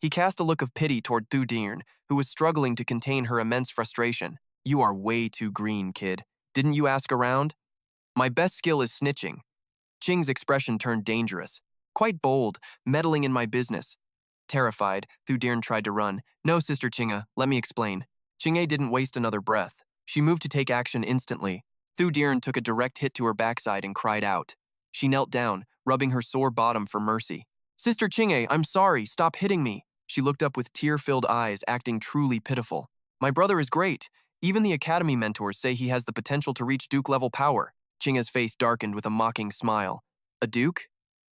He cast a look of pity toward Thu Deern, who was struggling to contain her immense frustration. You are way too green, kid. Didn't you ask around? My best skill is snitching. Qing's expression turned dangerous. Quite bold, meddling in my business. Terrified, Thu Deern tried to run. No, Sister Qing'e, let me explain. Qing'e didn't waste another breath. She moved to take action instantly. Thu Deern took a direct hit to her backside and cried out. She knelt down, rubbing her sore bottom for mercy. Sister Qing'e, I'm sorry, stop hitting me. She looked up with tear-filled eyes, acting truly pitiful. My brother is great. Even the academy mentors say he has the potential to reach Duke-level power. Qing'e's face darkened with a mocking smile. A Duke?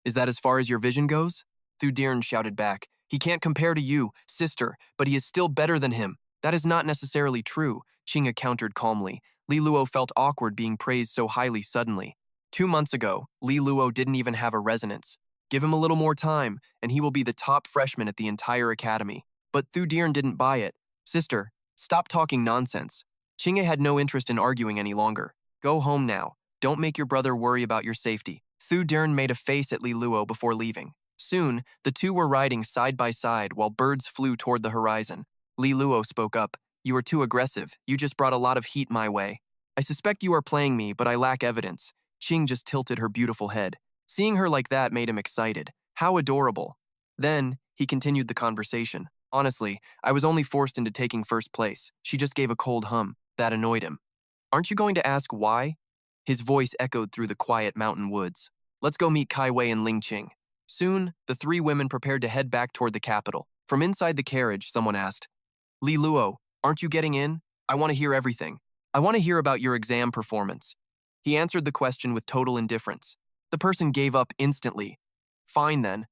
Is that as far as your vision goes? Thu Deern shouted back. He can't compare to you, sister, but he is still better than him. That is not necessarily true, Qing'e countered calmly. Li Luo felt awkward being praised so highly suddenly. 2 months ago, Li Luo didn't even have a resonance. Give him a little more time, and he will be the top freshman at the entire academy. But Thu Deern didn't buy it. Sister, stop talking nonsense. Qing'e had no interest in arguing any longer. Go home now. Don't make your brother worry about your safety. Thu Deern made a face at Li Luo before leaving. Soon, the two were riding side by side while birds flew toward the horizon. Li Luo spoke up. You are too aggressive. You just brought a lot of heat my way. I suspect you are playing me, but I lack evidence. Qing just tilted her beautiful head. Seeing her like that made him excited. How adorable. Then, he continued the conversation. Honestly, I was only forced into taking first place. She just gave a cold hum. That annoyed him. Aren't you going to ask why? His voice echoed through the quiet mountain woods. Let's go meet Kai Wei and Ling Qing. Soon, the three women prepared to head back toward the capital. From inside the carriage, someone asked, Li Luo, aren't you getting in? I want to hear everything. I want to hear about your exam performance. He answered the question with total indifference. The person gave up instantly. Fine then.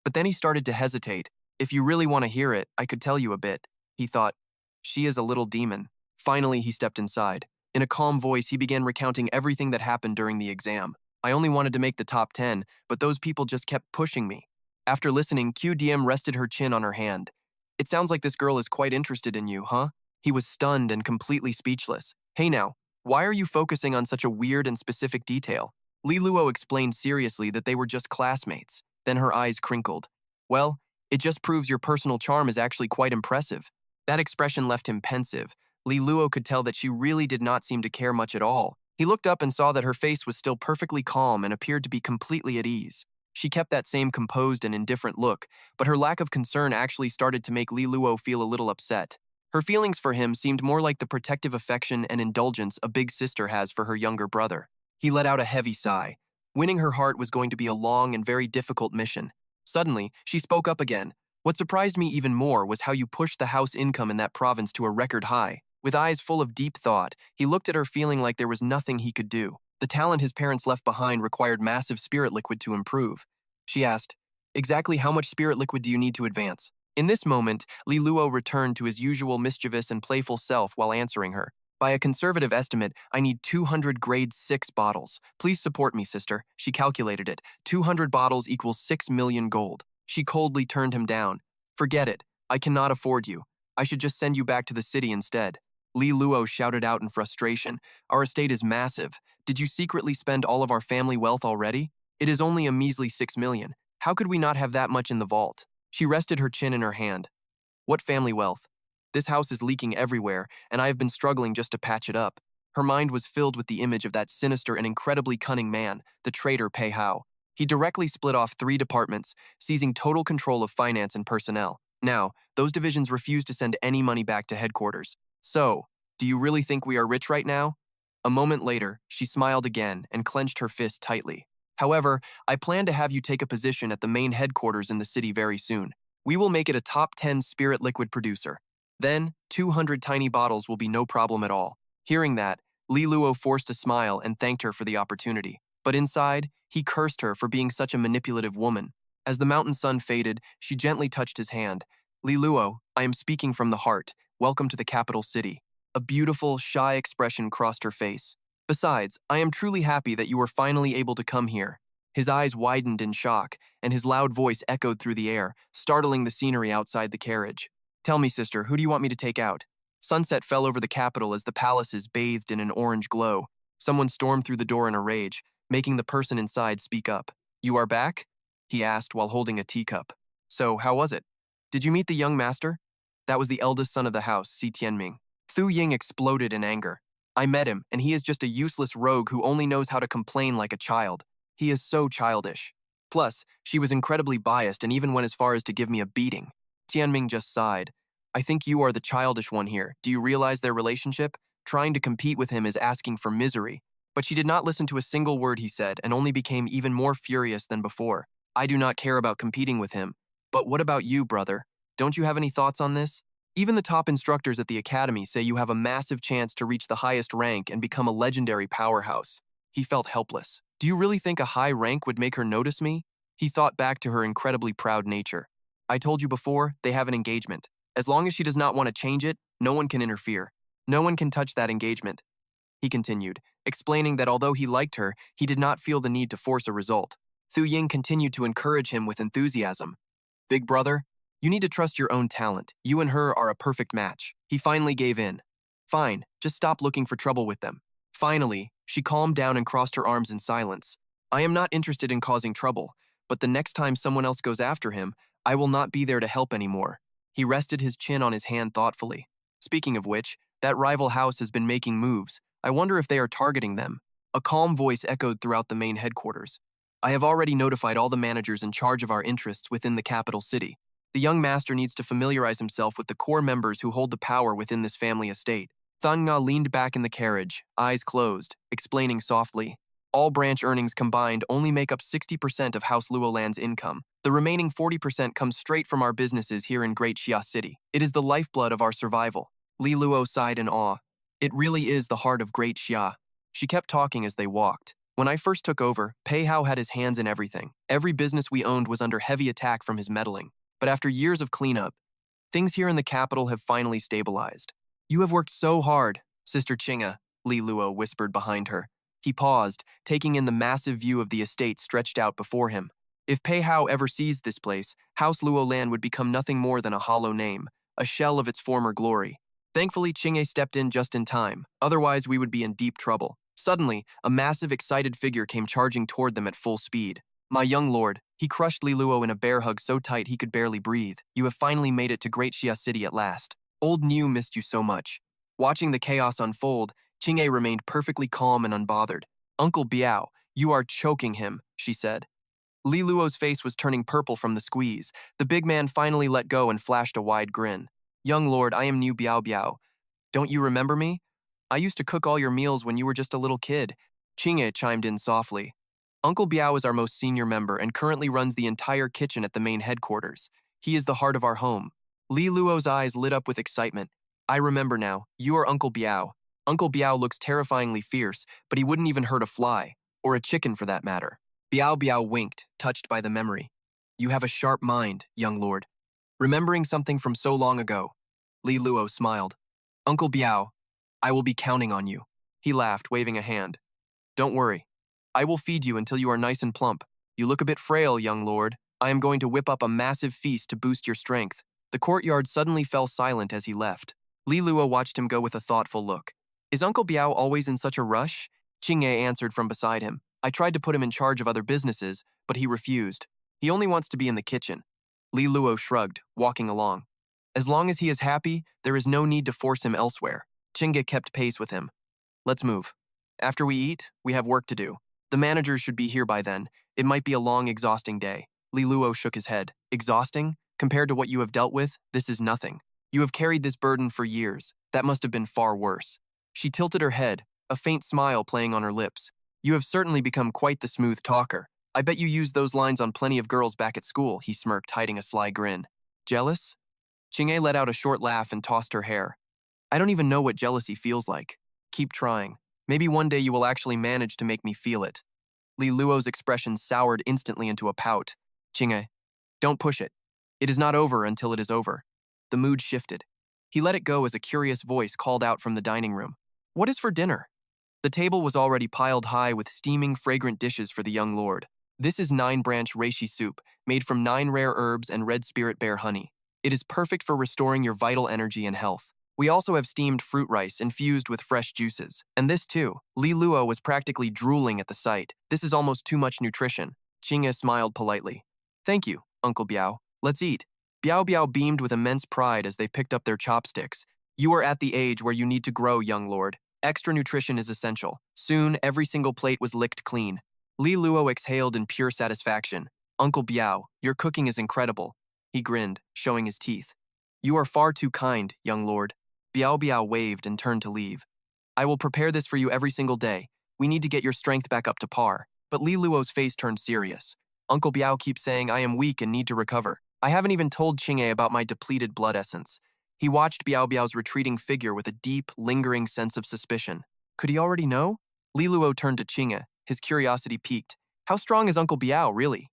But then he started to hesitate. If you really want to hear it, I could tell you a bit. He thought, she is a little demon. Finally, he stepped inside. In a calm voice, he began recounting everything that happened during the exam. I only wanted to make the top 10, but those people just kept pushing me. After listening, QDM rested her chin on her hand. It sounds like this girl is quite interested in you, huh? He was stunned and completely speechless. Hey now, why are you focusing on such a weird and specific detail? Li Luo explained seriously that they were just classmates. Then her eyes crinkled. Well, it just proves your personal charm is actually quite impressive. That expression left him pensive. Li Luo could tell that she really did not seem to care much at all. He looked up and saw that her face was still perfectly calm and appeared to be completely at ease. She kept that same composed and indifferent look, but her lack of concern actually started to make Li Luo feel a little upset. Her feelings for him seemed more like the protective affection and indulgence a big sister has for her younger brother. He let out a heavy sigh. Winning her heart was going to be a long and very difficult mission. Suddenly, she spoke up again. What surprised me even more was how you pushed the house income in that province to a record high. With eyes full of deep thought, he looked at her feeling like there was nothing he could do. The talent his parents left behind required massive spirit liquid to improve. She asked, exactly how much spirit liquid do you need to advance? In this moment, Li Luo returned to his usual mischievous and playful self while answering her. By a conservative estimate, I need 200 grade 6 bottles. Please support me, sister. She calculated it. 200 bottles equals 6 million gold. She coldly turned him down. Forget it. I cannot afford you. I should just send you back to the city instead. Li Luo shouted out in frustration. Our estate is massive. Did you secretly spend all of our family wealth already? It is only a measly 6 million. How could we not have that much in the vault? She rested her chin in her hand. What family wealth? This house is leaking everywhere, and I have been struggling just to patch it up. Her mind was filled with the image of that sinister and incredibly cunning man, the traitor Pei Hao. He directly split off 3 departments, seizing total control of finance and personnel. Now, those divisions refuse to send any money back to headquarters. So, do you really think we are rich right now? A moment later, she smiled again and clenched her fist tightly. However, I plan to have you take a position at the main headquarters in the city very soon. We will make it a top 10 spirit liquid producer. Then, 200 tiny bottles will be no problem at all. Hearing that, Li Luo forced a smile and thanked her for the opportunity. But inside, he cursed her for being such a manipulative woman. As the mountain sun faded, she gently touched his hand. Li Luo, I am speaking from the heart. Welcome to the capital city. A beautiful, shy expression crossed her face. Besides, I am truly happy that you were finally able to come here. His eyes widened in shock, and his loud voice echoed through the air, startling the scenery outside the carriage. Tell me, sister, who do you want me to take out? Sunset fell over the capital as the palaces bathed in an orange glow. Someone stormed through the door in a rage, making the person inside speak up. You are back? He asked while holding a teacup. So, how was it? Did you meet the young master? That was the eldest son of the house, Si Tianming. Thu Ying exploded in anger. I met him, and he is just a useless rogue who only knows how to complain like a child. He is so childish. Plus, she was incredibly biased and even went as far as to give me a beating. Tianming just sighed. I think you are the childish one here. Do you realize their relationship? Trying to compete with him is asking for misery. But she did not listen to a single word he said and only became even more furious than before. I do not care about competing with him. But what about you, brother? Don't you have any thoughts on this? Even the top instructors at the academy say you have a massive chance to reach the highest rank and become a legendary powerhouse. He felt helpless. Do you really think a high rank would make her notice me? He thought back to her incredibly proud nature. I told you before, they have an engagement. As long as she does not want to change it, no one can interfere. No one can touch that engagement. He continued, explaining that although he liked her, he did not feel the need to force a result. Thu Ying continued to encourage him with enthusiasm. Big brother, you need to trust your own talent. You and her are a perfect match. He finally gave in. Fine, just stop looking for trouble with them. Finally, she calmed down and crossed her arms in silence. I am not interested in causing trouble, but the next time someone else goes after him, I will not be there to help anymore. He rested his chin on his hand thoughtfully. Speaking of which, that rival house has been making moves. I wonder if they are targeting them. A calm voice echoed throughout the main headquarters. I have already notified all the managers in charge of our interests within the capital city. The young master needs to familiarize himself with the core members who hold the power within this family estate. Thang Na leaned back in the carriage, eyes closed, explaining softly. All branch earnings combined only make up 60% of House Luolan's income. The remaining 40% comes straight from our businesses here in Great Xia City. It is the lifeblood of our survival. Li Luo sighed in awe. It really is the heart of Great Xia. She kept talking as they walked. When I first took over, Pei Hao had his hands in everything. Every business we owned was under heavy attack from his meddling. But after years of cleanup, things here in the capital have finally stabilized. You have worked so hard, Sister Qing'e, Li Luo whispered behind her. He paused, taking in the massive view of the estate stretched out before him. If Pei Hao ever seized this place, House Luolan would become nothing more than a hollow name, a shell of its former glory. Thankfully, Qing'e stepped in just in time, otherwise we would be in deep trouble. Suddenly, a massive, excited figure came charging toward them at full speed. My young lord, he crushed Li Luo in a bear hug so tight he could barely breathe. You have finally made it to Great Xia City at last. Old Niu missed you so much. Watching the chaos unfold, Qing'e remained perfectly calm and unbothered. Uncle Biao, you are choking him, she said. Li Luo's face was turning purple from the squeeze. The big man finally let go and flashed a wide grin. Young lord, I am Niu Biao Biao. Don't you remember me? I used to cook all your meals when you were just a little kid. Qing'e chimed in softly. Uncle Biao is our most senior member and currently runs the entire kitchen at the main headquarters. He is the heart of our home. Li Luo's eyes lit up with excitement. I remember now, you are Uncle Biao. Uncle Biao looks terrifyingly fierce, but he wouldn't even hurt a fly, or a chicken for that matter. Biao Biao winked, touched by the memory. You have a sharp mind, young lord. Remembering something from so long ago. Li Luo smiled. Uncle Biao, I will be counting on you. He laughed, waving a hand. Don't worry. I will feed you until you are nice and plump. You look a bit frail, young lord. I am going to whip up a massive feast to boost your strength. The courtyard suddenly fell silent as he left. Li Luo watched him go with a thoughtful look. Is Uncle Biao always in such a rush? Qing'e answered from beside him. I tried to put him in charge of other businesses, but he refused. He only wants to be in the kitchen. Li Luo shrugged, walking along. As long as he is happy, there is no need to force him elsewhere. Qing'e kept pace with him. Let's move. After we eat, we have work to do. The managers should be here by then. It might be a long, exhausting day. Li Luo shook his head. Exhausting? Compared to what you have dealt with, this is nothing. You have carried this burden for years. That must have been far worse. She tilted her head, a faint smile playing on her lips. You have certainly become quite the smooth talker. I bet you used those lines on plenty of girls back at school, he smirked, hiding a sly grin. Jealous? Qing'e let out a short laugh and tossed her hair. I don't even know what jealousy feels like. Keep trying. Maybe one day you will actually manage to make me feel it. Li Luo's expression soured instantly into a pout. Qing'e, don't push it. It is not over until it is over. The mood shifted. He let it go as a curious voice called out from the dining room. What is for dinner? The table was already piled high with steaming, fragrant dishes for the young lord. This is 9-branch reishi soup, made from 9 rare herbs and red spirit bear honey. It is perfect for restoring your vital energy and health. We also have steamed fruit rice infused with fresh juices. And this too. Li Luo was practically drooling at the sight. This is almost too much nutrition. Qing'e smiled politely. Thank you, Uncle Biao. Let's eat. Biao Biao beamed with immense pride as they picked up their chopsticks. You are at the age where you need to grow, young lord. Extra nutrition is essential. Soon, every single plate was licked clean. Li Luo exhaled in pure satisfaction. Uncle Biao, your cooking is incredible. He grinned, showing his teeth. You are far too kind, young lord. Biao Biao waved and turned to leave. I will prepare this for you every single day. We need to get your strength back up to par. But Li Luo's face turned serious. Uncle Biao keeps saying I am weak and need to recover. I haven't even told Qing'e about my depleted blood essence. He watched Biao Biao's retreating figure with a deep, lingering sense of suspicion. Could he already know? Li Luo turned to Qing'e, his curiosity piqued. How strong is Uncle Biao, really?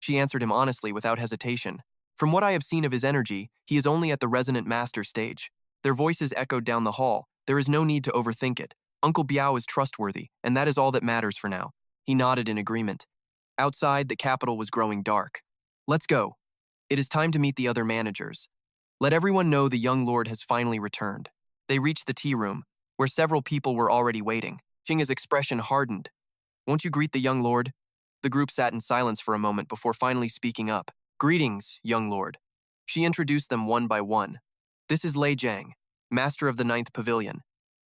She answered him honestly without hesitation. From what I have seen of his energy, he is only at the resonant master stage. Their voices echoed down the hall. There is no need to overthink it. Uncle Biao is trustworthy, and that is all that matters for now. He nodded in agreement. Outside, the capital was growing dark. Let's go. It is time to meet the other managers. Let everyone know the young lord has finally returned. They reached the tea room, where several people were already waiting. Qing'e's expression hardened. Won't you greet the young lord? The group sat in silence for a moment before finally speaking up. Greetings, young lord. She introduced them one by one. This is Lei Jiang, master of the 9th Pavilion.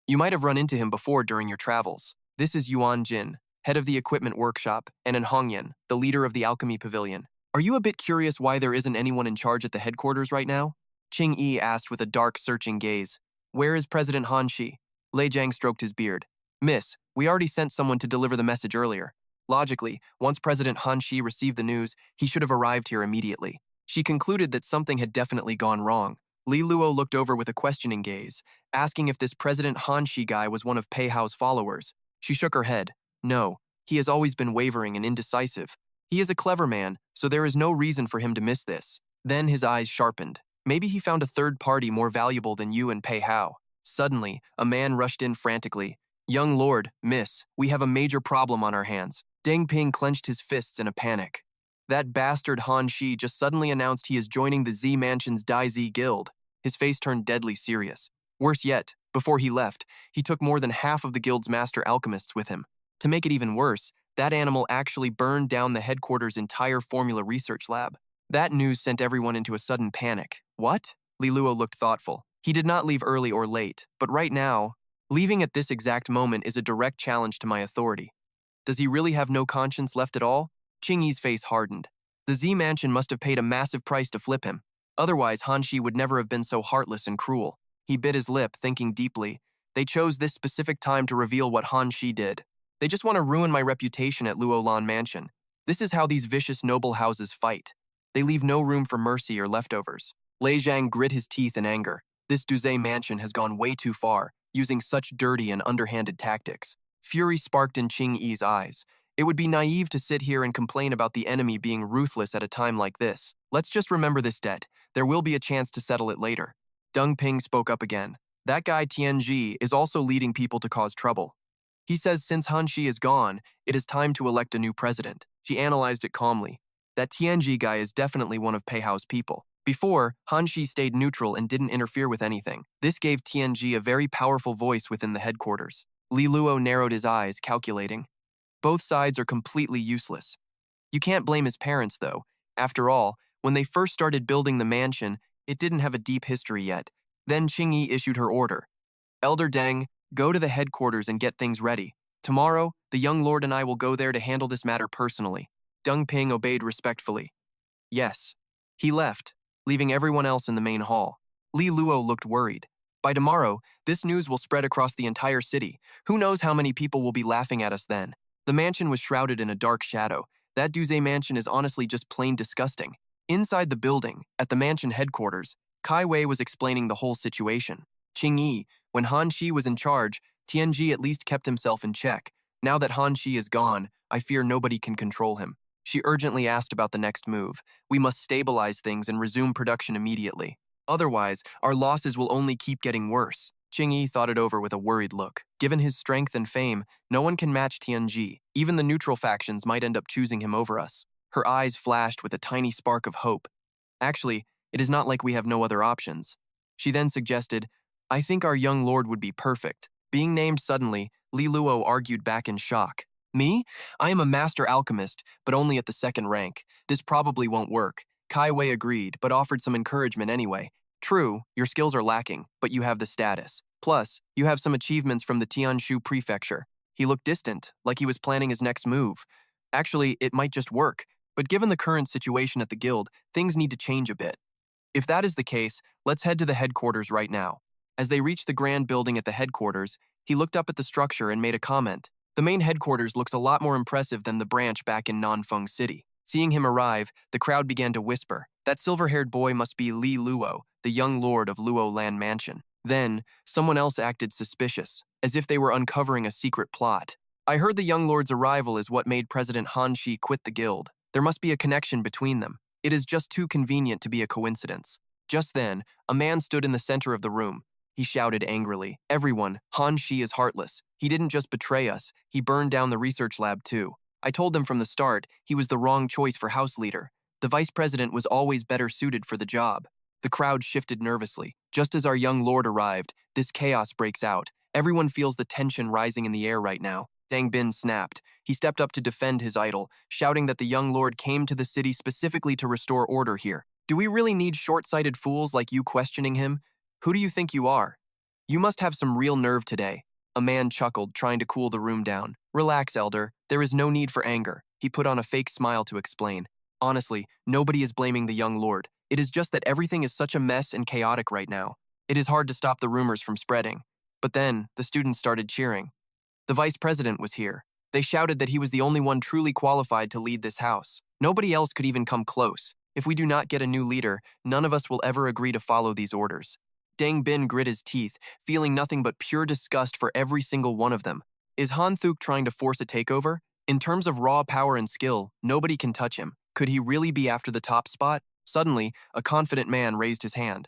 You might have run into him before during your travels. This is Yuan Jin, head of the equipment workshop, and Hongyan, the leader of the alchemy pavilion. Are you a bit curious why there isn't anyone in charge at the headquarters right now? Qing Yi asked with a dark, searching gaze. Where is President Han Shi? Lei Jiang stroked his beard. Miss, we already sent someone to deliver the message earlier. Logically, once President Han Shi received the news, he should have arrived here immediately. She concluded that something had definitely gone wrong. Li Luo looked over with a questioning gaze, asking if this President Han Shi guy was one of Pei Hao's followers. She shook her head. No, he has always been wavering and indecisive. He is a clever man, so there is no reason for him to miss this. Then his eyes sharpened. Maybe he found a third party more valuable than you and Pei Hao. Suddenly, a man rushed in frantically. Young lord, miss, we have a major problem on our hands. Deng Ping clenched his fists in a panic. That bastard Han Shi just suddenly announced he is joining the Z Mansion's Dai Z Guild. His face turned deadly serious. Worse yet, before he left, he took more than half of the guild's master alchemists with him. To make it even worse, that animal actually burned down the headquarters' entire formula research lab. That news sent everyone into a sudden panic. What? Li Luo looked thoughtful. He did not leave early or late, but right now, leaving at this exact moment is a direct challenge to my authority. Does he really have no conscience left at all? Qing Yi's face hardened. The Z Mansion must have paid a massive price to flip him. Otherwise, Han Shi would never have been so heartless and cruel. He bit his lip, thinking deeply. They chose this specific time to reveal what Han Shi did. They just want to ruin my reputation at Luolan Mansion. This is how these vicious noble houses fight. They leave no room for mercy or leftovers. Lei Jiang grit his teeth in anger. This Duze Mansion has gone way too far, using such dirty and underhanded tactics. Fury sparked in Qing Yi's eyes. It would be naive to sit here and complain about the enemy being ruthless at a time like this. Let's just remember this debt. There will be a chance to settle it later. Deng Ping spoke up again. That guy Tianji is also leading people to cause trouble. He says since Han Shi is gone, it is time to elect a new president. She analyzed it calmly. That Tianji guy is definitely one of Pei Hao's people. Before, Han Shi stayed neutral and didn't interfere with anything. This gave Tianji a very powerful voice within the headquarters. Li Luo narrowed his eyes, calculating. Both sides are completely useless. You can't blame his parents, though. After all, when they first started building the mansion, it didn't have a deep history yet. Then Qing Yi issued her order. Elder Deng, go to the headquarters and get things ready. Tomorrow, the young lord and I will go there to handle this matter personally. Deng Ping obeyed respectfully. Yes. He left, leaving everyone else in the main hall. Li Luo looked worried. By tomorrow, this news will spread across the entire city. Who knows how many people will be laughing at us then? The mansion was shrouded in a dark shadow. That Duze mansion is honestly just plain disgusting. Inside the building, at the mansion headquarters, Kai Wei was explaining the whole situation. Qing Yi, when Han Shi was in charge, Tianji at least kept himself in check. Now that Han Shi is gone, I fear nobody can control him. She urgently asked about the next move. We must stabilize things and resume production immediately. Otherwise, our losses will only keep getting worse. Qing Yi thought it over with a worried look. Given his strength and fame, no one can match Tianji. Even the neutral factions might end up choosing him over us. Her eyes flashed with a tiny spark of hope. Actually, it is not like we have no other options. She then suggested, I think our young lord would be perfect. Being named suddenly, Li Luo argued back in shock. Me? I am a master alchemist, but only at the 2nd rank. This probably won't work. Kai Wei agreed, but offered some encouragement anyway. True, your skills are lacking, but you have the status. Plus, you have some achievements from the Tianshu prefecture. He looked distant, like he was planning his next move. Actually, it might just work, but given the current situation at the guild, things need to change a bit. If that is the case, let's head to the headquarters right now. As they reached the grand building at the headquarters, he looked up at the structure and made a comment. The main headquarters looks a lot more impressive than the branch back in Nanfeng City. Seeing him arrive, the crowd began to whisper. That silver-haired boy must be Li Luo, the young lord of Luo Land Mansion. Then, someone else acted suspicious, as if they were uncovering a secret plot. I heard the young lord's arrival is what made President Han Shi quit the guild. There must be a connection between them. It is just too convenient to be a coincidence. Just then, a man stood in the center of the room. He shouted angrily, "Everyone, Han Shi is heartless. He didn't just betray us, he burned down the research lab too. I told them from the start he was the wrong choice for house leader. The vice president was always better suited for the job." The crowd shifted nervously. Just as our young lord arrived, this chaos breaks out. Everyone feels the tension rising in the air right now. Dang Bin snapped. He stepped up to defend his idol, shouting that the young lord came to the city specifically to restore order here. Do we really need short-sighted fools like you questioning him? Who do you think you are? You must have some real nerve today. A man chuckled, trying to cool the room down. Relax, elder. There is no need for anger. He put on a fake smile to explain. Honestly, nobody is blaming the young lord. It is just that everything is such a mess and chaotic right now. It is hard to stop the rumors from spreading. But then, the students started cheering. The vice president was here. They shouted that he was the only one truly qualified to lead this house. Nobody else could even come close. If we do not get a new leader, none of us will ever agree to follow these orders. Dang Bin grit his teeth, feeling nothing but pure disgust for every single one of them. Is Han Thuk trying to force a takeover? In terms of raw power and skill, nobody can touch him. Could he really be after the top spot? Suddenly, a confident man raised his hand.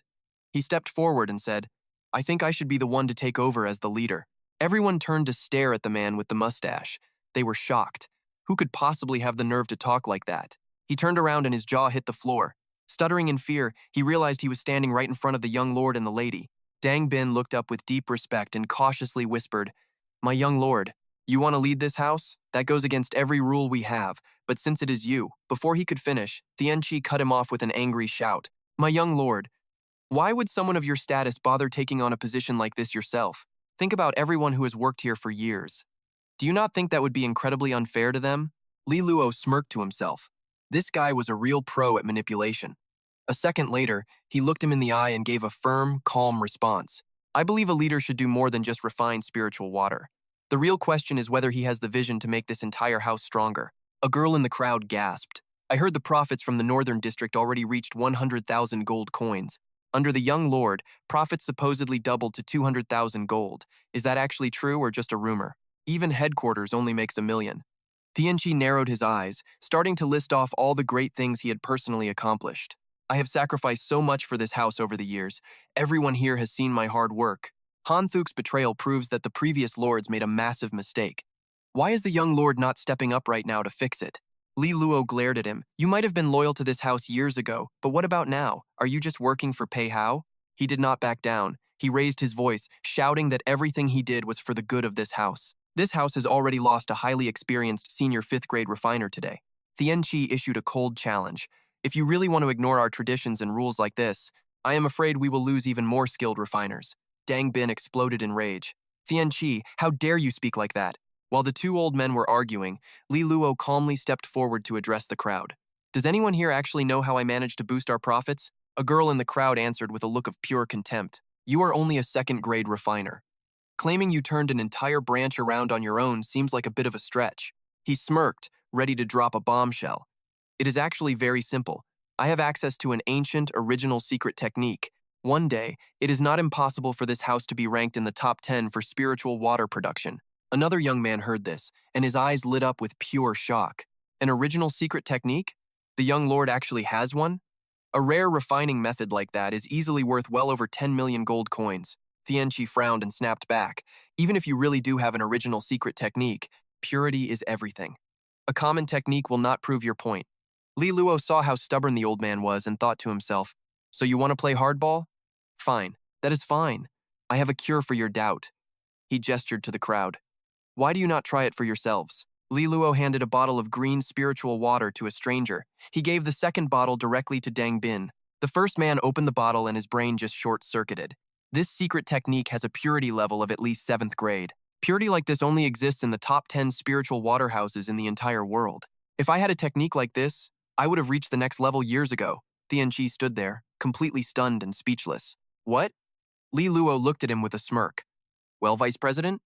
He stepped forward and said, "I think I should be the one to take over as the leader." Everyone turned to stare at the man with the mustache. They were shocked. Who could possibly have the nerve to talk like that? He turned around and his jaw hit the floor. Stuttering in fear, he realized he was standing right in front of the young lord and the lady. Dang Bin looked up with deep respect and cautiously whispered, "My young lord, you want to lead this house? That goes against every rule we have, but since it is you..." Before he could finish, Tianqi cut him off with an angry shout. "My young lord, why would someone of your status bother taking on a position like this yourself? Think about everyone who has worked here for years. Do you not think that would be incredibly unfair to them?" Li Luo smirked to himself. This guy was a real pro at manipulation. A second later, he looked him in the eye and gave a firm, calm response. "I believe a leader should do more than just refine spiritual water. The real question is whether he has the vision to make this entire house stronger." A girl in the crowd gasped. "I heard the profits from the northern district already reached 100,000 gold coins. Under the young lord, profits supposedly doubled to 200,000 gold. Is that actually true or just a rumor? Even headquarters only makes 1,000,000. Tianqi narrowed his eyes, starting to list off all the great things he had personally accomplished. "I have sacrificed so much for this house over the years. Everyone here has seen my hard work. Han Thuk's betrayal proves that the previous lords made a massive mistake. Why is the young lord not stepping up right now to fix it?" Li Luo glared at him. "You might have been loyal to this house years ago, but what about now? Are you just working for Pei Hao?" He did not back down. He raised his voice, shouting that everything he did was for the good of this house. This house has already lost a highly experienced senior 5th grade refiner today. Tianqi issued a cold challenge. "If you really want to ignore our traditions and rules like this, I am afraid we will lose even more skilled refiners." Dang Bin exploded in rage. "Tianqi, how dare you speak like that?" While the two old men were arguing, Li Luo calmly stepped forward to address the crowd. "Does anyone here actually know how I managed to boost our profits?" A girl in the crowd answered with a look of pure contempt. "You are only a 2nd grade refiner. Claiming you turned an entire branch around on your own seems like a bit of a stretch." He smirked, ready to drop a bombshell. "It is actually very simple. I have access to an ancient, original secret technique. One day, it is not impossible for this house to be ranked in the top 10 for spiritual water production." Another young man heard this, and his eyes lit up with pure shock. An original secret technique? The young lord actually has one? A rare refining method like that is easily worth well over 10,000,000 gold coins. Tianqi frowned and snapped back. "Even if you really do have an original secret technique, purity is everything. A common technique will not prove your point." Li Luo saw how stubborn the old man was and thought to himself, "So you want to play hardball? Fine, that is fine. I have a cure for your doubt." He gestured to the crowd. "Why do you not try it for yourselves?" Li Luo handed a bottle of green spiritual water to a stranger. He gave the second bottle directly to Dang Bin. The first man opened the bottle and his brain just short-circuited. This secret technique has a purity level of at least 7th grade. Purity like this only exists in the top 10 spiritual water houses in the entire world. If I had a technique like this, I would have reached the next level years ago. Tianqi stood there, completely stunned and speechless. What? Li Luo looked at him with a smirk. Well, Vice President,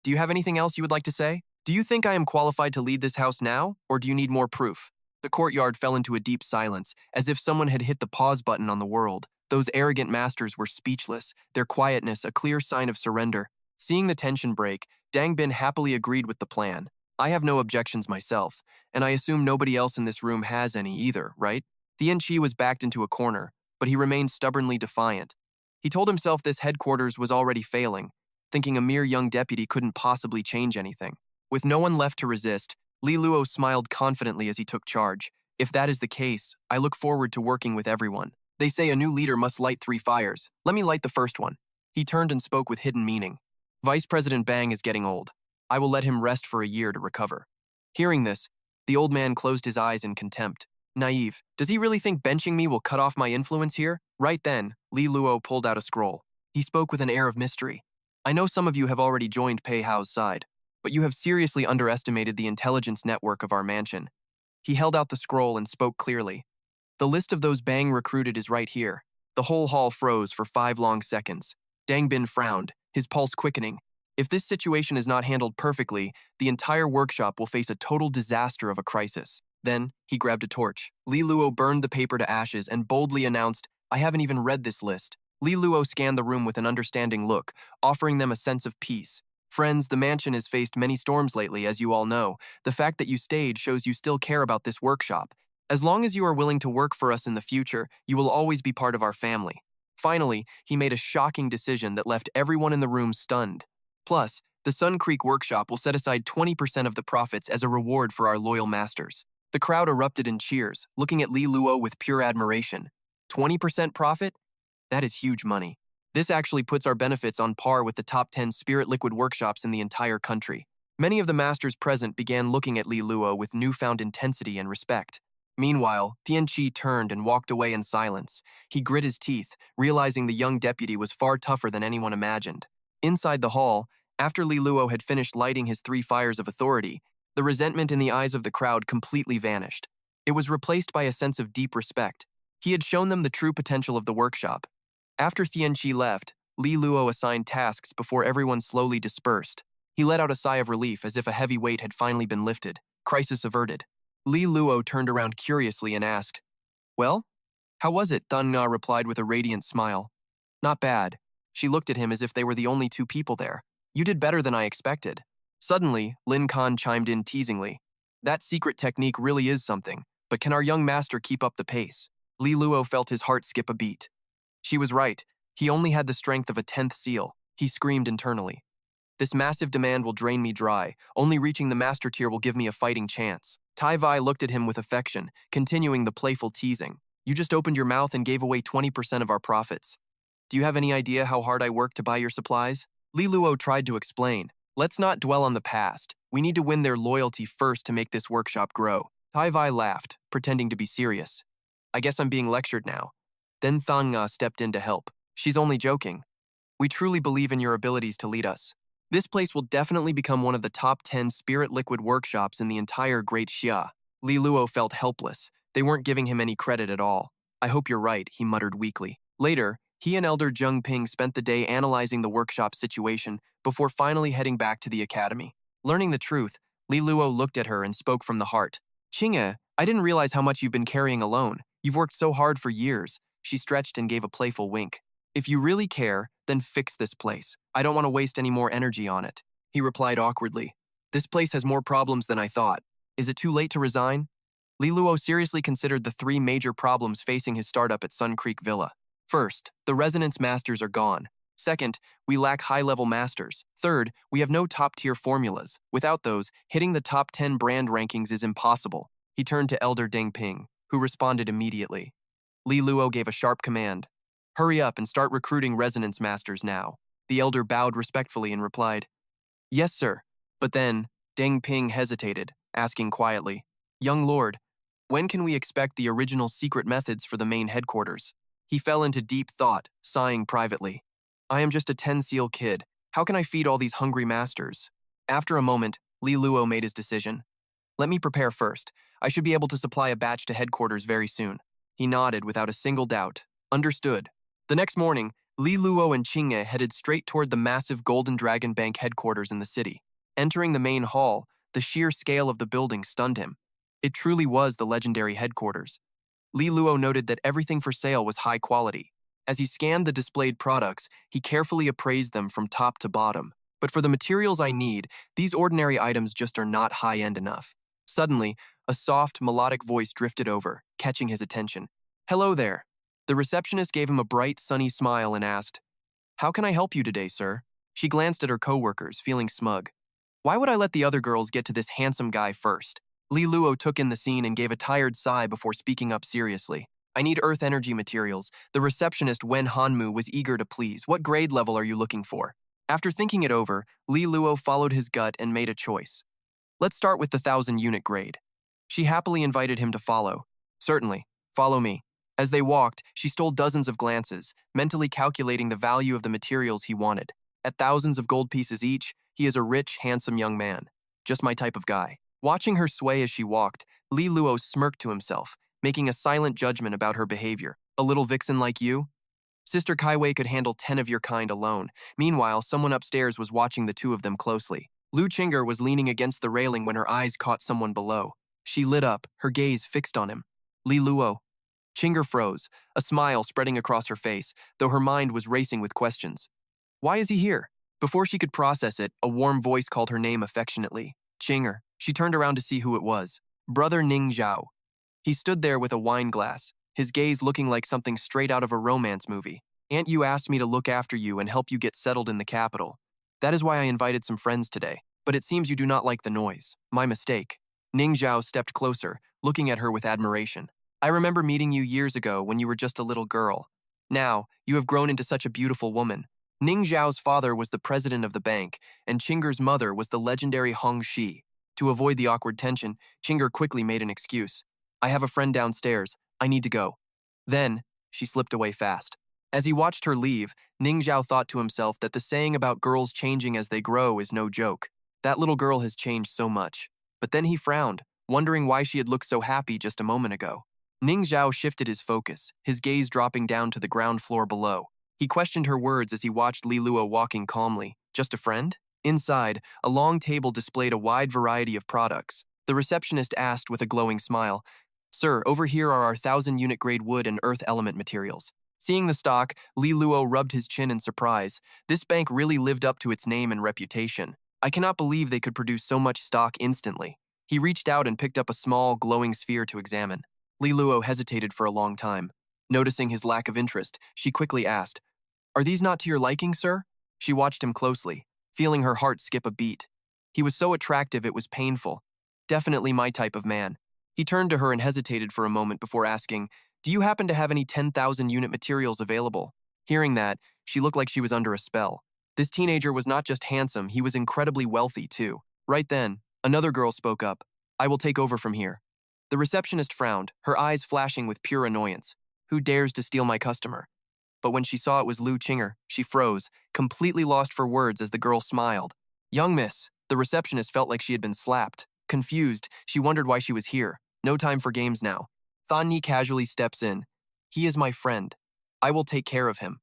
do you have anything else you would like to say? Do you think I am qualified to lead this house now, or do you need more proof? The courtyard fell into a deep silence, as if someone had hit the pause button on the world. Those arrogant masters were speechless, their quietness a clear sign of surrender. Seeing the tension break, Dang Bin happily agreed with the plan. I have no objections myself, and I assume nobody else in this room has any either, right? Tianqi was backed into a corner, but he remained stubbornly defiant. He told himself this headquarters was already failing, thinking a mere young deputy couldn't possibly change anything. With no one left to resist, Li Luo smiled confidently as he took charge. If that is the case, I look forward to working with everyone. They say a new leader must light 3 fires. Let me light the first one. He turned and spoke with hidden meaning. Vice President Bang is getting old. I will let him rest for a year to recover. Hearing this, the old man closed his eyes in contempt. Naive. Does he really think benching me will cut off my influence here? Right then, Li Luo pulled out a scroll. He spoke with an air of mystery. I know some of you have already joined Pei Hao's side, but you have seriously underestimated the intelligence network of our mansion. He held out the scroll and spoke clearly. The list of those Bang recruited is right here. The whole hall froze for 5 long seconds. Dang Bin frowned, his pulse quickening. If this situation is not handled perfectly, the entire workshop will face a total disaster of a crisis. Then, he grabbed a torch. Li Luo burned the paper to ashes and boldly announced, I haven't even read this list. Li Luo scanned the room with an understanding look, offering them a sense of peace. Friends, the mansion has faced many storms lately, as you all know. The fact that you stayed shows you still care about this workshop. As long as you are willing to work for us in the future, you will always be part of our family. Finally, he made a shocking decision that left everyone in the room stunned. Plus, the Sun Creek Workshop will set aside 20% of the profits as a reward for our loyal masters. The crowd erupted in cheers, looking at Li Luo with pure admiration. 20% profit? That is huge money. This actually puts our benefits on par with the top 10 spirit liquid workshops in the entire country. Many of the masters present began looking at Li Luo with newfound intensity and respect. Meanwhile, Tianqi turned and walked away in silence. He grit his teeth, realizing the young deputy was far tougher than anyone imagined. Inside the hall, after Li Luo had finished lighting his 3 fires of authority, the resentment in the eyes of the crowd completely vanished. It was replaced by a sense of deep respect. He had shown them the true potential of the workshop. After Tianqi left, Li Luo assigned tasks before everyone slowly dispersed. He let out a sigh of relief as if a heavy weight had finally been lifted. Crisis averted. Li Luo turned around curiously and asked, Well, how was it? Dun Na replied with a radiant smile. Not bad. She looked at him as if they were the only 2 people there. You did better than I expected. Suddenly, Lin Khan chimed in teasingly. That secret technique really is something, but can our young master keep up the pace? Li Luo felt his heart skip a beat. She was right. He only had the strength of a 10th seal. He screamed internally. This massive demand will drain me dry. Only reaching the master tier will give me a fighting chance. Tai Vai looked at him with affection, continuing the playful teasing. You just opened your mouth and gave away 20% of our profits. Do you have any idea how hard I worked to buy your supplies? Li Luo tried to explain. Let's not dwell on the past. We need to win their loyalty first to make this workshop grow. Tai Vai laughed, pretending to be serious. I guess I'm being lectured now. Then Thang Nga stepped in to help. She's only joking. We truly believe in your abilities to lead us. This place will definitely become one of the top 10 spirit liquid workshops in the entire Great Xia. Li Luo felt helpless. They weren't giving him any credit at all. I hope you're right, he muttered weakly. Later, he and Elder Zheng Ping spent the day analyzing the workshop situation before finally heading back to the academy. Learning the truth, Li Luo looked at her and spoke from the heart. Qing'e, I didn't realize how much you've been carrying alone. You've worked so hard for years. She stretched and gave a playful wink. If you really care, then fix this place. I don't want to waste any more energy on it. He replied awkwardly. This place has more problems than I thought. Is it too late to resign? Li Luo seriously considered the 3 major problems facing his startup at Sun Creek Villa. First, the resonance masters are gone. Second, we lack high-level masters. Third, we have no top-tier formulas. Without those, hitting the top 10 brand rankings is impossible. He turned to Elder Deng Ping, who responded immediately. Li Luo gave a sharp command. Hurry up and start recruiting resonance masters now. The elder bowed respectfully and replied, Yes, sir. But then, Deng Ping hesitated, asking quietly, "Young lord, when can we expect the original secret methods for the main headquarters?" He fell into deep thought, sighing privately. "I am just a 10-seal kid. How can I feed all these hungry masters?" After a moment, Li Luo made his decision. "Let me prepare first. I should be able to supply a batch to headquarters very soon." He nodded without a single doubt. Understood. The next morning, Li Luo and Qingye headed straight toward the massive Golden Dragon Bank headquarters in the city. Entering the main hall, the sheer scale of the building stunned him. It truly was the legendary headquarters. Li Luo noted that everything for sale was high quality. As he scanned the displayed products, he carefully appraised them from top to bottom. "But for the materials I need, these ordinary items just are not high-end enough." Suddenly, a soft, melodic voice drifted over, catching his attention. "Hello there." The receptionist gave him a bright, sunny smile and asked, "How can I help you today, sir?" She glanced at her co-workers, feeling smug. "Why would I let the other girls get to this handsome guy first?" Li Luo took in the scene and gave a tired sigh before speaking up seriously. "I need earth energy materials." The receptionist Wen Hanmu was eager to please. "What grade level are you looking for?" After thinking it over, Li Luo followed his gut and made a choice. "Let's start with the 1,000-unit grade." She happily invited him to follow. "Certainly, follow me." As they walked, she stole dozens of glances, mentally calculating the value of the materials he wanted. At thousands of gold pieces each, he is a rich, handsome young man. Just my type of guy. Watching her sway as she walked, Li Luo smirked to himself, making a silent judgment about her behavior. "A little vixen like you? Sister Kaiwei could handle 10 of your kind alone." Meanwhile, someone upstairs was watching the two of them closely. Lu Qinger was leaning against the railing when her eyes caught someone below. She lit up, her gaze fixed on him. "Li Luo." Qinger froze, a smile spreading across her face, though her mind was racing with questions. Why is he here? Before she could process it, a warm voice called her name affectionately. "Qinger." She turned around to see who it was. Brother Ning Zhao. He stood there with a wine glass, his gaze looking like something straight out of a romance movie. "Aunt Yu asked me to look after you and help you get settled in the capital. That is why I invited some friends today. But it seems you do not like the noise. My mistake." Ning Zhao stepped closer, looking at her with admiration. "I remember meeting you years ago when you were just a little girl. Now, you have grown into such a beautiful woman." Ning Zhao's father was the president of the bank, and Qinger's mother was the legendary Hong Shi. To avoid the awkward tension, Qinger quickly made an excuse. "I have a friend downstairs. I need to go." Then, she slipped away fast. As he watched her leave, Ning Zhao thought to himself that the saying about girls changing as they grow is no joke. That little girl has changed so much. But then he frowned, wondering why she had looked so happy just a moment ago. Ning Zhao shifted his focus, his gaze dropping down to the ground floor below. He questioned her words as he watched Li Luo walking calmly. Just a friend? Inside, a long table displayed a wide variety of products. The receptionist asked with a glowing smile, "Sir, over here are our 1,000-unit grade wood and earth element materials." Seeing the stock, Li Luo rubbed his chin in surprise. This bank really lived up to its name and reputation. "I cannot believe they could produce so much stock instantly." He reached out and picked up a small, glowing sphere to examine. Li Luo hesitated for a long time. Noticing his lack of interest, she quickly asked, "Are these not to your liking, sir?" She watched him closely, feeling her heart skip a beat. He was so attractive it was painful. Definitely my type of man. He turned to her and hesitated for a moment before asking, "Do you happen to have any 10,000-unit materials available?" Hearing that, she looked like she was under a spell. This teenager was not just handsome, he was incredibly wealthy too. Right then, another girl spoke up. "I will take over from here." The receptionist frowned, her eyes flashing with pure annoyance. "Who dares to steal my customer?" But when she saw it was Lu Qinger, she froze, completely lost for words as the girl smiled. "Young miss." The receptionist felt like she had been slapped. Confused, she wondered why she was here. No time for games now. Than Yi casually steps in. "He is my friend. I will take care of him."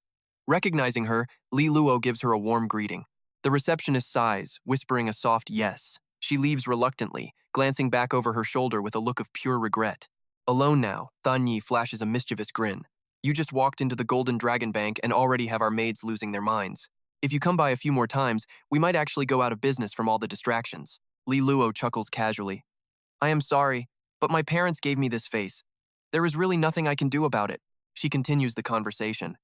Recognizing her, Li Luo gives her a warm greeting. The receptionist sighs, whispering a soft yes. She leaves reluctantly, glancing back over her shoulder with a look of pure regret. Alone now, Than Yi flashes a mischievous grin. "You just walked into the Golden Dragon Bank and already have our maids losing their minds. If you come by a few more times, we might actually go out of business from all the distractions." Li Luo chuckles casually. "I am sorry, but my parents gave me this face. There is really nothing I can do about it." She continues the conversation.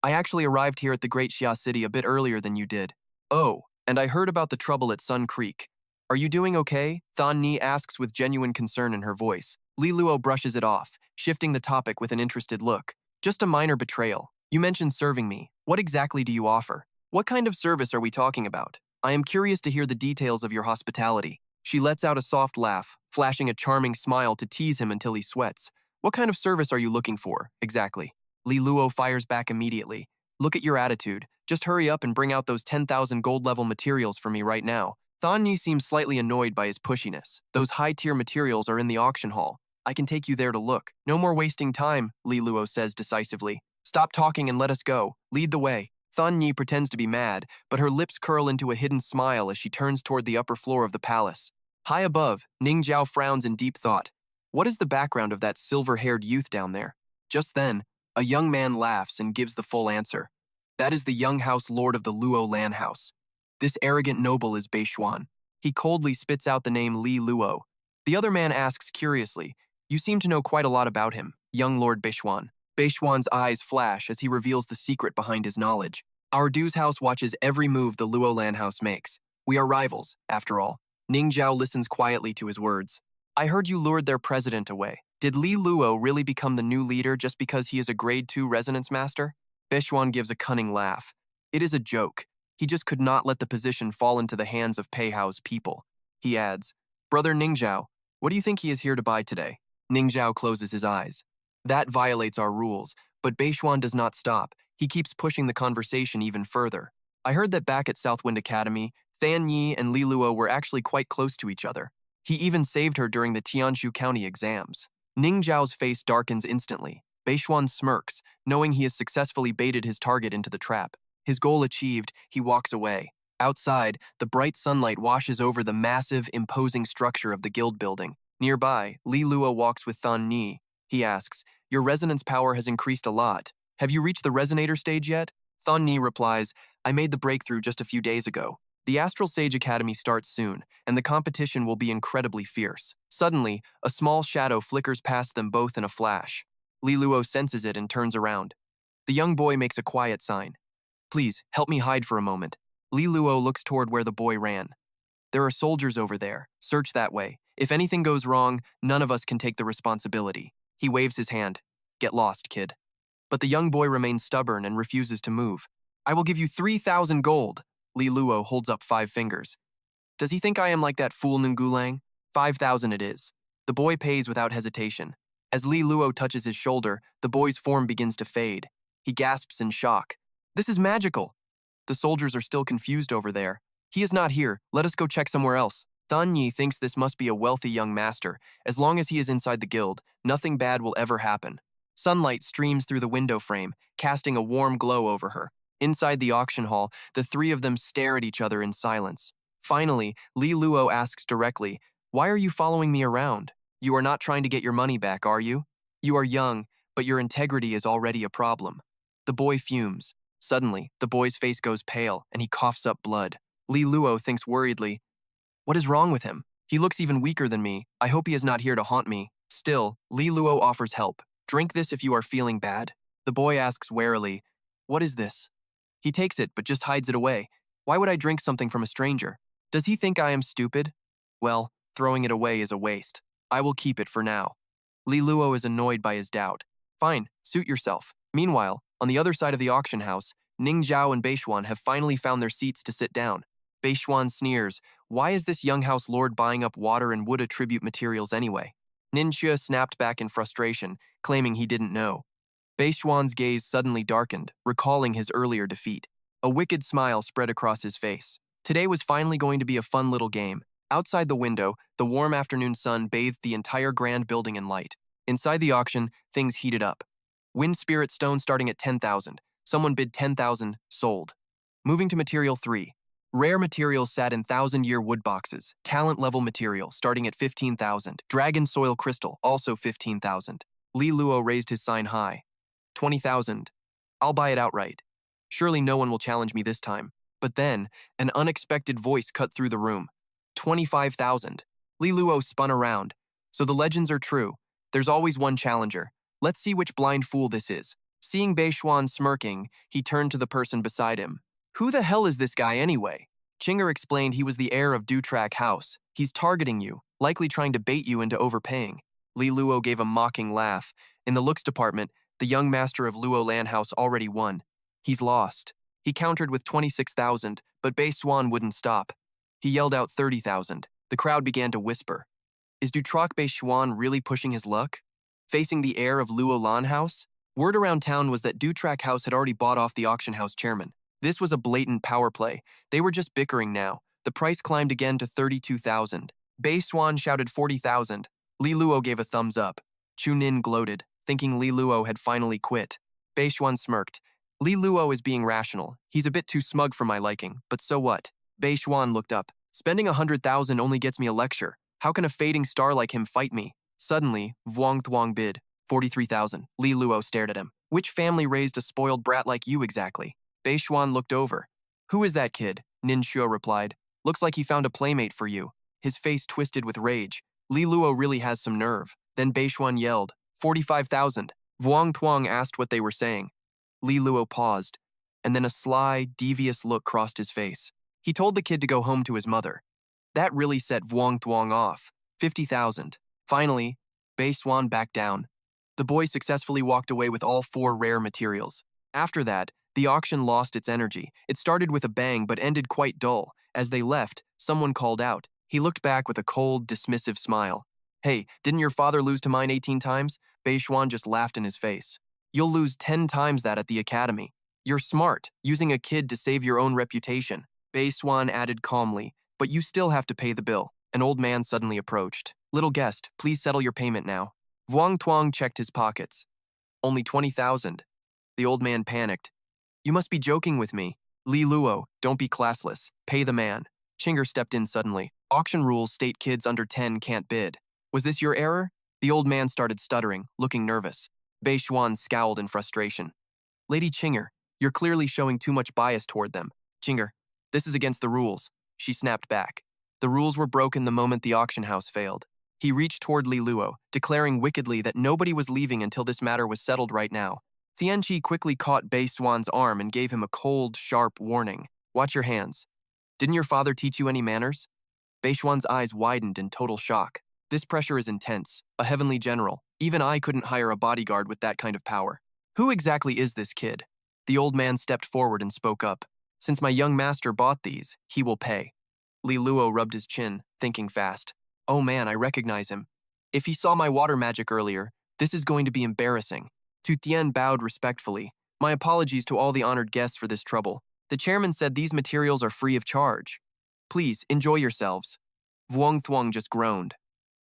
"I actually arrived here at the Great Xia City a bit earlier than you did." "Oh, and I heard about the trouble at Sun Creek. Are you doing okay?" Than Yi asks with genuine concern in her voice. Li Luo brushes it off, shifting the topic with an interested look. "Just a minor betrayal. You mentioned serving me. What exactly do you offer? What kind of service are we talking about? I am curious to hear the details of your hospitality." She lets out a soft laugh, flashing a charming smile to tease him until he sweats. What kind of service are you looking for, exactly? Li Luo fires back immediately. Look at your attitude. Just hurry up and bring out those 10,000 gold-level materials for me right now. Thon Yi seems slightly annoyed by his pushiness. Those high-tier materials are in the auction hall. I can take you there to look. No more wasting time, Li Luo says decisively. Stop talking and let us go. Lead the way. Thon Yi pretends to be mad, but her lips curl into a hidden smile as she turns toward the upper floor of the palace. High above, Ning Jiao frowns in deep thought. What is the background of that silver-haired youth down there? Just then, a young man laughs and gives the full answer. That is the young house lord of the Luo Lan House. This arrogant noble is Beixuan. He coldly spits out the name Li Luo. The other man asks curiously, You seem to know quite a lot about him, young Lord Beixuan. Beixuan's eyes flash as he reveals the secret behind his knowledge. Our Duze house watches every move the Luo Lan House makes. We are rivals, after all. Ning Jiao listens quietly to his words. I heard you lured their president away. Did Li Luo really become the new leader just because he is a grade 2 resonance master? Beixuan gives a cunning laugh. It is a joke. He just could not let the position fall into the hands of Pei Hao's people. He adds, Brother Ning Jiao, what do you think he is here to buy today? Ning Jiao closes his eyes. That violates our rules, but Beixuan does not stop. He keeps pushing the conversation even further. I heard that back at Southwind Academy, Than Yi and Li Luo were actually quite close to each other. He even saved her during the Tianshu County exams. Ning Jiao's face darkens instantly. Beixuan smirks, knowing he has successfully baited his target into the trap. His goal achieved, he walks away. Outside, the bright sunlight washes over the massive, imposing structure of the guild building. Nearby, Li Luo walks with Than Yi. He asks, Your resonance power has increased a lot. Have you reached the resonator stage yet? Than Yi replies, I made the breakthrough just a few days ago. The Astral Sage Academy starts soon, and the competition will be incredibly fierce. Suddenly, a small shadow flickers past them both in a flash. Li Luo senses it and turns around. The young boy makes a quiet sign. Please, help me hide for a moment. Li Luo looks toward where the boy ran. There are soldiers over there. Search that way. If anything goes wrong, none of us can take the responsibility. He waves his hand. Get lost, kid. But the young boy remains stubborn and refuses to move. I will give you 3,000 gold. Li Luo holds up 5 fingers. Does he think I am like that fool Nungulang? 5,000 it is. The boy pays without hesitation. As Li Luo touches his shoulder, the boy's form begins to fade. He gasps in shock. This is magical. The soldiers are still confused over there. He is not here. Let us go check somewhere else. Than Yi thinks this must be a wealthy young master. As long as he is inside the guild, nothing bad will ever happen. Sunlight streams through the window frame, casting a warm glow over her. Inside the auction hall, the three of them stare at each other in silence. Finally, Li Luo asks directly, Why are you following me around? You are not trying to get your money back, are you? You are young, but your integrity is already a problem. The boy fumes. Suddenly, the boy's face goes pale, and he coughs up blood. Li Luo thinks worriedly, What is wrong with him? He looks even weaker than me. I hope he is not here to haunt me. Still, Li Luo offers help. Drink this if you are feeling bad. The boy asks warily, What is this? He takes it, but just hides it away. Why would I drink something from a stranger? Does he think I am stupid? Well, throwing it away is a waste. I will keep it for now. Li Luo is annoyed by his doubt. Fine, suit yourself. Meanwhile, on the other side of the auction house, Ning Jiao and Beixuan have finally found their seats to sit down. Beixuan sneers, Why is this young house lord buying up water and wood attribute materials anyway? Nin Xia snapped back in frustration, claiming he didn't know. Beixuan's gaze suddenly darkened, recalling his earlier defeat. A wicked smile spread across his face. Today was finally going to be a fun little game. Outside the window, the warm afternoon sun bathed the entire grand building in light. Inside the auction, things heated up. Wind Spirit Stone starting at 10,000. Someone bid 10,000, sold. Moving to Material 3. Rare materials sat in 1,000-year wood boxes. Talent level material starting at 15,000. Dragon Soil Crystal, also 15,000. Li Luo raised his sign high. 20,000. I'll buy it outright. Surely no one will challenge me this time. But then, an unexpected voice cut through the room. 25,000. Li Luo spun around. So the legends are true. There's always one challenger. Let's see which blind fool this is. Seeing Beixuan smirking, he turned to the person beside him. Who the hell is this guy anyway? Chinger explained he was the heir of Dutrak House. He's targeting you, likely trying to bait you into overpaying. Li Luo gave a mocking laugh. In the looks department, the young master of Luo Lan House already won. He's lost. He countered with 26,000, but Beixuan wouldn't stop. He yelled out 30,000. The crowd began to whisper. Is Duze Beixuan really pushing his luck? Facing the heir of Luo Lan House? Word around town was that Dutrack House had already bought off the auction house chairman. This was a blatant power play. They were just bickering now. The price climbed again to 32,000. Beixuan shouted 40,000. Li Luo gave a thumbs up. Chu Nin gloated, thinking Li Luo had finally quit. Beixuan smirked. Li Luo is being rational. He's a bit too smug for my liking, but so what? Beixuan looked up. Spending 100,000 only gets me a lecture. How can a fading star like him fight me? Suddenly, Vuong Thuong bid. 43,000. Li Luo stared at him. Which family raised a spoiled brat like you exactly? Beixuan looked over. Who is that kid? Nin Shuo replied. Looks like he found a playmate for you. His face twisted with rage. Li Luo really has some nerve. Then Beixuan yelled, 45,000. Vuong Thuong asked what they were saying. Li Luo paused, and then a sly, devious look crossed his face. He told the kid to go home to his mother. That really set Vuong Thuong off. 50,000. Finally, Beixuan backed down. The boy successfully walked away with all 4 rare materials. After that, the auction lost its energy. It started with a bang but ended quite dull. As they left, someone called out. He looked back with a cold, dismissive smile. Hey, didn't your father lose to mine 18 times? Beixuan just laughed in his face. You'll lose 10 times that at the academy. You're smart, using a kid to save your own reputation. Beixuan added calmly, but you still have to pay the bill. An old man suddenly approached. Little guest, please settle your payment now. Vuong Thuong checked his pockets. Only 20,000. The old man panicked. You must be joking with me. Li Luo, don't be classless. Pay the man. Chinger stepped in suddenly. Auction rules state kids under 10 can't bid. Was this your error? The old man started stuttering, looking nervous. Beixuan scowled in frustration. Lady Chinger, you're clearly showing too much bias toward them. Chinger, this is against the rules. She snapped back. The rules were broken the moment the auction house failed. He reached toward Li Luo, declaring wickedly that nobody was leaving until this matter was settled right now. Tianqi quickly caught Beixuan's arm and gave him a cold, sharp warning. Watch your hands. Didn't your father teach you any manners? Beixuan's eyes widened in total shock. This pressure is intense. A heavenly general. Even I couldn't hire a bodyguard with that kind of power. Who exactly is this kid? The old man stepped forward and spoke up. Since my young master bought these, he will pay. Li Luo rubbed his chin, thinking fast. Oh man, I recognize him. If he saw my water magic earlier, this is going to be embarrassing. Tu Tian bowed respectfully. My apologies to all the honored guests for this trouble. The chairman said these materials are free of charge. Please, enjoy yourselves. Vuong Thuong just groaned.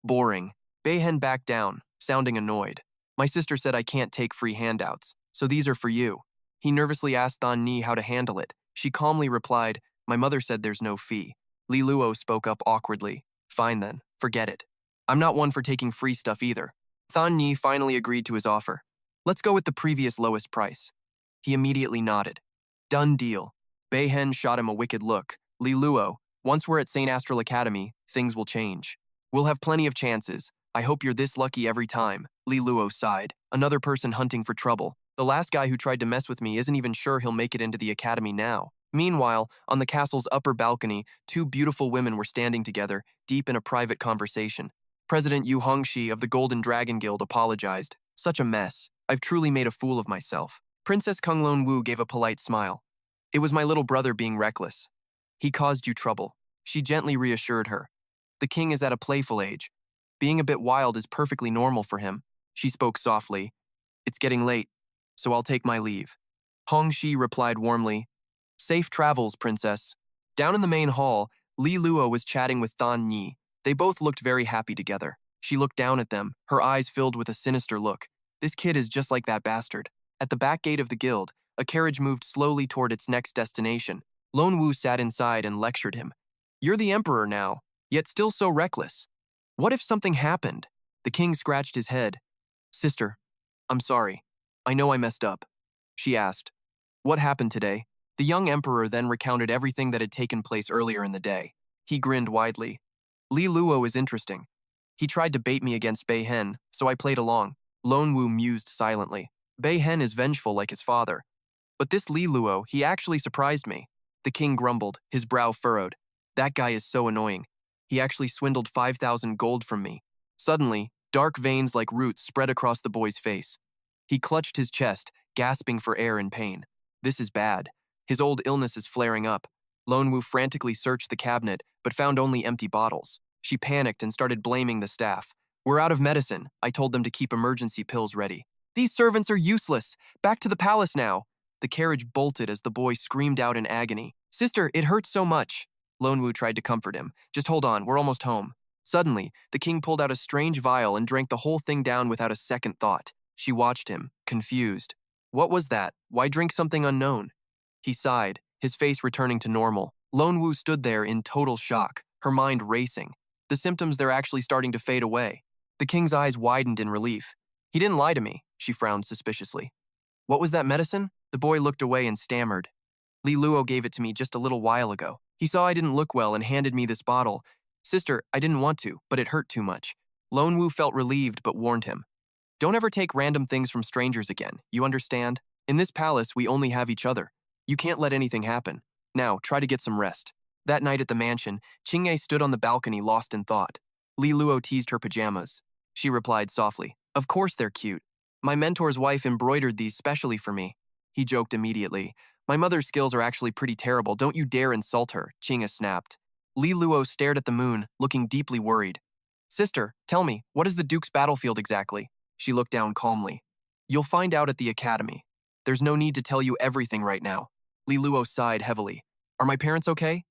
Boring. Beihen backed down, sounding annoyed. My sister said I can't take free handouts, so these are for you. He nervously asked Than Ni how to handle it. She calmly replied, my mother said there's no fee. Li Luo spoke up awkwardly. Fine then, forget it. I'm not one for taking free stuff either. Than Ni finally agreed to his offer. Let's go with the previous lowest price. He immediately nodded. Done deal. Beihen shot him a wicked look. Li Luo, once we're at St. Astral Academy, things will change. We'll have plenty of chances. I hope you're this lucky every time. Li Luo sighed. Another person hunting for trouble. The last guy who tried to mess with me isn't even sure he'll make it into the academy now. Meanwhile, on the castle's upper balcony, 2 beautiful women were standing together, deep in a private conversation. President Yu Hongxi of the Golden Dragon Guild apologized. Such a mess. I've truly made a fool of myself. Princess Kunglun Wu gave a polite smile. It was my little brother being reckless. He caused you trouble. She gently reassured her. The king is at a playful age. Being a bit wild is perfectly normal for him. She spoke softly. It's getting late, so I'll take my leave. Hongxi replied warmly. Safe travels, princess. Down in the main hall, Li Luo was chatting with Than Ni. They both looked very happy together. She looked down at them, her eyes filled with a sinister look. This kid is just like that bastard. At the back gate of the guild, a carriage moved slowly toward its next destination. Lone Wu sat inside and lectured him. You're the emperor now, yet still so reckless. What if something happened? The king scratched his head. Sister, I'm sorry. I know I messed up. She asked. What happened today? The young emperor then recounted everything that had taken place earlier in the day. He grinned widely. Li Luo is interesting. He tried to bait me against Beihen, so I played along. Lone Wu mused silently. Beihen is vengeful like his father. But this Li Luo, he actually surprised me. The king grumbled, his brow furrowed. That guy is so annoying. He actually swindled 5,000 gold from me. Suddenly, dark veins like roots spread across the boy's face. He clutched his chest, gasping for air in pain. This is bad. His old illness is flaring up. Lone Wu frantically searched the cabinet, but found only empty bottles. She panicked and started blaming the staff. We're out of medicine. I told them to keep emergency pills ready. These servants are useless. Back to the palace now. The carriage bolted as the boy screamed out in agony. Sister, it hurts so much. Lone Wu tried to comfort him. Just hold on, we're almost home. Suddenly, the king pulled out a strange vial and drank the whole thing down without a second thought. She watched him, confused. What was that? Why drink something unknown? He sighed, his face returning to normal. Lone Wu stood there in total shock, her mind racing. The symptoms, they're actually starting to fade away. The king's eyes widened in relief. He didn't lie to me, she frowned suspiciously. What was that medicine? The boy looked away and stammered. Li Luo gave it to me just a little while ago. He saw I didn't look well and handed me this bottle. Sister, I didn't want to, but it hurt too much. Lone Wu felt relieved but warned him. Don't ever take random things from strangers again, you understand? In this palace, we only have each other. You can't let anything happen. Now, try to get some rest. That night at the mansion, Qingye stood on the balcony lost in thought. Li Luo teased her pajamas. She replied softly, Of course they're cute. My mentor's wife embroidered these specially for me. He joked immediately. My mother's skills are actually pretty terrible. Don't you dare insult her, Qingye snapped. Li Luo stared at the moon, looking deeply worried. Sister, tell me, what is the Duke's battlefield exactly? She looked down calmly. You'll find out at the academy. There's no need to tell you everything right now. Li Luo sighed heavily. Are my parents okay?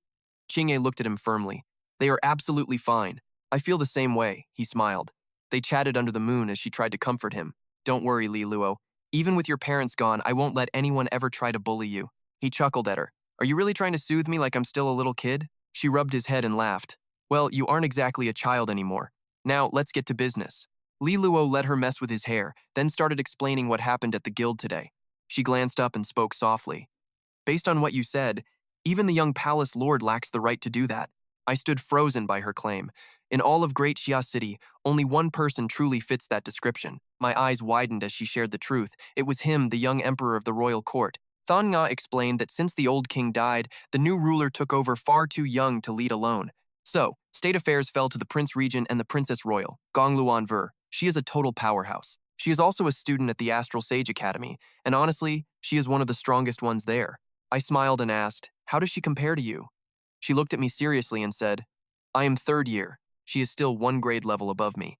Qingye looked at him firmly. They are absolutely fine. I feel the same way, he smiled. They chatted under the moon as she tried to comfort him. Don't worry, Li Luo. Even with your parents gone, I won't let anyone ever try to bully you. He chuckled at her. Are you really trying to soothe me like I'm still a little kid? She rubbed his head and laughed. Well, you aren't exactly a child anymore. Now, let's get to business. Li Luo let her mess with his hair, then started explaining what happened at the guild today. She glanced up and spoke softly. Based on what you said, even the young palace lord lacks the right to do that. I stood frozen by her claim. In all of Great Xia City, only one person truly fits that description. My eyes widened as she shared the truth. It was him, the young emperor of the royal court. Thon Nga explained that since the old king died, the new ruler took over far too young to lead alone. So, state affairs fell to the Prince Regent and the Princess Royal, Gong Luan Ver. She is a total powerhouse. She is also a student at the Astral Sage Academy, and honestly, she is one of the strongest ones there. I smiled and asked, How does she compare to you? She looked at me seriously and said, I am third year. She is still one grade level above me.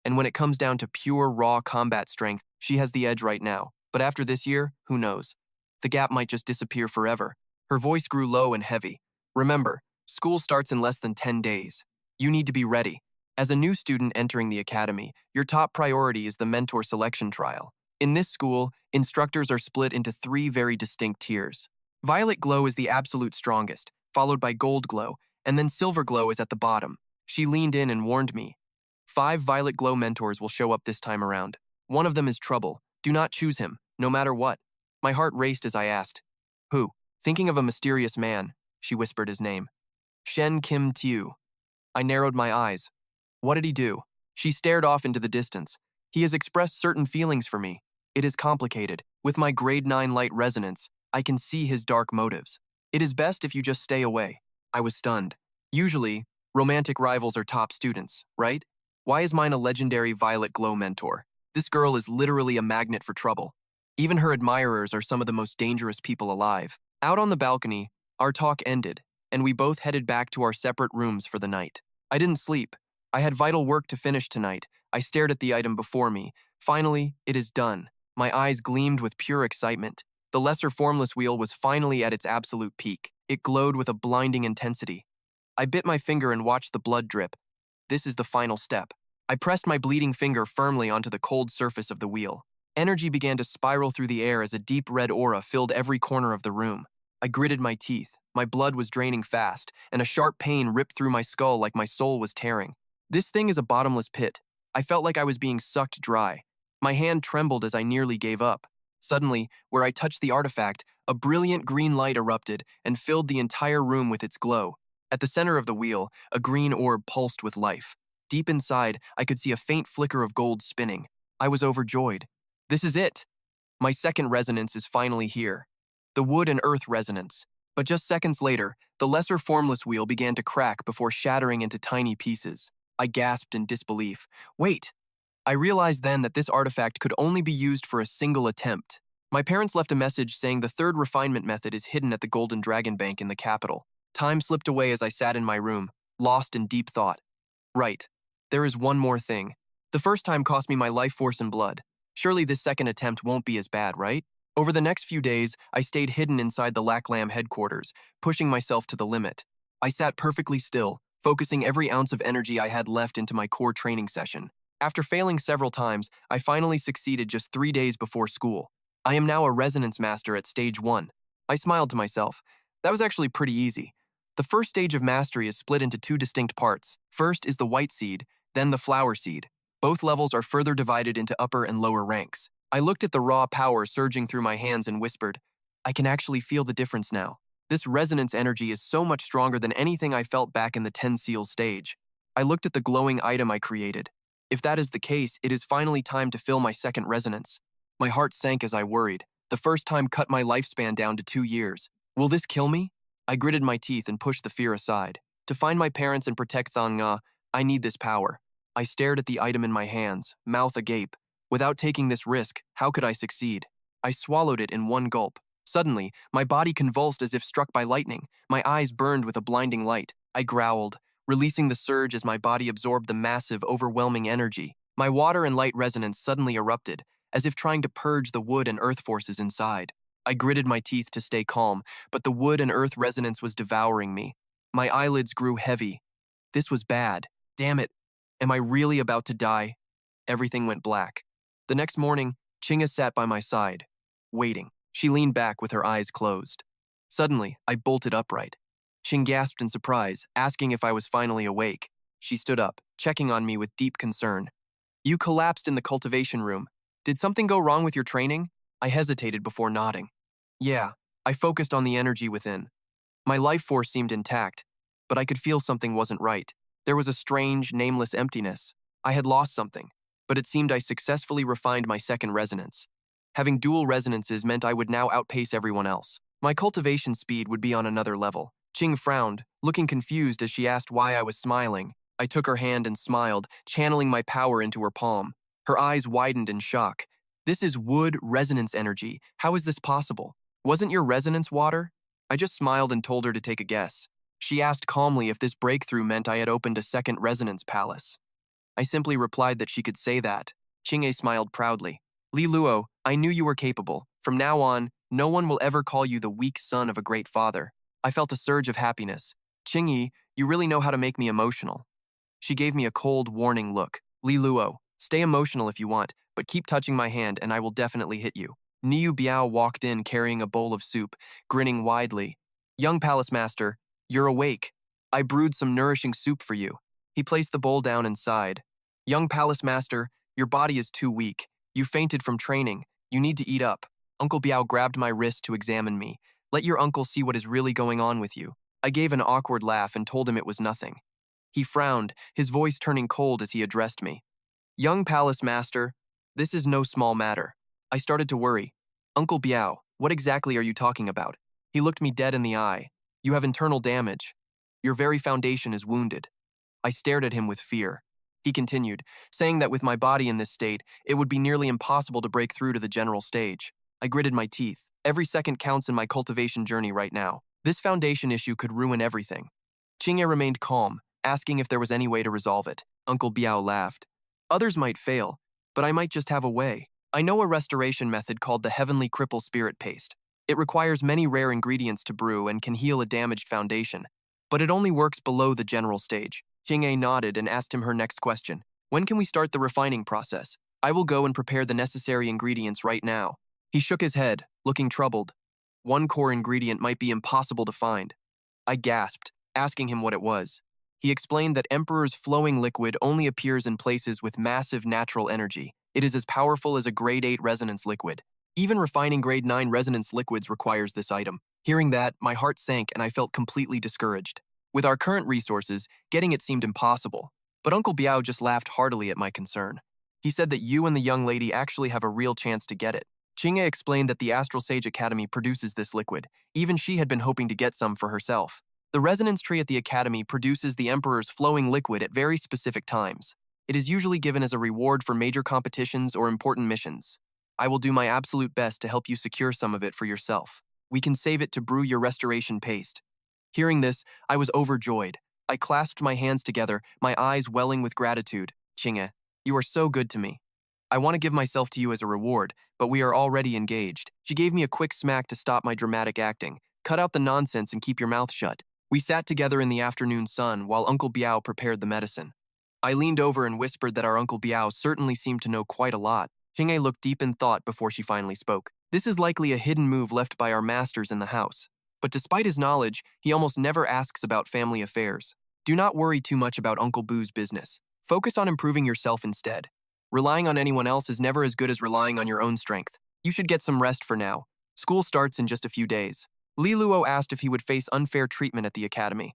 And when it comes down to pure, raw combat strength, she has the edge right now. But after this year, who knows? The gap might just disappear forever. Her voice grew low and heavy. Remember, school starts in less than 10 days. You need to be ready. As a new student entering the academy, your top priority is the mentor selection trial. In this school, instructors are split into 3 very distinct tiers. Violet Glow is the absolute strongest, followed by Gold Glow, and then Silver Glow is at the bottom. She leaned in and warned me. 5 Violet Glow mentors will show up this time around. One of them is Trouble. Do not choose him, no matter what. My heart raced as I asked, Who? Thinking of a mysterious man, she whispered his name. Shen Kim Tiu. I narrowed my eyes. What did he do? She stared off into the distance. He has expressed certain feelings for me. It is complicated. With my grade 9 light resonance, I can see his dark motives. It is best if you just stay away. I was stunned. Usually, romantic rivals are top students, right? Why is mine a legendary Violet Glow mentor? This girl is literally a magnet for trouble. Even her admirers are some of the most dangerous people alive. Out on the balcony, our talk ended, and we both headed back to our separate rooms for the night. I didn't sleep. I had vital work to finish tonight. I stared at the item before me. Finally, it is done. My eyes gleamed with pure excitement. The lesser formless wheel was finally at its absolute peak. It glowed with a blinding intensity. I bit my finger and watched the blood drip. This is the final step. I pressed my bleeding finger firmly onto the cold surface of the wheel. Energy began to spiral through the air as a deep red aura filled every corner of the room. I gritted my teeth. My blood was draining fast, and a sharp pain ripped through my skull like my soul was tearing. This thing is a bottomless pit. I felt like I was being sucked dry. My hand trembled as I nearly gave up. Suddenly, where I touched the artifact, a brilliant green light erupted and filled the entire room with its glow. At the center of the wheel, a green orb pulsed with life. Deep inside, I could see a faint flicker of gold spinning. I was overjoyed. This is it! My second resonance is finally here. The wood and earth resonance. But just seconds later, the lesser formless wheel began to crack before shattering into tiny pieces. I gasped in disbelief. Wait! I realized then that this artifact could only be used for a single attempt. My parents left a message saying the third refinement method is hidden at the Golden Dragon Bank in the capital. Time slipped away as I sat in my room, lost in deep thought. Right. There is one more thing. The first time cost me my life force and blood. Surely this second attempt won't be as bad, right? Over the next few days, I stayed hidden inside the Laklam headquarters, pushing myself to the limit. I sat perfectly still, focusing every ounce of energy I had left into my core training session. After failing several times, I finally succeeded just 3 days before school. I am now a resonance master at stage 1. I smiled to myself. That was actually pretty easy. The first stage of mastery is split into 2 distinct parts. First is the white seed, then the flower seed. Both levels are further divided into upper and lower ranks. I looked at the raw power surging through my hands and whispered, I can actually feel the difference now. This resonance energy is so much stronger than anything I felt back in the 10 seals stage. I looked at the glowing item I created. If that is the case, it is finally time to fill my second resonance. My heart sank as I worried. The first time cut my lifespan down to 2 years. Will this kill me? I gritted my teeth and pushed the fear aside. To find my parents and protect Thang Nga, I need this power. I stared at the item in my hands, mouth agape. Without taking this risk, how could I succeed? I swallowed it in one gulp. Suddenly, my body convulsed as if struck by lightning. My eyes burned with a blinding light. I growled, releasing the surge as my body absorbed the massive, overwhelming energy. My water and light resonance suddenly erupted, as if trying to purge the wood and earth forces inside. I gritted my teeth to stay calm, but the wood and earth resonance was devouring me. My eyelids grew heavy. This was bad. Damn it. Am I really about to die? Everything went black. The next morning, Chinga sat by my side, waiting. She leaned back with her eyes closed. Suddenly, I bolted upright. Ching gasped in surprise, asking if I was finally awake. She stood up, checking on me with deep concern. You collapsed in the cultivation room. Did something go wrong with your training? I hesitated before nodding. Yeah, I focused on the energy within. My life force seemed intact, but I could feel something wasn't right. There was a strange, nameless emptiness. I had lost something, but it seemed I successfully refined my second resonance. Having dual resonances meant I would now outpace everyone else. My cultivation speed would be on another level. Ching frowned, looking confused as she asked why I was smiling. I took her hand and smiled, channeling my power into her palm. Her eyes widened in shock. This is wood resonance energy. How is this possible? Wasn't your resonance water? I just smiled and told her to take a guess. She asked calmly if this breakthrough meant I had opened a second resonance palace. I simply replied that she could say that. Ching'e smiled proudly. Li Luo, I knew you were capable. From now on, no one will ever call you the weak son of a great father. I felt a surge of happiness. Qingyi, you really know how to make me emotional. She gave me a cold, warning look. Li Luo, stay emotional if you want, but keep touching my hand and I will definitely hit you. Niu Biao walked in carrying a bowl of soup, grinning widely. Young palace master, you're awake. I brewed some nourishing soup for you. He placed the bowl down and sighed. Young palace master, your body is too weak. You fainted from training. You need to eat up. Uncle Biao grabbed my wrist to examine me. Let your uncle see what is really going on with you. I gave an awkward laugh and told him it was nothing. He frowned, his voice turning cold as he addressed me. Young palace master, this is no small matter. I started to worry. Uncle Biao, what exactly are you talking about? He looked me dead in the eye. You have internal damage. Your very foundation is wounded. I stared at him with fear. He continued, saying that with my body in this state, it would be nearly impossible to break through to the general stage. I gritted my teeth. Every second counts in my cultivation journey right now. This foundation issue could ruin everything. Qingye remained calm, asking if there was any way to resolve it. Uncle Biao laughed. Others might fail, but I might just have a way. I know a restoration method called the Heavenly Cripple Spirit Paste. It requires many rare ingredients to brew and can heal a damaged foundation, but it only works below the general stage. Qingye nodded and asked him her next question. When can we start the refining process? I will go and prepare the necessary ingredients right now. He shook his head, looking troubled. One core ingredient might be impossible to find. I gasped, asking him what it was. He explained that Emperor's flowing liquid only appears in places with massive natural energy. It is as powerful as a grade 8 resonance liquid. Even refining grade 9 resonance liquids requires this item. Hearing that, my heart sank and I felt completely discouraged. With our current resources, getting it seemed impossible. But Uncle Biao just laughed heartily at my concern. He said that you and the young lady actually have a real chance to get it. Qingye explained that the Astral Sage Academy produces this liquid. Even she had been hoping to get some for herself. The resonance tree at the Academy produces the Emperor's flowing liquid at very specific times. It is usually given as a reward for major competitions or important missions. I will do my absolute best to help you secure some of it for yourself. We can save it to brew your restoration paste. Hearing this, I was overjoyed. I clasped my hands together, my eyes welling with gratitude. Qing'e, you are so good to me. I want to give myself to you as a reward, but we are already engaged. She gave me a quick smack to stop my dramatic acting. Cut out the nonsense and keep your mouth shut. We sat together in the afternoon sun while Uncle Biao prepared the medicine. I leaned over and whispered that our Uncle Biao certainly seemed to know quite a lot. Qing'e looked deep in thought before she finally spoke. This is likely a hidden move left by our masters in the house. But despite his knowledge, he almost never asks about family affairs. Do not worry too much about Uncle Boo's business. Focus on improving yourself instead. Relying on anyone else is never as good as relying on your own strength. You should get some rest for now. School starts in just a few days. Li Luo asked if he would face unfair treatment at the academy.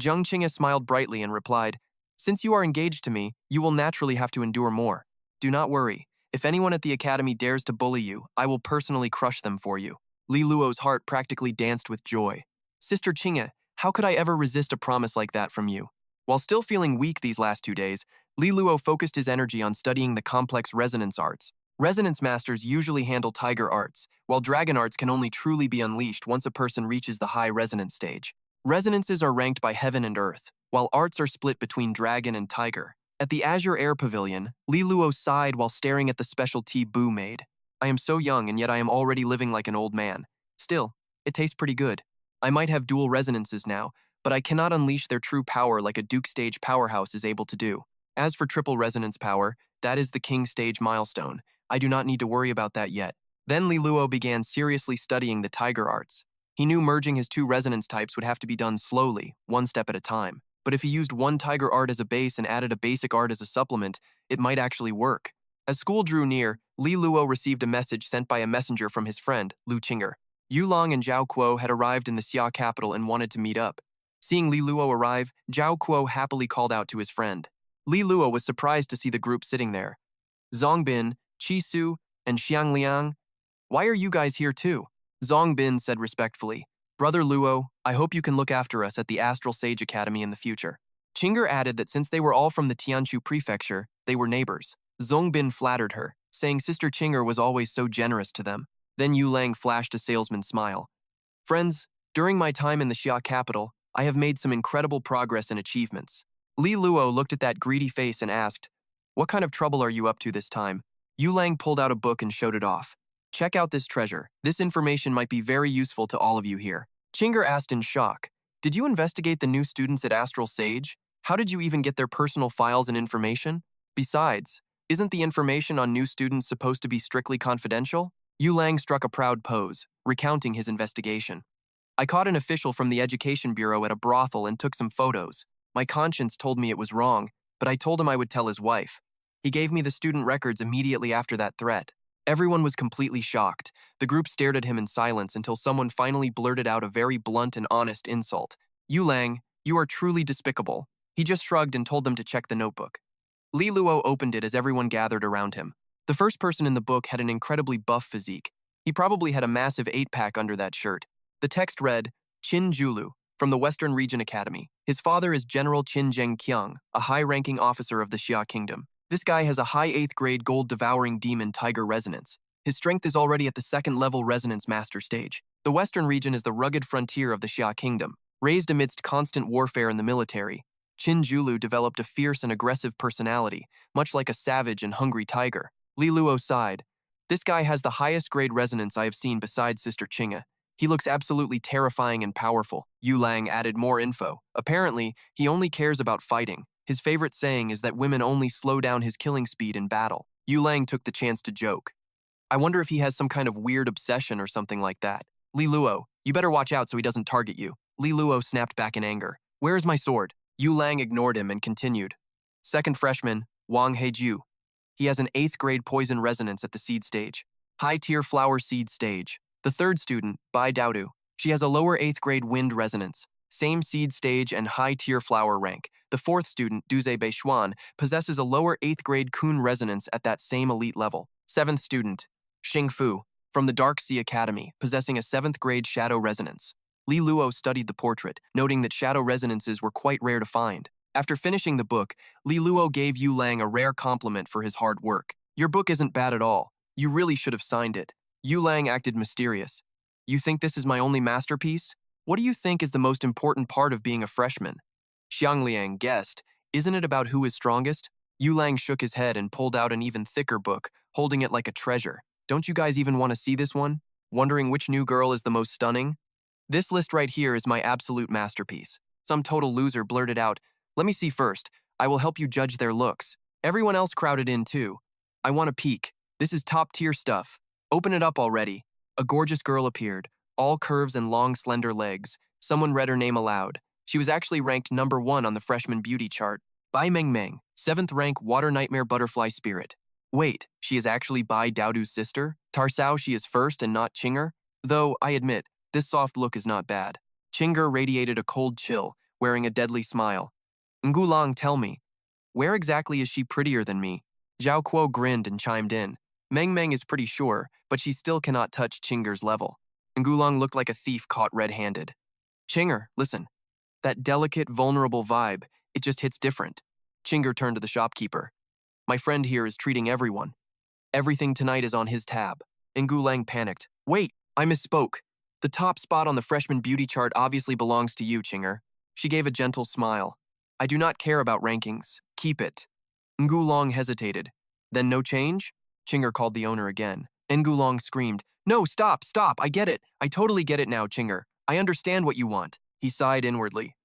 Zheng Qing'e smiled brightly and replied, "Since you are engaged to me, you will naturally have to endure more. Do not worry. If anyone at the academy dares to bully you, I will personally crush them for you." Li Luo's heart practically danced with joy. "Sister Qing'e, how could I ever resist a promise like that from you?" While still feeling weak these last 2 days, Li Luo focused his energy on studying the complex resonance arts. Resonance masters usually handle tiger arts, while dragon arts can only truly be unleashed once a person reaches the high resonance stage. Resonances are ranked by heaven and earth, while arts are split between dragon and tiger. At the Azure Air Pavilion, Li Luo sighed while staring at the special tea Bu made. "I am so young and yet I am already living like an old man. Still, it tastes pretty good. I might have dual resonances now, but I cannot unleash their true power like a Duke stage powerhouse is able to do. As for triple resonance power, that is the King stage milestone. I do not need to worry about that yet." Then Li Luo began seriously studying the tiger arts. He knew merging his 2 resonance types would have to be done slowly, one step at a time. But if he used one tiger art as a base and added a basic art as a supplement, it might actually work. As school drew near, Li Luo received a message sent by a messenger from his friend, Lu Qing'er. Yulong and Zhao Kuo had arrived in the Xia capital and wanted to meet up. Seeing Li Luo arrive, Zhao Kuo happily called out to his friend. Li Luo was surprised to see the group sitting there. Zongbin, Qi Su, and Xiang Liang. "Why are you guys here too?" Zongbin said respectfully. "Brother Luo, I hope you can look after us at the Astral Sage Academy in the future." Qing'er added that since they were all from the Tianqiu prefecture, they were neighbors. Zongbin flattered her, saying Sister Qing'er was always so generous to them. Then Yu Lang flashed a salesman's smile. "Friends, during my time in the Xia capital, I have made some incredible progress and achievements." Li Luo looked at that greedy face and asked, "What kind of trouble are you up to this time?" Yu Lang pulled out a book and showed it off. "Check out this treasure. This information might be very useful to all of you here." Qing'er asked in shock, "Did you investigate the new students at Astral Sage? How did you even get their personal files and information? Besides, isn't the information on new students supposed to be strictly confidential?" Yu Lang struck a proud pose, recounting his investigation. "I caught an official from the Education Bureau at a brothel and took some photos. My conscience told me it was wrong, but I told him I would tell his wife. He gave me the student records immediately after that threat." Everyone was completely shocked. The group stared at him in silence until someone finally blurted out a very blunt and honest insult. "Yu Lang, you are truly despicable." He just shrugged and told them to check the notebook. Li Luo opened it as everyone gathered around him. The first person in the book had an incredibly buff physique. He probably had a massive 8-pack under that shirt. The text read, "Qin Julu, from the Western Region Academy. His father is General Qin Zhengqiang, a high-ranking officer of the Xia Kingdom. This guy has a high 8th grade gold devouring demon tiger resonance. His strength is already at the 2nd level resonance master stage. The Western region is the rugged frontier of the Xia Kingdom. Raised amidst constant warfare in the military, Qin Julu developed a fierce and aggressive personality, much like a savage and hungry tiger." Li Luo sighed. "This guy has the highest grade resonance I have seen besides Sister Qing'e. He looks absolutely terrifying and powerful." Yu Lang added more info. "Apparently, he only cares about fighting. His favorite saying is that women only slow down his killing speed in battle." Yu Lang took the chance to joke. "I wonder if he has some kind of weird obsession or something like that. Li Luo, you better watch out so he doesn't target you." Li Luo snapped back in anger. "Where is my sword?" Yu Lang ignored him and continued. "Second freshman, Wang Heju. He has an 8th grade poison resonance at the seed stage. High-tier flower seed stage. The third student, Bai Daodu. She has a lower 8th grade wind resonance. Same seed stage and high-tier flower rank. The fourth student, Duze Beixuan, possesses a lower 8th grade Kun resonance at that same elite level. Seventh student, Xing Fu, from the Great Xia Academy, possessing a 7th grade shadow resonance." Li Luo studied the portrait, noting that shadow resonances were quite rare to find. After finishing the book, Li Luo gave Yu Lang a rare compliment for his hard work. "Your book isn't bad at all. You really should have signed it." Yu Lang acted mysterious. "You think this is my only masterpiece? What do you think is the most important part of being a freshman?" Xiang Liang guessed, "Isn't it about who is strongest?" Yu Lang shook his head and pulled out an even thicker book, holding it like a treasure. "Don't you guys even want to see this one? Wondering which new girl is the most stunning? This list right here is my absolute masterpiece." Some total loser blurted out, "Let me see first. I will help you judge their looks." Everyone else crowded in too. "I want a peek. This is top-tier stuff. Open it up already." A gorgeous girl appeared, all curves and long, slender legs. Someone read her name aloud. She was actually ranked #1 on the freshman beauty chart. Bai Meng Meng, 7th rank Water Nightmare Butterfly Spirit. Wait, she is actually Bai Daodu's sister? Tarsao she is first and not Chinger? Though, I admit, this soft look is not bad. Chinger radiated a cold chill, wearing a deadly smile. "Ngulang, tell me, where exactly is she prettier than me?" Zhao Kuo grinned and chimed in. Meng Meng is pretty sure, but she still cannot touch Chinger's level. Ngulang looked like a thief caught red-handed. "Chinger, listen. That delicate, vulnerable vibe, it just hits different." Chinger turned to the shopkeeper. "My friend here is treating everyone. Everything tonight is on his tab." Ngulang panicked. "Wait, I misspoke. The top spot on the freshman beauty chart obviously belongs to you, Chinger." She gave a gentle smile. "I do not care about rankings. Keep it." Ngulang hesitated. "Then no change?" Chinger called the owner again. Ngulong screamed, "No, stop, stop, I get it. I totally get it now, Chinger. I understand what you want." He sighed inwardly.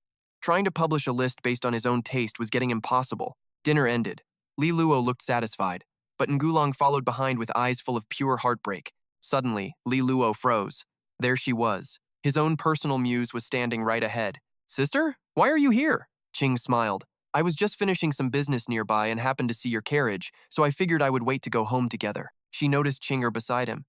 Trying to publish a list based on his own taste was getting impossible. Dinner ended. Li Luo looked satisfied, but Ngulong followed behind with eyes full of pure heartbreak. Suddenly, Li Luo froze. There she was. His own personal muse was standing right ahead. "Sister, why are you here?" Ching smiled. "I was just finishing some business nearby and happened to see your carriage, so I figured I would wait to go home together." She noticed Chinger beside him.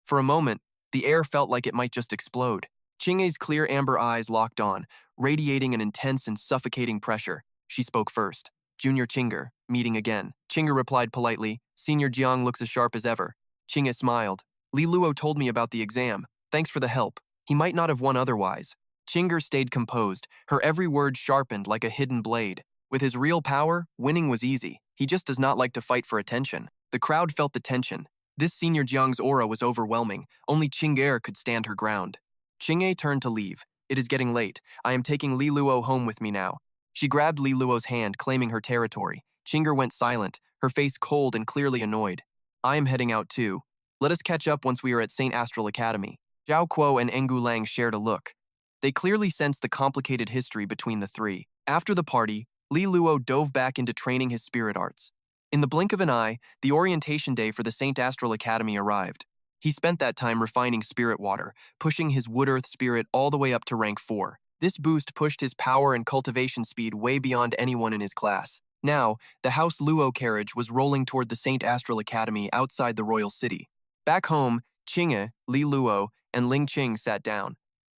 For a moment, the air felt like it might just explode. Chinge's clear amber eyes locked on, radiating an intense and suffocating pressure. She spoke first. "Junior Chinger, meeting again." Chinger replied politely, "Senior Jiang looks as sharp as ever." Chinge smiled. "Li Luo told me about the exam. Thanks for the help. He might not have won otherwise." Chinger stayed composed, her every word sharpened like a hidden blade. With his real power, winning was easy. He just does not like to fight for attention. The crowd felt the tension. This Senior Jiang's aura was overwhelming. Only Ching'er could stand her ground. Ching'e turned to leave. "It is getting late. I am taking Li Luo home with me now." She grabbed Li Luo's hand, claiming her territory. Chinger went silent, her face cold and clearly annoyed. "I am heading out too. Let us catch up once we are at St. Astral Academy." Zhao Kuo and Engu Lang shared a look. They clearly sensed the complicated history between the three. After the party, Li Luo dove back into training his spirit arts. In the blink of an eye, the orientation day for the St. Astral Academy arrived. He spent that time refining spirit water, pushing his wood-earth spirit all the way up to rank 4. This boost pushed his power and cultivation speed way beyond anyone in his class. Now, the House Luo carriage was rolling toward the St. Astral Academy outside the royal city. Back home, Qing'e, Li Luo, and Ling Qing sat down.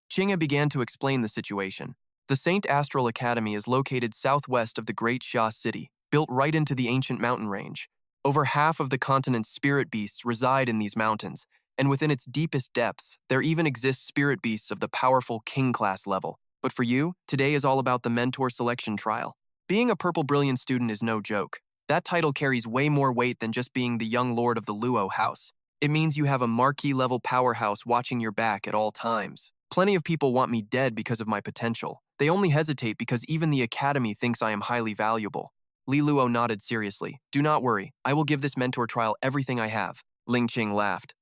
Qing'e began to explain the situation. The St. Astral Academy is located southwest of the Great Xia City, built right into the ancient mountain range. Over half of the continent's spirit beasts reside in these mountains, and within its deepest depths, there even exist spirit beasts of the powerful king-class level. But for you, today is all about the mentor selection trial. Being a Purple Brilliance student is no joke. That title carries way more weight than just being the young lord of the Luo house. It means you have a marquee-level powerhouse watching your back at all times. Plenty of people want me dead because of my potential. They only hesitate because even the academy thinks I am highly valuable. Li Luo nodded seriously. "Do not worry, I will give this mentor trial everything I have." Ling Qing laughed.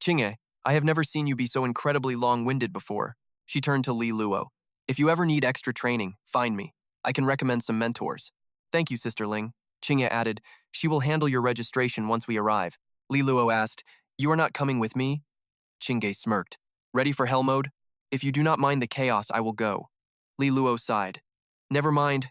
"Qing'e, I have never seen you be so incredibly long-winded before." She turned to Li Luo. "If you ever need extra training, find me. I can recommend some mentors." "Thank you, Sister Ling." Qing'e added, "She will handle your registration once we arrive." Li Luo asked, "You are not coming with me?" Qing'e smirked. "Ready for hell mode? If you do not mind the chaos, I will go." Li Luo sighed. "Never mind.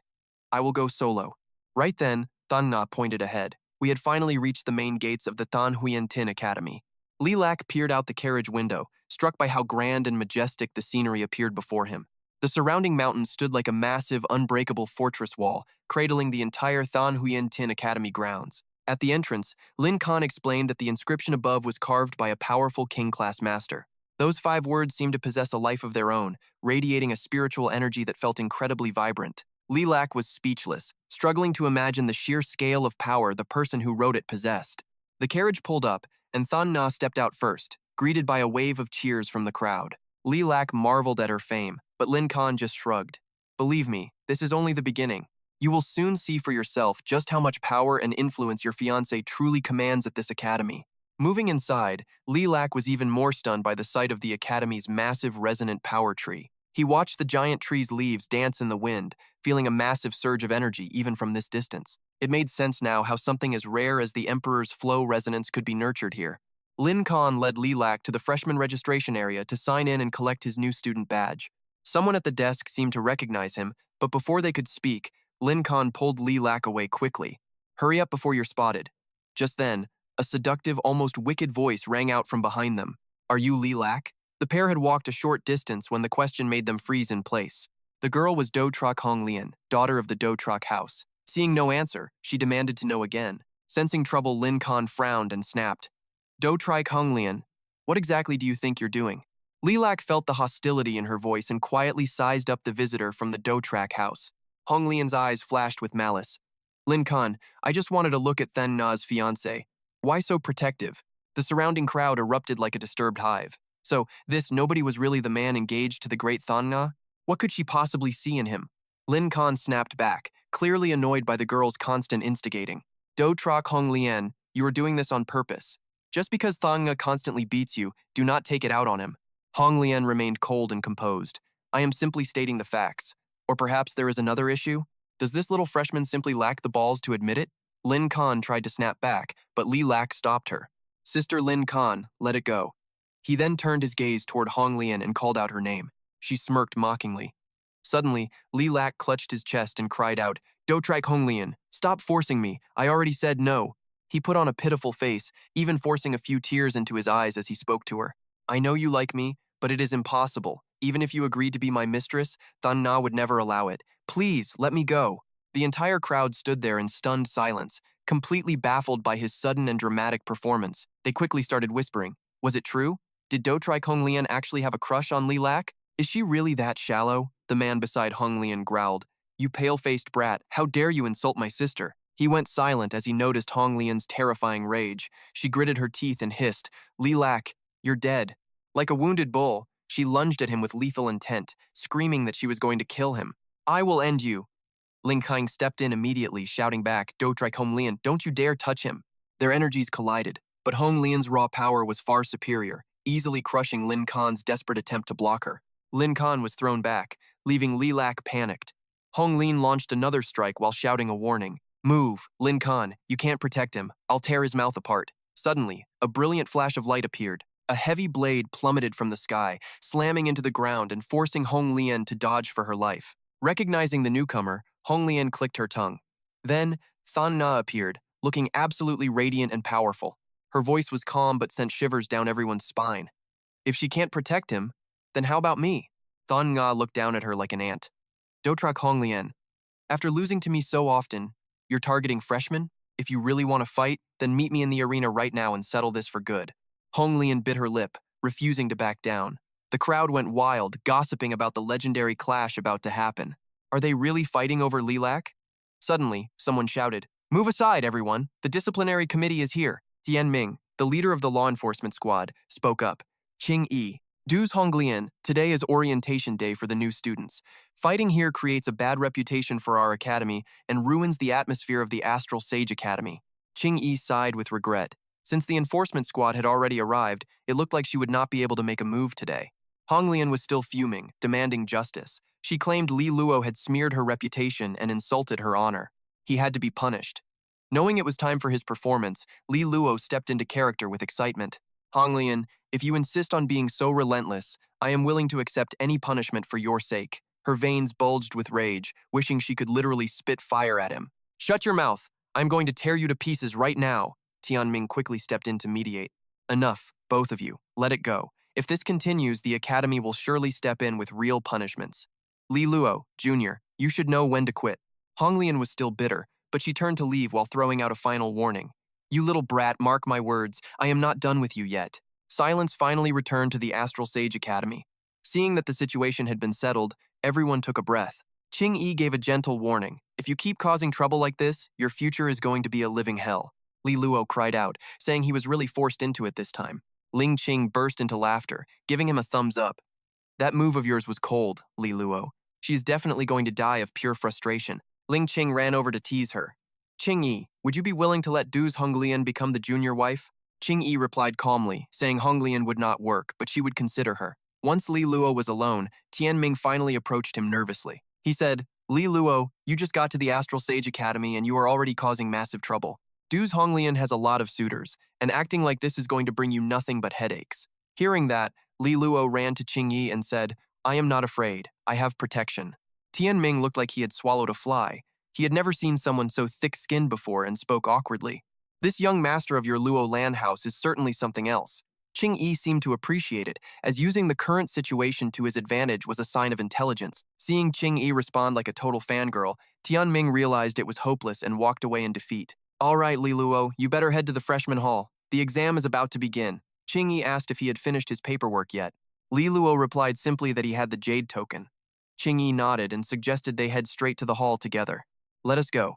I will go solo." Right then, Tan Na pointed ahead. We had finally reached the main gates of the Tan Huyen Tin Academy. Li Lac peered out the carriage window, struck by how grand and majestic the scenery appeared before him. The surrounding mountains stood like a massive, unbreakable fortress wall, cradling the entire Tan Huyen Tin Academy grounds. At the entrance, Lin Khan explained that the inscription above was carved by a powerful king-class master. Those 5 words seemed to possess a life of their own, radiating a spiritual energy that felt incredibly vibrant. Li Lac was speechless, struggling to imagine the sheer scale of power the person who wrote it possessed. The carriage pulled up, and Thon Na stepped out first, greeted by a wave of cheers from the crowd. Li Lac marveled at her fame, but Lin Khan just shrugged. Believe me, this is only the beginning. You will soon see for yourself just how much power and influence your fiancé truly commands at this academy. Moving inside, Lilac was even more stunned by the sight of the academy's massive resonant power tree. He watched the giant tree's leaves dance in the wind, feeling a massive surge of energy even from this distance. It made sense now how something as rare as the Emperor's flow resonance could be nurtured here. Lin Khan led Lilac to the freshman registration area to sign in and collect his new student badge. Someone at the desk seemed to recognize him, but before they could speak, Lin Khan pulled Lilac away quickly. Hurry up before you're spotted. Just then, a seductive, almost wicked voice rang out from behind them. Are you Lilac? The pair had walked a short distance when the question made them freeze in place. The girl was Do Troc Honglian, daughter of the Do Troc house. Seeing no answer, she demanded to know again. Sensing trouble, Lin Khan frowned and snapped. Do Troc Honglian, what exactly do you think you're doing? Lilac felt the hostility in her voice and quietly sized up the visitor from the Do Troc house. Honglian's eyes flashed with malice. Lin Khan, I just wanted to look at Then Na's fiancé. Why so protective? The surrounding crowd erupted like a disturbed hive. So, nobody was really the man engaged to the great Then Na? What could she possibly see in him? Lin Khan snapped back, clearly annoyed by the girl's constant instigating. Do Troc Honglian, you are doing this on purpose. Just because Then Na constantly beats you, do not take it out on him. Honglian remained cold and composed. I am simply stating the facts. Or perhaps there is another issue? Does this little freshman simply lack the balls to admit it? Lin Khan tried to snap back, but Lilac stopped her. Sister Lin Khan, let it go. He then turned his gaze toward Honglian and called out her name. She smirked mockingly. Suddenly, Lilac clutched his chest and cried out, Do Troc Honglian, stop forcing me. I already said no. He put on a pitiful face, even forcing a few tears into his eyes as he spoke to her. I know you like me, but it is impossible. Even if you agreed to be my mistress, Then Na would never allow it. Please, let me go. The entire crowd stood there in stunned silence, completely baffled by his sudden and dramatic performance. They quickly started whispering. Was it true? Did Do Troc Honglian actually have a crush on Lilac? Is she really that shallow? The man beside Honglian growled. You pale-faced brat, how dare you insult my sister? He went silent as he noticed Honglian's terrifying rage. She gritted her teeth and hissed, Lilac, you're dead. Like a wounded bull, she lunged at him with lethal intent, screaming that she was going to kill him. I will end you. Ling Kang stepped in immediately, shouting back, Do Troc Honglian, don't you dare touch him. Their energies collided, but Honglian's raw power was far superior, easily crushing Lin Khan's desperate attempt to block her. Lin Khan was thrown back, leaving Lilac panicked. Honglian launched another strike while shouting a warning. Move, Lin Khan, you can't protect him. I'll tear his mouth apart. Suddenly, a brilliant flash of light appeared. A heavy blade plummeted from the sky, slamming into the ground and forcing Honglian to dodge for her life. Recognizing the newcomer, Honglian clicked her tongue. Then, Then Na appeared, looking absolutely radiant and powerful. Her voice was calm but sent shivers down everyone's spine. If she can't protect him, then how about me? Then Na looked down at her like an ant. Do Troc Honglian, after losing to me so often, you're targeting freshmen? If you really want to fight, then meet me in the arena right now and settle this for good. Honglian bit her lip, refusing to back down. The crowd went wild, gossiping about the legendary clash about to happen. Are they really fighting over Lilac? Suddenly, someone shouted, Move aside, everyone. The disciplinary committee is here. Tian Ming, the leader of the law enforcement squad, spoke up. Qing Yi, Duze Honglian, today is orientation day for the new students. Fighting here creates a bad reputation for our academy and ruins the atmosphere of the Astral Sage Academy. Qing Yi sighed with regret. Since the enforcement squad had already arrived, it looked like she would not be able to make a move today. Honglian was still fuming, demanding justice. She claimed Li Luo had smeared her reputation and insulted her honor. He had to be punished. Knowing it was time for his performance, Li Luo stepped into character with excitement. Honglian, if you insist on being so relentless, I am willing to accept any punishment for your sake. Her veins bulged with rage, wishing she could literally spit fire at him. Shut your mouth. I'm going to tear you to pieces right now. Tianming quickly stepped in to mediate. Enough, both of you. Let it go. If this continues, the academy will surely step in with real punishments. Li Luo, Jr., you should know when to quit. Honglian was still bitter, but she turned to leave while throwing out a final warning. You little brat, mark my words, I am not done with you yet. Silence finally returned to the Astral Sage Academy. Seeing that the situation had been settled, everyone took a breath. Qing Yi gave a gentle warning. If you keep causing trouble like this, your future is going to be a living hell. Li Luo cried out, saying he was really forced into it this time. Ling Qing burst into laughter, giving him a thumbs up. That move of yours was cold, Li Luo. She is definitely going to die of pure frustration. Ling Qing ran over to tease her. Qing-yi, would you be willing to let Duze Honglian become the junior wife? Qing-yi replied calmly, saying Honglian would not work, but she would consider her. Once Li Luo was alone, Tianming finally approached him nervously. He said, Li Luo, you just got to the Astral Sage Academy and you are already causing massive trouble. Duze Honglian has a lot of suitors, and acting like this is going to bring you nothing but headaches. Hearing that, Li Luo ran to Qing-yi and said, I am not afraid. I have protection. Tianming looked like he had swallowed a fly. He had never seen someone so thick-skinned before and spoke awkwardly. This young master of your Luo land house is certainly something else. Qing-yi seemed to appreciate it, as using the current situation to his advantage was a sign of intelligence. Seeing Qing-yi respond like a total fangirl, Tianming realized it was hopeless and walked away in defeat. All right, Li Luo, you better head to the freshman hall. The exam is about to begin. Qing-yi asked if he had finished his paperwork yet. Li Luo replied simply that he had the jade token. Qing-yi nodded and suggested they head straight to the hall together. Let us go.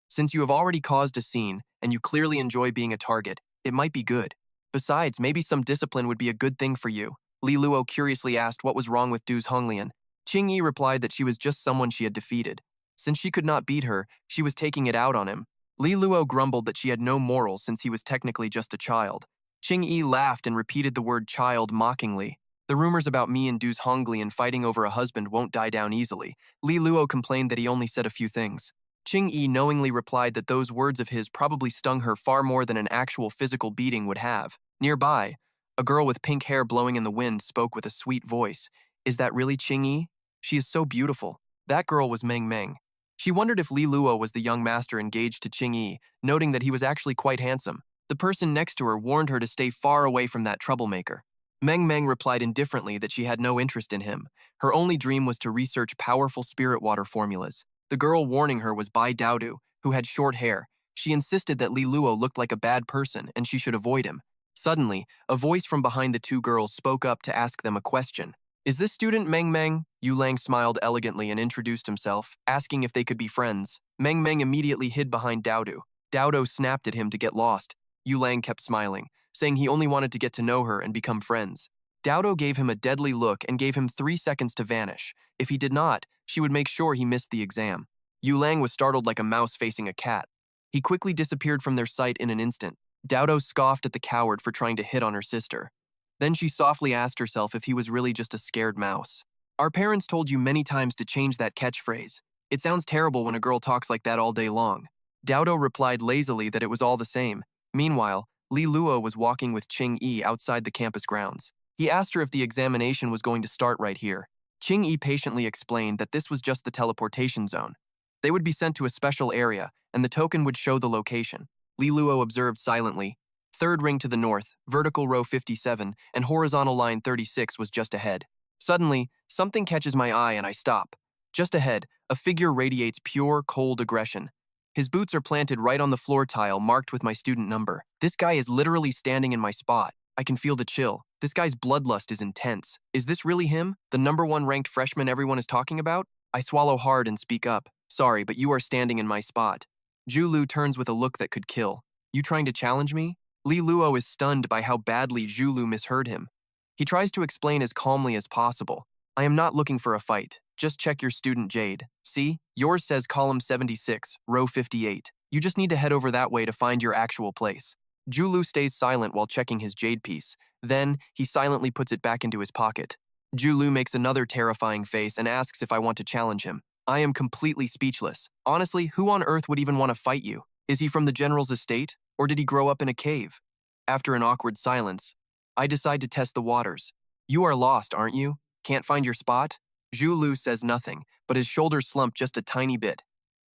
Since you have already caused a scene, and you clearly enjoy being a target, it might be good. Besides, maybe some discipline would be a good thing for you. Li Luo curiously asked what was wrong with Duze Honglian. Qing-yi replied that she was just someone she had defeated. Since she could not beat her, she was taking it out on him. Li Luo grumbled that she had no morals since he was technically just a child. Qing-yi laughed and repeated the word child mockingly. The rumors about me and Duze Honglian fighting over a husband won't die down easily. Li Luo complained that he only said a few things. Qing-yi knowingly replied that those words of his probably stung her far more than an actual physical beating would have. Nearby, a girl with pink hair blowing in the wind spoke with a sweet voice. Is that really Qing-yi? She is so beautiful. That girl was Meng Meng. She wondered if Li Luo was the young master engaged to Qing-yi, noting that he was actually quite handsome. The person next to her warned her to stay far away from that troublemaker. Meng Meng replied indifferently that she had no interest in him. Her only dream was to research powerful spirit water formulas. The girl warning her was Bai Daodu, who had short hair. She insisted that Li Luo looked like a bad person and she should avoid him. Suddenly, a voice from behind the two girls spoke up to ask them a question. Is this student Meng Meng? Yu Lang smiled elegantly and introduced himself, asking if they could be friends. Meng Meng immediately hid behind Daodu. Daodu snapped at him to get lost. Yu Lang kept smiling, saying he only wanted to get to know her and become friends. Daodu gave him a deadly look and gave him 3 seconds to vanish. If he did not, she would make sure he missed the exam. Yu Lang was startled like a mouse facing a cat. He quickly disappeared from their sight in an instant. Daodu scoffed at the coward for trying to hit on her sister. Then she softly asked herself if he was really just a scared mouse. Our parents told you many times to change that catchphrase. It sounds terrible when a girl talks like that all day long. Daodu replied lazily that it was all the same. Meanwhile, Li Luo was walking with Qing-yi outside the campus grounds. He asked her if the examination was going to start right here. Qing-yi patiently explained that this was just the teleportation zone. They would be sent to a special area, and the token would show the location. Li Luo observed silently. Third ring to the north, vertical row 57, and horizontal line 36 was just ahead. Suddenly, something catches my eye and I stop. Just ahead, a figure radiates pure, cold aggression. His boots are planted right on the floor tile marked with my student number. This guy is literally standing in my spot. I can feel the chill. This guy's bloodlust is intense. Is this really him? The #1 ranked freshman everyone is talking about? I swallow hard and speak up. Sorry, but you are standing in my spot. Zhu Lu turns with a look that could kill. You trying to challenge me? Li Luo is stunned by how badly Zhu Lu misheard him. He tries to explain as calmly as possible. I am not looking for a fight. Just check your student Jade. See? Yours says column 76, row 58. You just need to head over that way to find your actual place. Zhu Lu stays silent while checking his jade piece. Then, he silently puts it back into his pocket. Zhu Lu makes another terrifying face and asks if I want to challenge him. I am completely speechless. Honestly, who on earth would even want to fight you? Is he from the general's estate? Or did he grow up in a cave? After an awkward silence, I decide to test the waters. You are lost, aren't you? Can't find your spot? Zhu Lu says nothing, but his shoulders slump just a tiny bit.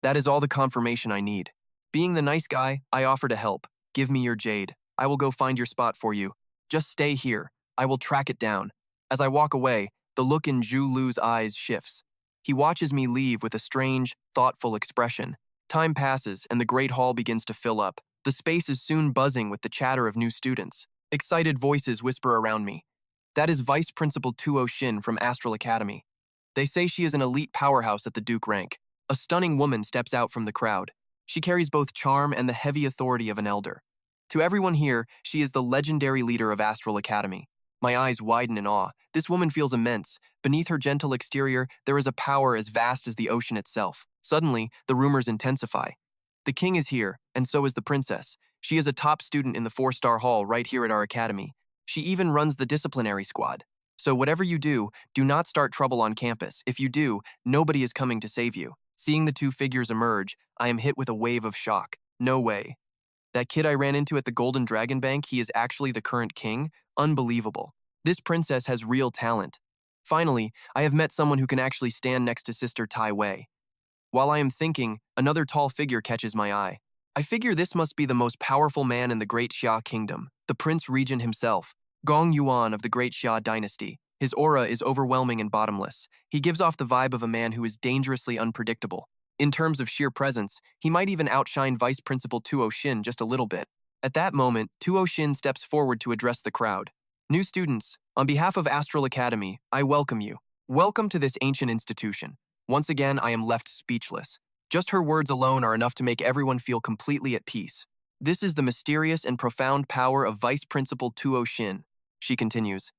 That is all the confirmation I need. Being the nice guy, I offer to help. Give me your jade. I will go find your spot for you. Just stay here. I will track it down. As I walk away, the look in Zhu Lu's eyes shifts. He watches me leave with a strange, thoughtful expression. Time passes, and the great hall begins to fill up. The space is soon buzzing with the chatter of new students. Excited voices whisper around me. That is Vice Principal Tuo Shin from Astral Academy. They say she is an elite powerhouse at the Duke rank. A stunning woman steps out from the crowd. She carries both charm and the heavy authority of an elder. To everyone here, she is the legendary leader of Astral Academy. My eyes widen in awe. This woman feels immense. Beneath her gentle exterior, there is a power as vast as the ocean itself. Suddenly, the rumors intensify. The king is here, and so is the princess. She is a top student in the 4-star hall right here at our academy. She even runs the disciplinary squad. So whatever you do not start trouble on campus. If you do, nobody is coming to save you. Seeing the two figures emerge, I am hit with a wave of shock. No way. That kid I ran into at the Golden Dragon Bank, he is actually the current king? Unbelievable. This princess has real talent. Finally, I have met someone who can actually stand next to Sister Tai Wei. While I am thinking, another tall figure catches my eye. I figure this must be the most powerful man in the Great Xia Kingdom, the Prince Regent himself, Gong Yuan of the Great Xia Dynasty. His aura is overwhelming and bottomless. He gives off the vibe of a man who is dangerously unpredictable. In terms of sheer presence, he might even outshine Vice Principal Tuo Shin just a little bit. At that moment, Tuo Shin steps forward to address the crowd. New students, on behalf of Astral Academy, I welcome you. Welcome to this ancient institution. Once again, I am left speechless. Just her words alone are enough to make everyone feel completely at peace. This is the mysterious and profound power of Vice Principal Tuo Shin, she continues.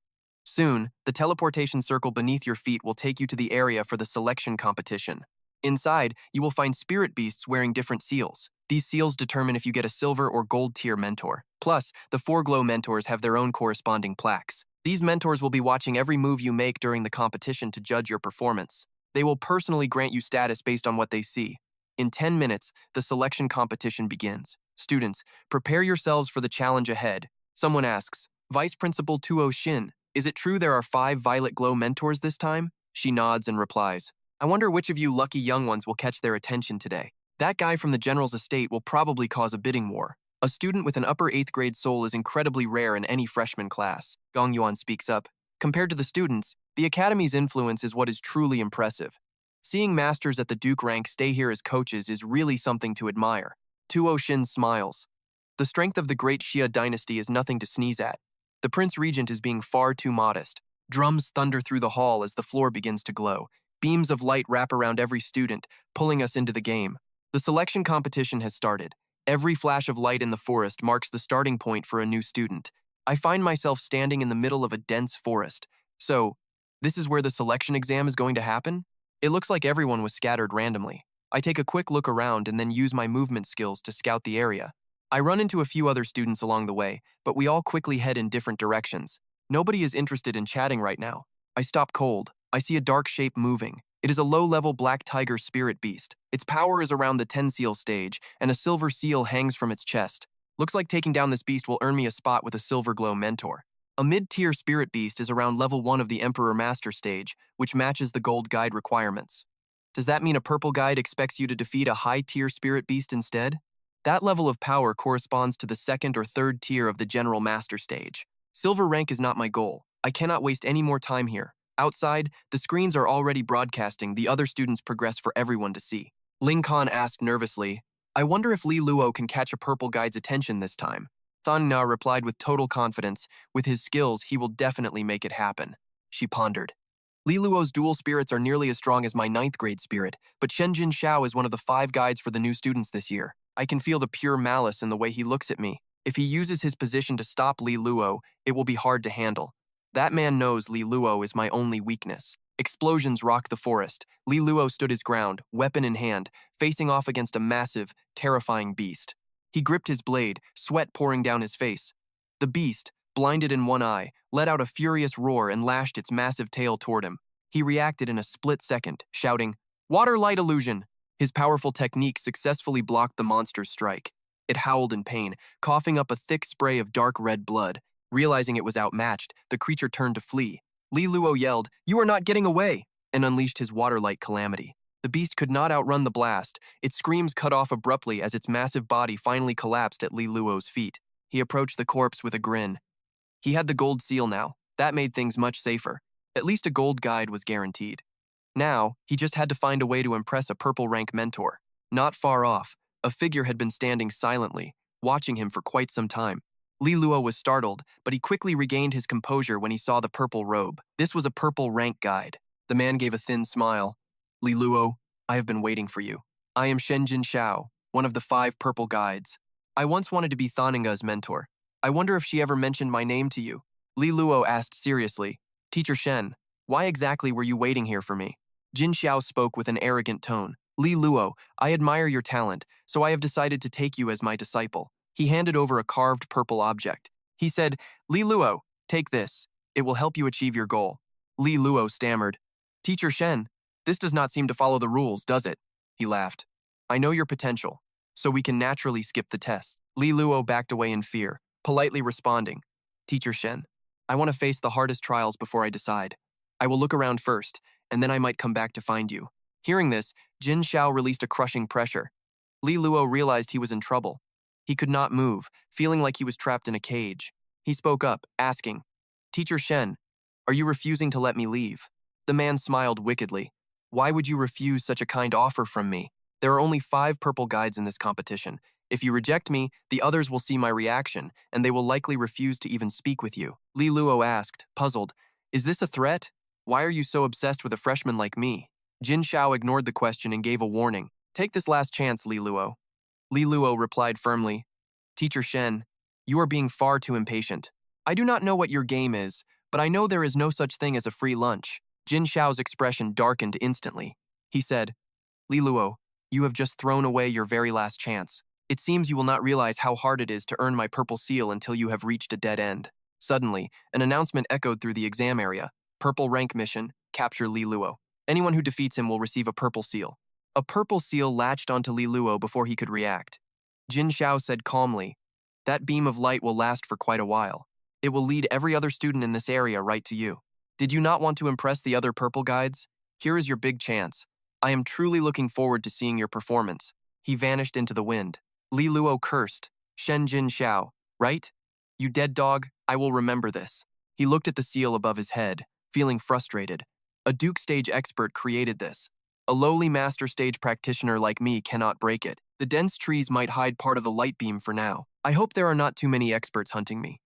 Soon, the teleportation circle beneath your feet will take you to the area for the selection competition. Inside, you will find spirit beasts wearing different seals. These seals determine if you get a silver or gold tier mentor. Plus, the 4 glow mentors have their own corresponding plaques. These mentors will be watching every move you make during the competition to judge your performance. They will personally grant you status based on what they see. In 10 minutes, the selection competition begins. Students, prepare yourselves for the challenge ahead. Someone asks, Vice Principal Tuo Shin, is it true there are 5 violet glow mentors this time? She nods and replies, I wonder which of you lucky young ones will catch their attention today. That guy from the general's estate will probably cause a bidding war. A student with an upper 8th grade soul is incredibly rare in any freshman class. Gong Yuan speaks up. Compared to the students, the academy's influence is what is truly impressive. Seeing masters at the Duke rank stay here as coaches is really something to admire. Tuo Shin smiles. The strength of the Great Xia dynasty is nothing to sneeze at. The Prince Regent is being far too modest. Drums thunder through the hall as the floor begins to glow. Beams of light wrap around every student, pulling us into the game. The selection competition has started. Every flash of light in the forest marks the starting point for a new student. I find myself standing in the middle of a dense forest. So, this is where the selection exam is going to happen? It looks like everyone was scattered randomly. I take a quick look around and then use my movement skills to scout the area. I run into a few other students along the way, but we all quickly head in different directions. Nobody is interested in chatting right now. I stop cold. I see a dark shape moving. It is a low-level black tiger spirit beast. Its power is around the 10 seal stage, and a silver seal hangs from its chest. Looks like taking down this beast will earn me a spot with a silver glow mentor. A mid-tier spirit beast is around level 1 of the Emperor Master stage, which matches the gold guide requirements. Does that mean a purple guide expects you to defeat a high-tier spirit beast instead? That level of power corresponds to the 2nd or 3rd tier of the General Master stage. Silver rank is not my goal. I cannot waste any more time here. Outside, the screens are already broadcasting the other students' progress for everyone to see. Ling Kan asked nervously, I wonder if Li Luo can catch a purple guide's attention this time. Thang Na replied with total confidence, with his skills, he will definitely make it happen. She pondered. Li Luo's dual spirits are nearly as strong as my 9th grade spirit, but Shen Jinxiao is one of the 5 guides for the new students this year. I can feel the pure malice in the way he looks at me. If he uses his position to stop Li Luo, it will be hard to handle. That man knows Li Luo is my only weakness. Explosions rocked the forest. Li Luo stood his ground, weapon in hand, facing off against a massive, terrifying beast. He gripped his blade, sweat pouring down his face. The beast, blinded in one eye, let out a furious roar and lashed its massive tail toward him. He reacted in a split second, shouting, Water light illusion! His powerful technique successfully blocked the monster's strike. It howled in pain, coughing up a thick spray of dark red blood. Realizing it was outmatched, the creature turned to flee. Li Luo yelled, You are not getting away! And unleashed his water-light calamity. The beast could not outrun the blast. Its screams cut off abruptly as its massive body finally collapsed at Li Luo's feet. He approached the corpse with a grin. He had the gold seal now. That made things much safer. At least a gold guide was guaranteed. Now, he just had to find a way to impress a purple rank mentor. Not far off, a figure had been standing silently, watching him for quite some time. Li Luo was startled, but he quickly regained his composure when he saw the purple robe. This was a purple rank guide. The man gave a thin smile. Li Luo, I have been waiting for you. I am Shen Jinxiao, one of the 5 purple guides. I once wanted to be Thaninga's mentor. I wonder if she ever mentioned my name to you. Li Luo asked seriously. Teacher Shen, why exactly were you waiting here for me? Jinxiao spoke with an arrogant tone. Li Luo, I admire your talent, so I have decided to take you as my disciple. He handed over a carved purple object. He said, Li Luo, take this. It will help you achieve your goal. Li Luo stammered. Teacher Shen, this does not seem to follow the rules, does it? He laughed. I know your potential, so we can naturally skip the test. Li Luo backed away in fear, politely responding. Teacher Shen, I want to face the hardest trials before I decide. I will look around first, and then I might come back to find you. Hearing this, Jin Xiao released a crushing pressure. Li Luo realized he was in trouble. He could not move, feeling like he was trapped in a cage. He spoke up, asking, Teacher Shen, are you refusing to let me leave? The man smiled wickedly. Why would you refuse such a kind offer from me? There are only 5 purple guides in this competition. If you reject me, the others will see my reaction, and they will likely refuse to even speak with you. Li Luo asked, puzzled, Is this a threat? Why are you so obsessed with a freshman like me? Jin Xiao ignored the question and gave a warning. Take this last chance, Li Luo. Li Luo replied firmly, Teacher Shen, you are being far too impatient. I do not know what your game is, but I know there is no such thing as a free lunch. Jin Xiao's expression darkened instantly. He said, Li Luo, you have just thrown away your very last chance. It seems you will not realize how hard it is to earn my purple seal until you have reached a dead end. Suddenly, an announcement echoed through the exam area. Purple rank mission, capture Li Luo. Anyone who defeats him will receive a purple seal. A purple seal latched onto Li Luo before he could react. Jin Xiao said calmly, That beam of light will last for quite a while. It will lead every other student in this area right to you. Did you not want to impress the other purple guides? Here is your big chance. I am truly looking forward to seeing your performance. He vanished into the wind. Li Luo cursed. Shen Jinxiao, right? You dead dog, I will remember this. He looked at the seal above his head, feeling frustrated. A Duke stage expert created this. A lowly master stage practitioner like me cannot break it. The dense trees might hide part of the light beam for now. I hope there are not too many experts hunting me.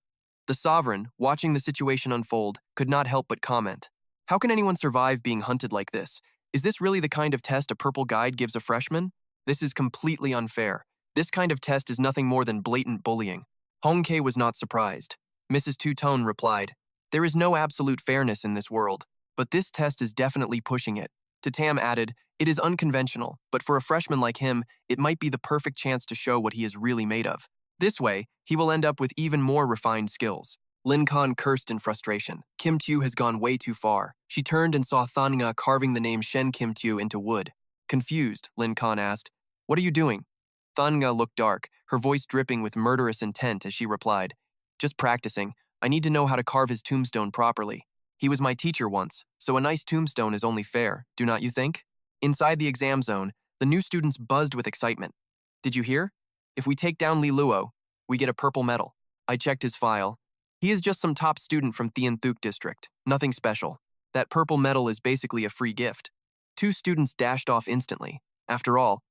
The sovereign, watching the situation unfold, could not help but comment. How can anyone survive being hunted like this? Is this really the kind of test a purple guide gives a freshman? This is completely unfair. This kind of test is nothing more than blatant bullying. Hong Kei was not surprised. Mrs. Two-Tone replied, There is no absolute fairness in this world, but this test is definitely pushing it. Tam added, It is unconventional, but for a freshman like him, it might be the perfect chance to show what he is really made of. This way, he will end up with even more refined skills. Lin Kan cursed in frustration. Kim Tu has gone way too far. She turned and saw Thanga carving the name Shen Kim Tu into wood. Confused, Lin Kan asked, What are you doing? Thanga looked dark, her voice dripping with murderous intent as she replied, Just practicing. I need to know how to carve his tombstone properly. He was my teacher once, so a nice tombstone is only fair, do not you think? Inside the exam zone, the new students buzzed with excitement. Did you hear? If we take down Li Luo, we get a purple medal. I checked his file. He is just some top student from Thien Thuc district, nothing special. That purple medal is basically a free gift. 2 students dashed off instantly. After all,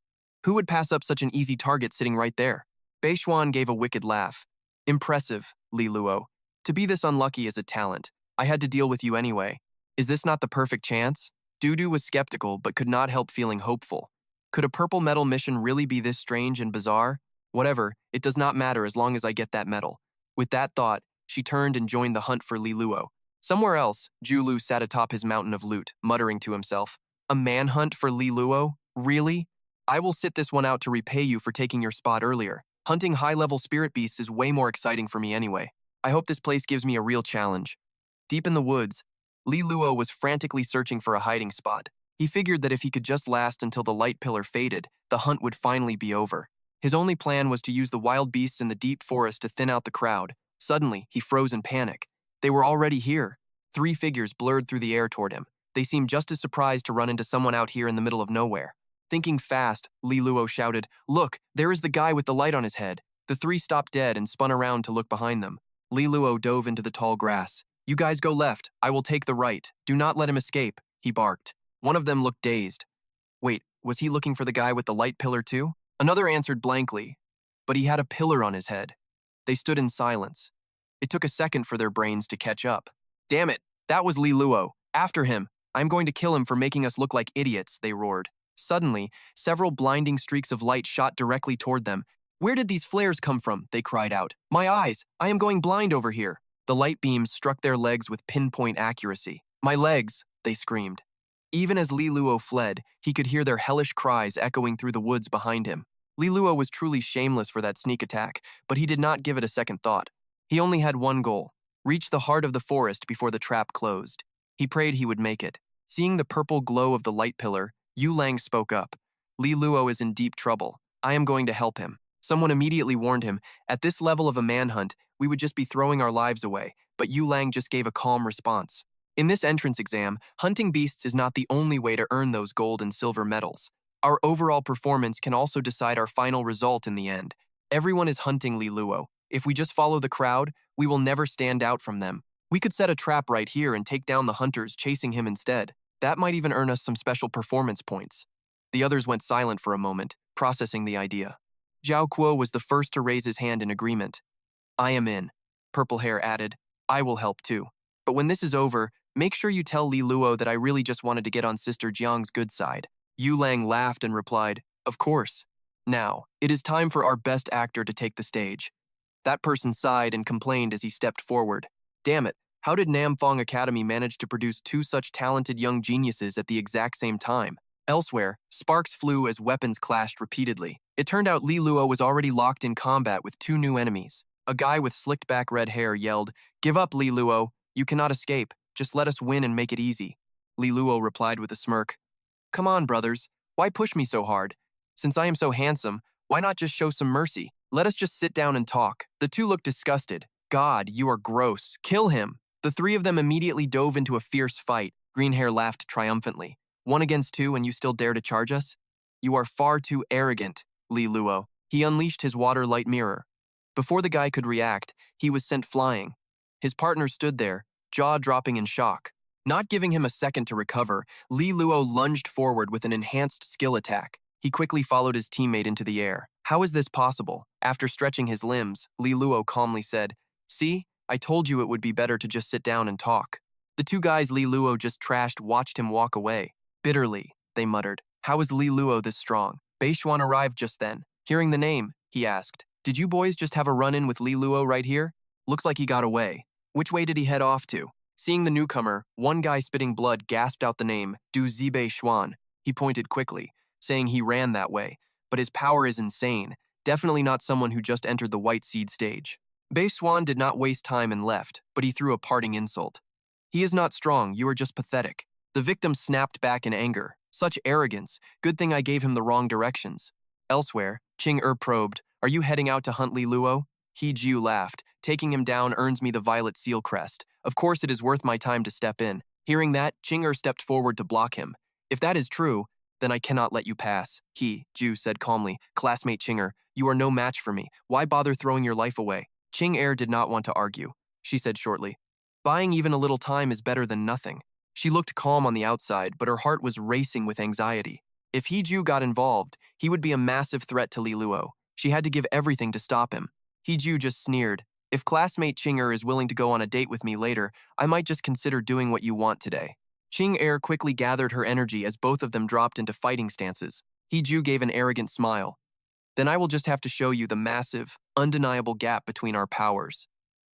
who would pass up such an easy target sitting right there? Beixuan gave a wicked laugh. Impressive, Li Luo. To be this unlucky is a talent. I had to deal with you anyway. Is this not the perfect chance? Dudu was skeptical but could not help feeling hopeful. Could a purple medal mission really be this strange and bizarre? Whatever, it does not matter as long as I get that medal. With that thought, she turned and joined the hunt for Li Luo. Somewhere else, Julu sat atop his mountain of loot, muttering to himself, A manhunt for Li Luo? Really? I will sit this one out to repay you for taking your spot earlier. Hunting high-level spirit beasts is way more exciting for me anyway. I hope this place gives me a real challenge. Deep in the woods, Li Luo was frantically searching for a hiding spot. He figured that if he could just last until the light pillar faded, the hunt would finally be over. His only plan was to use the wild beasts in the deep forest to thin out the crowd. Suddenly, he froze in panic. They were already here. 3 figures blurred through the air toward him. They seemed just as surprised to run into someone out here in the middle of nowhere. Thinking fast, Li Luo shouted, Look, there is the guy with the light on his head. The 3 stopped dead and spun around to look behind them. Li Luo dove into the tall grass. You guys go left. I will take the right. Do not let him escape, he barked. One of them looked dazed. Wait, was he looking for the guy with the light pillar too? Another answered blankly, but he had a pillar on his head. They stood in silence. It took a second for their brains to catch up. Damn it, that was Li Luo. After him. I'm going to kill him for making us look like idiots, they roared. Suddenly, several blinding streaks of light shot directly toward them. Where did these flares come from? They cried out. My eyes! I am going blind over here. The light beams struck their legs with pinpoint accuracy. "My legs!" they screamed. Even as Li Luo fled, he could hear their hellish cries echoing through the woods behind him. Li Luo was truly shameless for that sneak attack, but he did not give it a second thought. He only had one goal: reach the heart of the forest before the trap closed. He prayed he would make it. Seeing the purple glow of the light pillar, Yu Lang spoke up. "Li Luo is in deep trouble. I am going to help him." Someone immediately warned him, "At this level of a manhunt, we would just be throwing our lives away," but Yu Lang just gave a calm response. In this entrance exam, hunting beasts is not the only way to earn those gold and silver medals. Our overall performance can also decide our final result in the end. Everyone is hunting Li Luo. If we just follow the crowd, we will never stand out from them. We could set a trap right here and take down the hunters chasing him instead. That might even earn us some special performance points. The others went silent for a moment, processing the idea. Zhao Kuo was the first to raise his hand in agreement. "I am in," Purple Hair added. "I will help too. But when this is over, make sure you tell Li Luo that I really just wanted to get on Sister Jiang's good side." Yu Lang laughed and replied, "Of course. Now, it is time for our best actor to take the stage." That person sighed and complained as he stepped forward. "Damn it, how did Namfong Academy manage to produce two such talented young geniuses at the exact same time?" Elsewhere, sparks flew as weapons clashed repeatedly. It turned out Li Luo was already locked in combat with two new enemies. A guy with slicked back red hair yelled, "Give up, Li Luo. You cannot escape. Just let us win and make it easy." Li Luo replied with a smirk, "Come on, brothers. Why push me so hard? Since I am so handsome, why not just show some mercy? Let us just sit down and talk." The two looked disgusted. "God, you are gross. Kill him." The three of them immediately dove into a fierce fight. Green Hair laughed triumphantly. "One against two and you still dare to charge us? You are far too arrogant, Li Luo." He unleashed his water light mirror. Before the guy could react, he was sent flying. His partner stood there, jaw dropping in shock. Not giving him a second to recover, Li Luo lunged forward with an enhanced skill attack. He quickly followed his teammate into the air. "How is this possible?" After stretching his limbs, Li Luo calmly said, "See, I told you it would be better to just sit down and talk." The two guys Li Luo just trashed watched him walk away. Bitterly, they muttered, "How is Li Luo this strong?" Beixuan arrived just then. Hearing the name, he asked, "Did you boys just have a run-in with Li Luo right here? Looks like he got away. Which way did he head off to?" Seeing the newcomer, one guy spitting blood gasped out the name, Duze Beixuan. He pointed quickly, saying he ran that way, but his power is insane, definitely not someone who just entered the White Seed stage. Beixuan did not waste time and left, but he threw a parting insult. "He is not strong, you are just pathetic." The victim snapped back in anger. "Such arrogance, good thing I gave him the wrong directions." Elsewhere, Qing probed, "Are you heading out to hunt Li Luo?" He Jiu laughed, "Taking him down earns me the Violet Seal crest. Of course it is worth my time to step in." Hearing that, Qing stepped forward to block him. "If that is true, then I cannot let you pass," he, Jiu, said calmly. "Classmate Qing, you are no match for me. Why bother throwing your life away?" Qing did not want to argue. She said shortly, "Buying even a little time is better than nothing." She looked calm on the outside, but her heart was racing with anxiety. If He Ju got involved, he would be a massive threat to Li Luo. She had to give everything to stop him. He Ju just sneered, "If classmate Qing is willing to go on a date with me later, I might just consider doing what you want today." Qing quickly gathered her energy as both of them dropped into fighting stances. He Ju gave an arrogant smile. "Then I will just have to show you the massive, undeniable gap between our powers."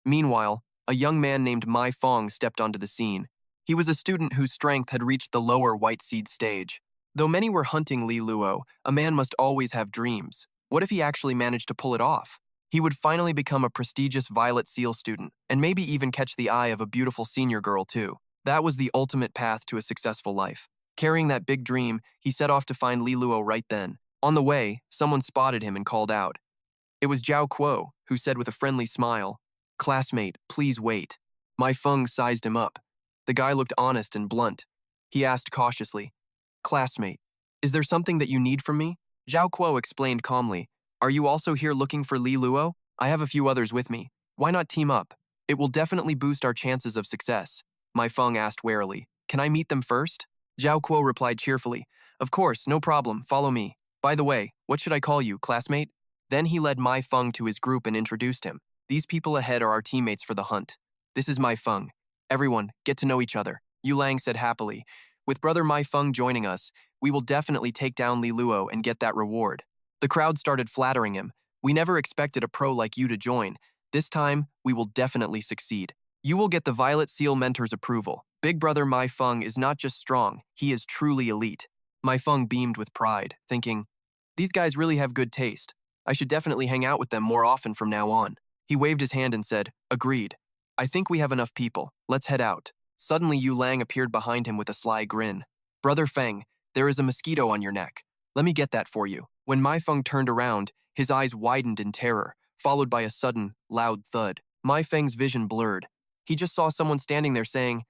Meanwhile, a young man named Mai Fong stepped onto the scene. He was a student whose strength had reached the lower White Seed stage. Though many were hunting Li Luo, a man must always have dreams. What if he actually managed to pull it off? He would finally become a prestigious Violet Seal student, and maybe even catch the eye of a beautiful senior girl too. That was the ultimate path to a successful life. Carrying that big dream, he set off to find Li Luo right then. On the way, someone spotted him and called out. It was Zhao Kuo, who said with a friendly smile, "Classmate, please wait." Mai Feng sized him up. The guy looked honest and blunt. He asked cautiously, "Classmate, is there something that you need from me?" Zhao Kuo explained calmly, "Are you also here looking for Li Luo? I have a few others with me. Why not team up? It will definitely boost our chances of success." Mai Feng asked warily, "Can I meet them first?" Zhao Kuo replied cheerfully, "Of course, no problem, follow me. By the way, what should I call you, classmate?" Then he led Mai Feng to his group and introduced him. "These people ahead are our teammates for the hunt. This is Mai Feng. Everyone, get to know each other." Yu Lang said happily, "With brother Mai Feng joining us, we will definitely take down Li Luo and get that reward." The crowd started flattering him. "We never expected a pro like you to join. This time, we will definitely succeed." You will get the Violet Seal Mentor's approval. Big brother Mai Feng is not just strong, he is truly elite. Mai Feng beamed with pride, thinking, these guys really have good taste. I should definitely hang out with them more often from now on. He waved his hand and said, agreed. I think we have enough people. Let's head out. Suddenly Yu Lang appeared behind him with a sly grin. Brother Feng, there is a mosquito on your neck. Let me get that for you. When Mai Feng turned around, his eyes widened in terror, followed by a sudden, loud thud. Mai Feng's vision blurred. He just saw someone standing there saying,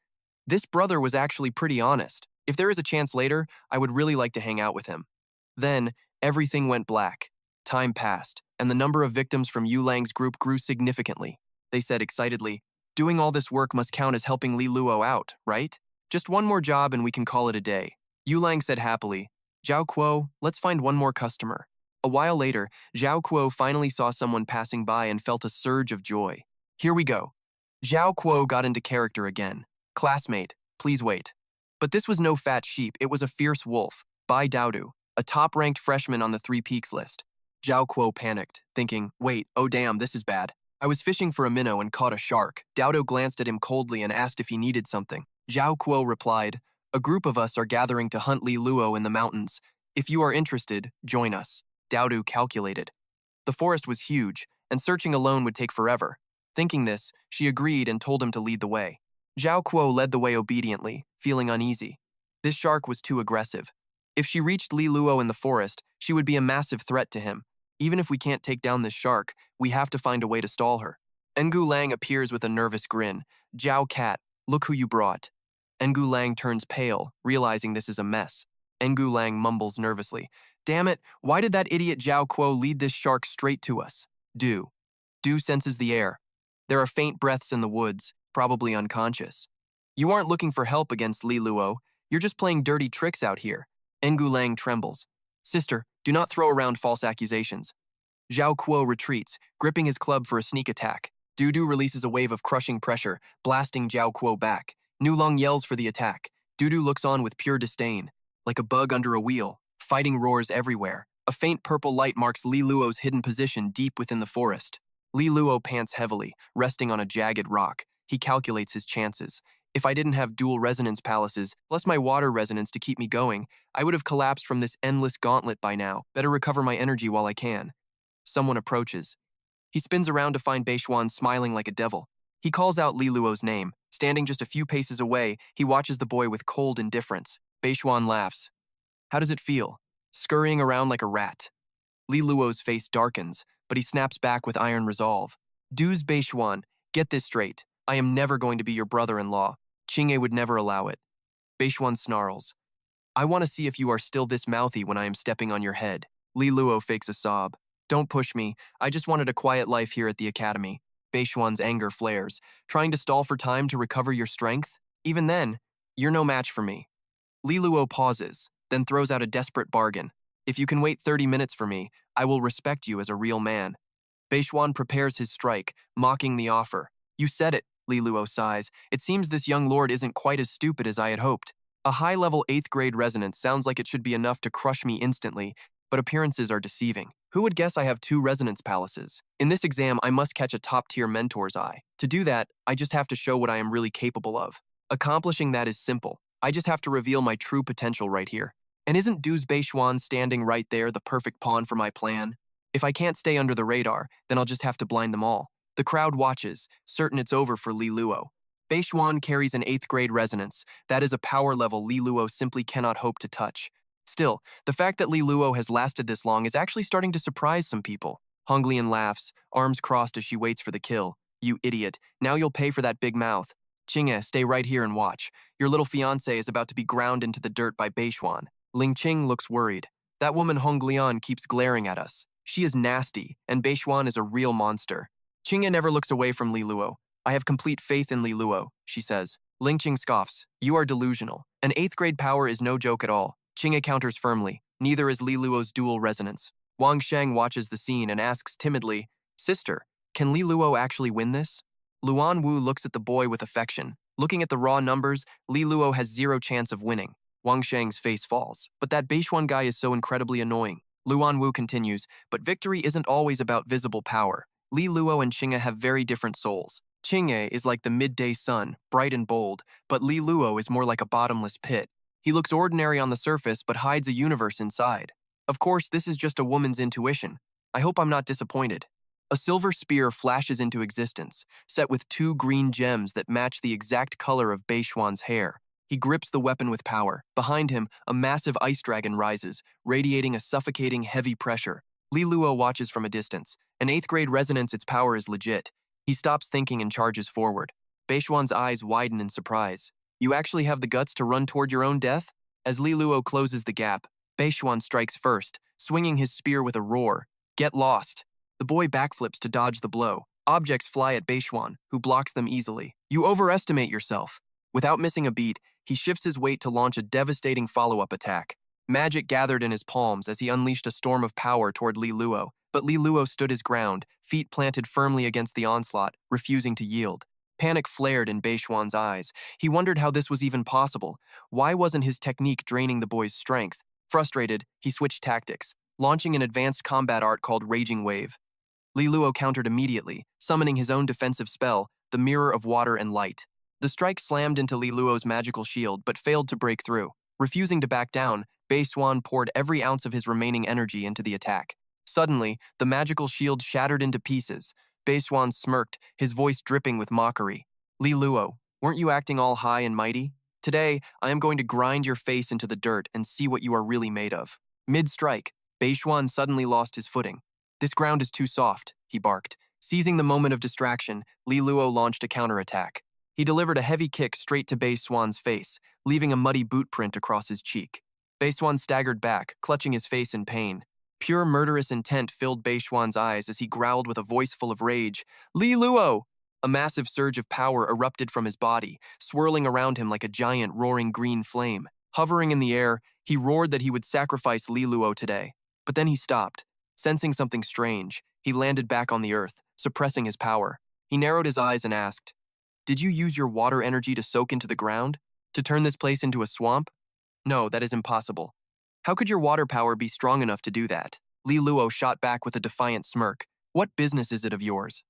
this brother was actually pretty honest. If there is a chance later, I would really like to hang out with him. Then, everything went black. Time passed, and the number of victims from Yu Lang's group grew significantly. They said excitedly, doing all this work must count as helping Li Luo out, right? Just one more job and we can call it a day. Yu Lang said happily, Zhao Kuo, let's find one more customer. A while later, Zhao Kuo finally saw someone passing by and felt a surge of joy. Here we go. Zhao Kuo got into character again. Classmate, please wait. But this was no fat sheep, it was a fierce wolf, Bai Daodu, a top-ranked freshman on the 3 Peaks list. Zhao Kuo panicked, thinking, wait, oh damn, this is bad. I was fishing for a minnow and caught a shark. Daodu glanced at him coldly and asked if he needed something. Zhao Kuo replied, a group of us are gathering to hunt Li Luo in the mountains. If you are interested, join us. Daodu calculated. The forest was huge, and searching alone would take forever. Thinking this, she agreed and told him to lead the way. Zhao Kuo led the way obediently, feeling uneasy. This shark was too aggressive. If she reached Li Luo in the forest, she would be a massive threat to him. Even if we can't take down this shark, we have to find a way to stall her. Engu Lang appears with a nervous grin. Zhao Cat, look who you brought. Engu Lang turns pale, realizing this is a mess. Engu Lang mumbles nervously, damn it, why did that idiot Zhao Kuo lead this shark straight to us? Du senses the air. There are faint breaths in the woods, probably unconscious. You aren't looking for help against Li Luo, you're just playing dirty tricks out here. Engu Lang trembles. Sister, do not throw around false accusations. Zhao Kuo retreats, gripping his club for a sneak attack. Dudu releases a wave of crushing pressure, blasting Zhao Kuo back. Nulong yells for the attack. Dudu looks on with pure disdain. Like a bug under a wheel, fighting roars everywhere. A faint purple light marks Li Luo's hidden position deep within the forest. Li Luo pants heavily, resting on a jagged rock. He calculates his chances. If I didn't have dual resonance palaces, plus my water resonance to keep me going, I would have collapsed from this endless gauntlet by now. Better recover my energy while I can. Someone approaches. He spins around to find Beixuan smiling like a devil. He calls out Li Luo's name. Standing just a few paces away, he watches the boy with cold indifference. Beixuan laughs. How does it feel? Scurrying around like a rat. Li Luo's face darkens, but he snaps back with iron resolve. Duze Beixuan, get this straight. I am never going to be your brother-in-law. Qingye would never allow it. Beixuan snarls. I want to see if you are still this mouthy when I am stepping on your head. Li Luo fakes a sob. Don't push me. I just wanted a quiet life here at the academy. Beixuan's anger flares. Trying to stall for time to recover your strength? Even then, you're no match for me. Li Luo pauses, then throws out a desperate bargain. If you can wait 30 minutes for me, I will respect you as a real man. Beixuan prepares his strike, mocking the offer. You said it, Li Luo sighs. It seems this young lord isn't quite as stupid as I had hoped. A high-level 8th grade resonance sounds like it should be enough to crush me instantly, but appearances are deceiving. Who would guess I have 2 resonance palaces? In this exam, I must catch a top-tier mentor's eye. To do that, I just have to show what I am really capable of. Accomplishing that is simple. I just have to reveal my true potential right here. And isn't Duze Beixuan standing right there the perfect pawn for my plan? If I can't stay under the radar, then I'll just have to blind them all. The crowd watches, certain it's over for Li Luo. Beixuan carries an 8th grade resonance. That is a power level Li Luo simply cannot hope to touch. Still, the fact that Li Luo has lasted this long is actually starting to surprise some people. Honglian laughs, arms crossed as she waits for the kill. You idiot, now you'll pay for that big mouth. Qingye, stay right here and watch. Your little fiancé is about to be ground into the dirt by Beixuan. Ling Qing looks worried. That woman Honglian keeps glaring at us. She is nasty, and Beixuan is a real monster. Qingye never looks away from Li Luo. I have complete faith in Li Luo, she says. Ling Qing scoffs. You are delusional. An 8th grade power is no joke at all. Qingye counters firmly. Neither is Li Luo's dual resonance. Wang Sheng watches the scene and asks timidly, Sister, can Li Luo actually win this? Luan Wu looks at the boy with affection. Looking at the raw numbers, Li Luo has 0 chance of winning. Wang Sheng's face falls. But that Beixuan guy is so incredibly annoying. Luan Wu continues, but victory isn't always about visible power. Li Luo and Qingye have very different souls. Qingye is like the midday sun, bright and bold, but Li Luo is more like a bottomless pit. He looks ordinary on the surface but hides a universe inside. Of course, this is just a woman's intuition. I hope I'm not disappointed. A silver spear flashes into existence, set with 2 green gems that match the exact color of Beixuan's hair. He grips the weapon with power. Behind him, a massive ice dragon rises, radiating a suffocating heavy pressure. Li Luo watches from a distance. An 8th grade resonance, its power is legit. He stops thinking and charges forward. Beixuan's eyes widen in surprise. You actually have the guts to run toward your own death? As Li Luo closes the gap, Beixuan strikes first, swinging his spear with a roar. Get lost. The boy backflips to dodge the blow. Objects fly at Beixuan, who blocks them easily. You overestimate yourself. Without missing a beat, he shifts his weight to launch a devastating follow-up attack. Magic gathered in his palms as he unleashed a storm of power toward Li Luo, but Li Luo stood his ground, feet planted firmly against the onslaught, refusing to yield. Panic flared in Beixuan's eyes. He wondered how this was even possible. Why wasn't his technique draining the boy's strength? Frustrated, he switched tactics, launching an advanced combat art called Raging Wave. Li Luo countered immediately, summoning his own defensive spell, the Mirror of Water and Light. The strike slammed into Li Luo's magical shield but failed to break through. Refusing to back down, Beixuan poured every ounce of his remaining energy into the attack. Suddenly, the magical shield shattered into pieces. Beixuan smirked, his voice dripping with mockery. Li Luo, weren't you acting all high and mighty? Today, I am going to grind your face into the dirt and see what you are really made of. Mid-strike, Beixuan suddenly lost his footing. This ground is too soft, he barked. Seizing the moment of distraction, Li Luo launched a counterattack. He delivered a heavy kick straight to Beixuan's face, leaving a muddy boot print across his cheek. Beixuan staggered back, clutching his face in pain. Pure murderous intent filled Beixuan's eyes as he growled with a voice full of rage. Li Luo! A massive surge of power erupted from his body, swirling around him like a giant roaring green flame. Hovering in the air, he roared that he would sacrifice Li Luo today. But then he stopped. Sensing something strange, he landed back on the earth, suppressing his power. He narrowed his eyes and asked, Did you use your water energy to soak into the ground? To turn this place into a swamp? No, that is impossible. How could your water power be strong enough to do that? Li Luo shot back with a defiant smirk. What business is it of yours?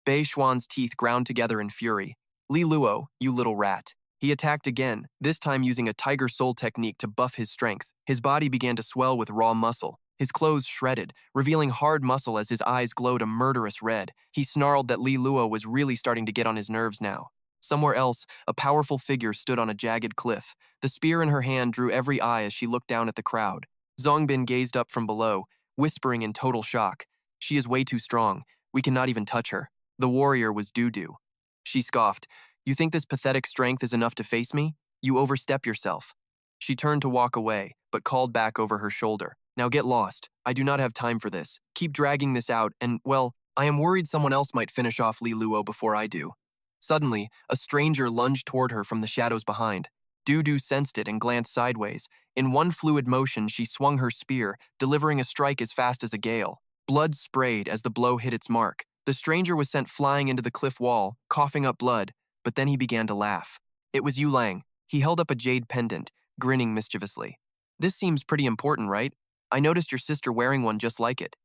Beixuan's teeth ground together in fury. Li Luo, you little rat. He attacked again, this time using a tiger soul technique to buff his strength. His body began to swell with raw muscle. His clothes shredded, revealing hard muscle as his eyes glowed a murderous red. He snarled that Li Luo was really starting to get on his nerves now. Somewhere else, a powerful figure stood on a jagged cliff. The spear in her hand drew every eye as she looked down at the crowd. Zongbin gazed up from below, whispering in total shock. She is way too strong. We cannot even touch her. The warrior was Dudu. She scoffed. You think this pathetic strength is enough to face me? You overstep yourself. She turned to walk away, but called back over her shoulder. Now get lost. I do not have time for this. Keep dragging this out and, well, I am worried someone else might finish off Li Luo before I do. Suddenly, a stranger lunged toward her from the shadows behind. Dudu sensed it and glanced sideways. In one fluid motion, she swung her spear, delivering a strike as fast as a gale. Blood sprayed as the blow hit its mark. The stranger was sent flying into the cliff wall, coughing up blood, but then he began to laugh. It was Yulang. He held up a jade pendant, grinning mischievously. This seems pretty important, right? I noticed your sister wearing one just like it.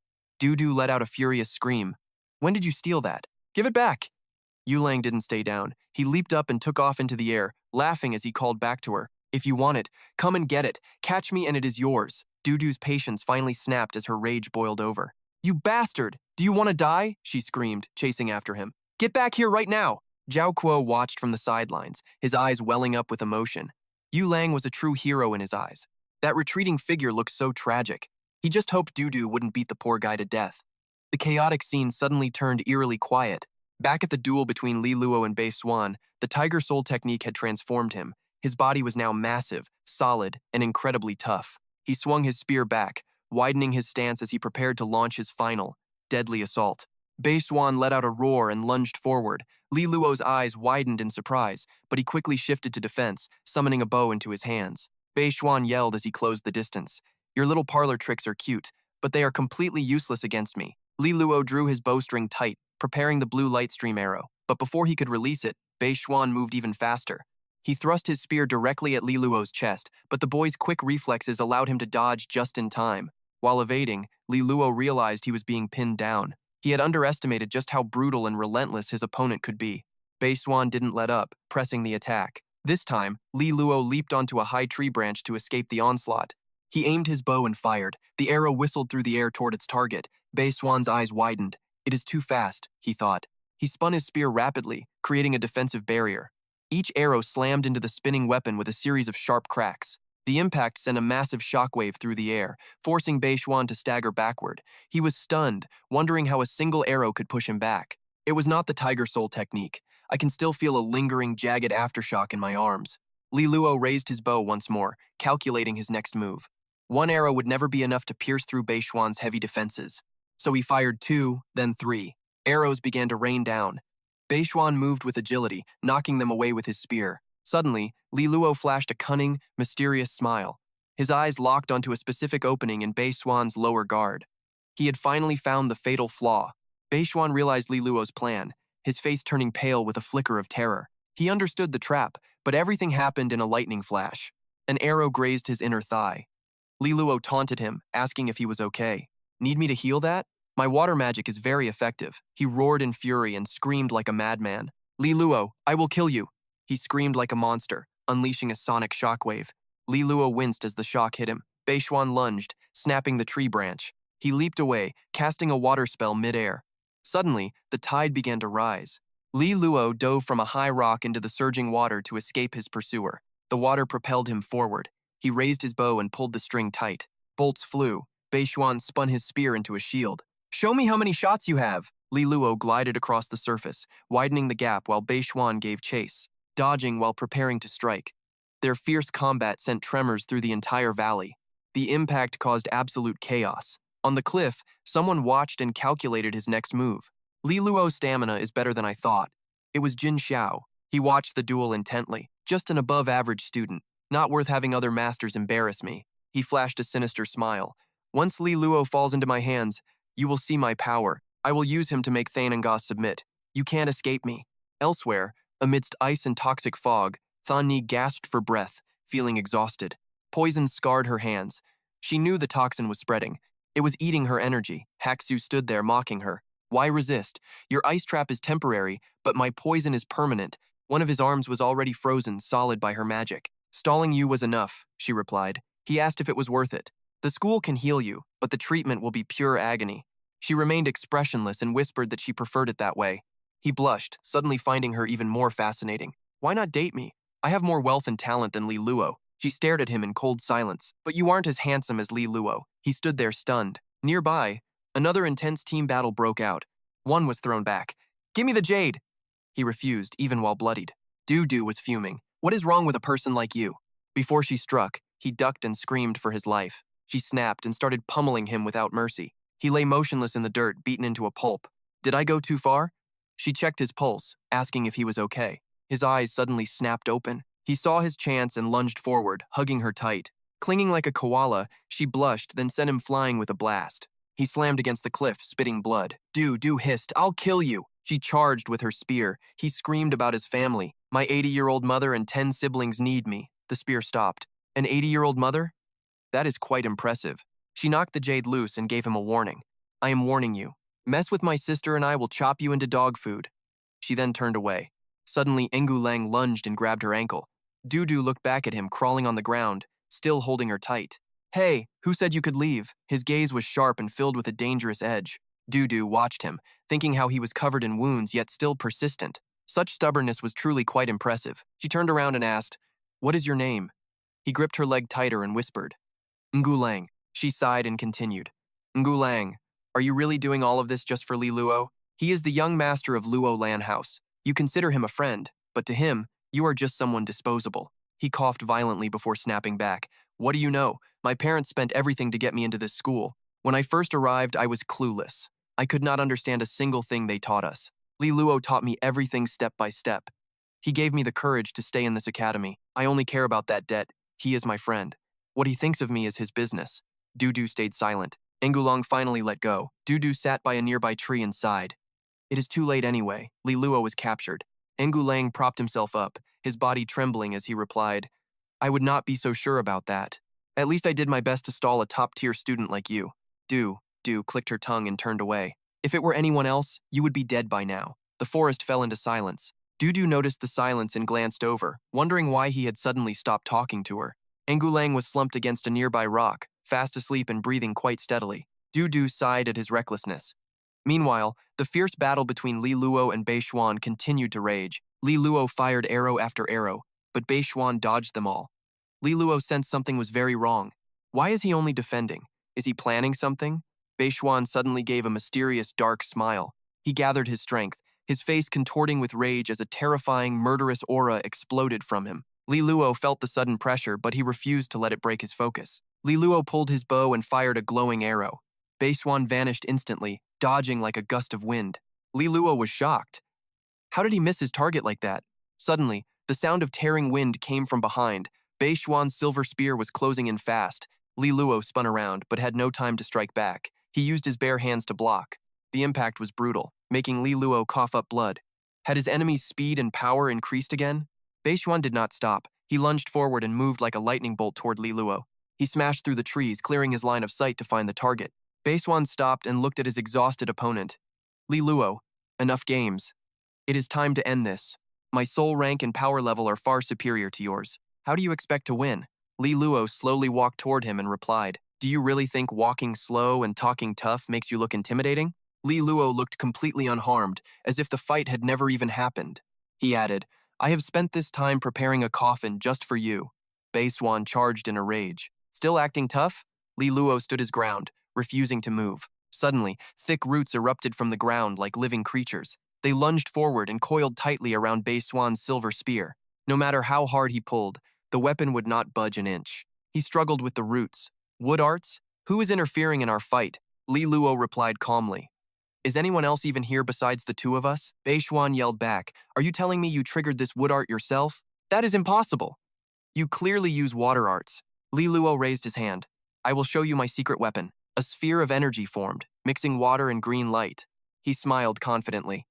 Dudu let out a furious scream. When did you steal that? Give it back! Yulang didn't stay down. He leaped up and took off into the air, laughing as he called back to her. If you want it, come and get it. Catch me and it is yours. Dudu's patience finally snapped as her rage boiled over. You bastard! Do you want to die? She screamed, chasing after him. Get back here right now! Zhao Kuo watched from the sidelines, his eyes welling up with emotion. Yulang was a true hero in his eyes. That retreating figure looked so tragic. He just hoped Dudu wouldn't beat the poor guy to death. The chaotic scene suddenly turned eerily quiet. Back at the duel between Li Luo and Beixuan, the Tiger Soul technique had transformed him. His body was now massive, solid, and incredibly tough. He swung his spear back, widening his stance as he prepared to launch his final, deadly assault. Beixuan let out a roar and lunged forward. Li Luo's eyes widened in surprise, but he quickly shifted to defense, summoning a bow into his hands. Beixuan yelled as he closed the distance. Your little parlor tricks are cute, but they are completely useless against me. Li Luo drew his bowstring tight, preparing the blue light stream arrow. But before he could release it, Beixuan moved even faster. He thrust his spear directly at Li Luo's chest, but the boy's quick reflexes allowed him to dodge just in time. While evading, Li Luo realized he was being pinned down. He had underestimated just how brutal and relentless his opponent could be. Beixuan didn't let up, pressing the attack. This time, Li Luo leaped onto a high tree branch to escape the onslaught. He aimed his bow and fired. The arrow whistled through the air toward its target. Beixuan's eyes widened. It is too fast, he thought. He spun his spear rapidly, creating a defensive barrier. Each arrow slammed into the spinning weapon with a series of sharp cracks. The impact sent a massive shockwave through the air, forcing Beixuan to stagger backward. He was stunned, wondering how a single arrow could push him back. It was not the Tiger Soul technique. I can still feel a lingering, jagged aftershock in my arms. Li Luo raised his bow once more, calculating his next move. One arrow would never be enough to pierce through Beixuan's heavy defenses. So he fired 2, then 3. Arrows began to rain down. Beixuan moved with agility, knocking them away with his spear. Suddenly, Li Luo flashed a cunning, mysterious smile. His eyes locked onto a specific opening in Beixuan's lower guard. He had finally found the fatal flaw. Beixuan realized Li Luo's plan, his face turning pale with a flicker of terror. He understood the trap, but everything happened in a lightning flash. An arrow grazed his inner thigh. Li Luo taunted him, asking if he was okay. Need me to heal that? My water magic is very effective. He roared in fury and screamed like a madman. Li Luo, I will kill you. He screamed like a monster, unleashing a sonic shockwave. Li Luo winced as the shock hit him. Beixuan lunged, snapping the tree branch. He leaped away, casting a water spell mid-air. Suddenly, the tide began to rise. Li Luo dove from a high rock into the surging water to escape his pursuer. The water propelled him forward. He raised his bow and pulled the string tight. Bolts flew. Beixuan spun his spear into a shield. Show me how many shots you have! Li Luo glided across the surface, widening the gap while Beixuan gave chase, dodging while preparing to strike. Their fierce combat sent tremors through the entire valley. The impact caused absolute chaos. On the cliff, someone watched and calculated his next move. Li Luo's stamina is better than I thought. It was Jinxiao. He watched the duel intently. Just an above-average student. Not worth having other masters embarrass me. He flashed a sinister smile. Once Li Luo falls into my hands, you will see my power. I will use him to make Thanangos submit. You can't escape me. Elsewhere, amidst ice and toxic fog, Thani gasped for breath, feeling exhausted. Poison scarred her hands. She knew the toxin was spreading. It was eating her energy. Haxu stood there mocking her. Why resist? Your ice trap is temporary, but my poison is permanent. One of his arms was already frozen, solid by her magic. Stalling you was enough, she replied. He asked if it was worth it. The school can heal you, but the treatment will be pure agony. She remained expressionless and whispered that she preferred it that way. He blushed, suddenly finding her even more fascinating. Why not date me? I have more wealth and talent than Li Luo. She stared at him in cold silence. But you aren't as handsome as Li Luo. He stood there stunned. Nearby, another intense team battle broke out. One was thrown back. Give me the jade! He refused, even while bloodied. Duze was fuming. What is wrong with a person like you? Before she struck, he ducked and screamed for his life. She snapped and started pummeling him without mercy. He lay motionless in the dirt, beaten into a pulp. Did I go too far? She checked his pulse, asking if he was okay. His eyes suddenly snapped open. He saw his chance and lunged forward, hugging her tight. Clinging like a koala, she blushed, then sent him flying with a blast. He slammed against the cliff, spitting blood. Duze hissed, I'll kill you! She charged with her spear. He screamed about his family. My 80-year-old mother and 10 siblings need me. The spear stopped. An 80-year-old mother? That is quite impressive. She knocked the jade loose and gave him a warning. I am warning you. Mess with my sister and I will chop you into dog food. She then turned away. Suddenly, Engu Lang lunged and grabbed her ankle. Duze looked back at him, crawling on the ground, still holding her tight. Hey, who said you could leave? His gaze was sharp and filled with a dangerous edge. Duze watched him, thinking how he was covered in wounds yet still persistent. Such stubbornness was truly quite impressive. She turned around and asked, What is your name? He gripped her leg tighter and whispered, Engu Lang. She sighed and continued, Engu Lang, are you really doing all of this just for Li Luo? He is the young master of Luo Lan House. You consider him a friend, but to him, you are just someone disposable. He coughed violently before snapping back. What do you know? My parents spent everything to get me into this school. When I first arrived, I was clueless. I could not understand a single thing they taught us. Li Luo taught me everything step by step. He gave me the courage to stay in this academy. I only care about that debt. He is my friend. What he thinks of me is his business. Duze stayed silent. Engu Lang finally let go. Duze sat by a nearby tree and sighed. It is too late anyway. Li Luo was captured. Engu Lang propped himself up, his body trembling as he replied, I would not be so sure about that. At least I did my best to stall a top-tier student like you. Duze clicked her tongue and turned away. If it were anyone else, you would be dead by now. The forest fell into silence. Dudu noticed the silence and glanced over, wondering why he had suddenly stopped talking to her. Angulang was slumped against a nearby rock, fast asleep and breathing quite steadily. Dudu sighed at his recklessness. Meanwhile, the fierce battle between Li Luo and Beixuan continued to rage. Li Luo fired arrow after arrow, but Beixuan dodged them all. Li Luo sensed something was very wrong. Why is he only defending? Is he planning something? Beixuan suddenly gave a mysterious, dark smile. He gathered his strength, his face contorting with rage as a terrifying, murderous aura exploded from him. Li Luo felt the sudden pressure, but he refused to let it break his focus. Li Luo pulled his bow and fired a glowing arrow. Beixuan vanished instantly, dodging like a gust of wind. Li Luo was shocked. How did he miss his target like that? Suddenly, the sound of tearing wind came from behind. Beixuan's silver spear was closing in fast. Li Luo spun around, but had no time to strike back. He used his bare hands to block. The impact was brutal, making Li Luo cough up blood. Had his enemy's speed and power increased again? Beixuan did not stop. He lunged forward and moved like a lightning bolt toward Li Luo. He smashed through the trees, clearing his line of sight to find the target. Beixuan stopped and looked at his exhausted opponent. Li Luo, enough games. It is time to end this. My soul rank and power level are far superior to yours. How do you expect to win? Li Luo slowly walked toward him and replied, Do you really think walking slow and talking tough makes you look intimidating? Li Luo looked completely unharmed, as if the fight had never even happened. He added, I have spent this time preparing a coffin just for you. Beixuan charged in a rage. Still acting tough? Li Luo stood his ground, refusing to move. Suddenly, thick roots erupted from the ground like living creatures. They lunged forward and coiled tightly around Beixuan's silver spear. No matter how hard he pulled, the weapon would not budge an inch. He struggled with the roots. Wood arts? Who is interfering in our fight? Li Luo replied calmly. Is anyone else even here besides the two of us? Beixuan yelled back, Are you telling me you triggered this wood art yourself? That is impossible. You clearly use water arts. Li Luo raised his hand. I will show you my secret weapon. A sphere of energy formed, mixing water and green light. He smiled confidently.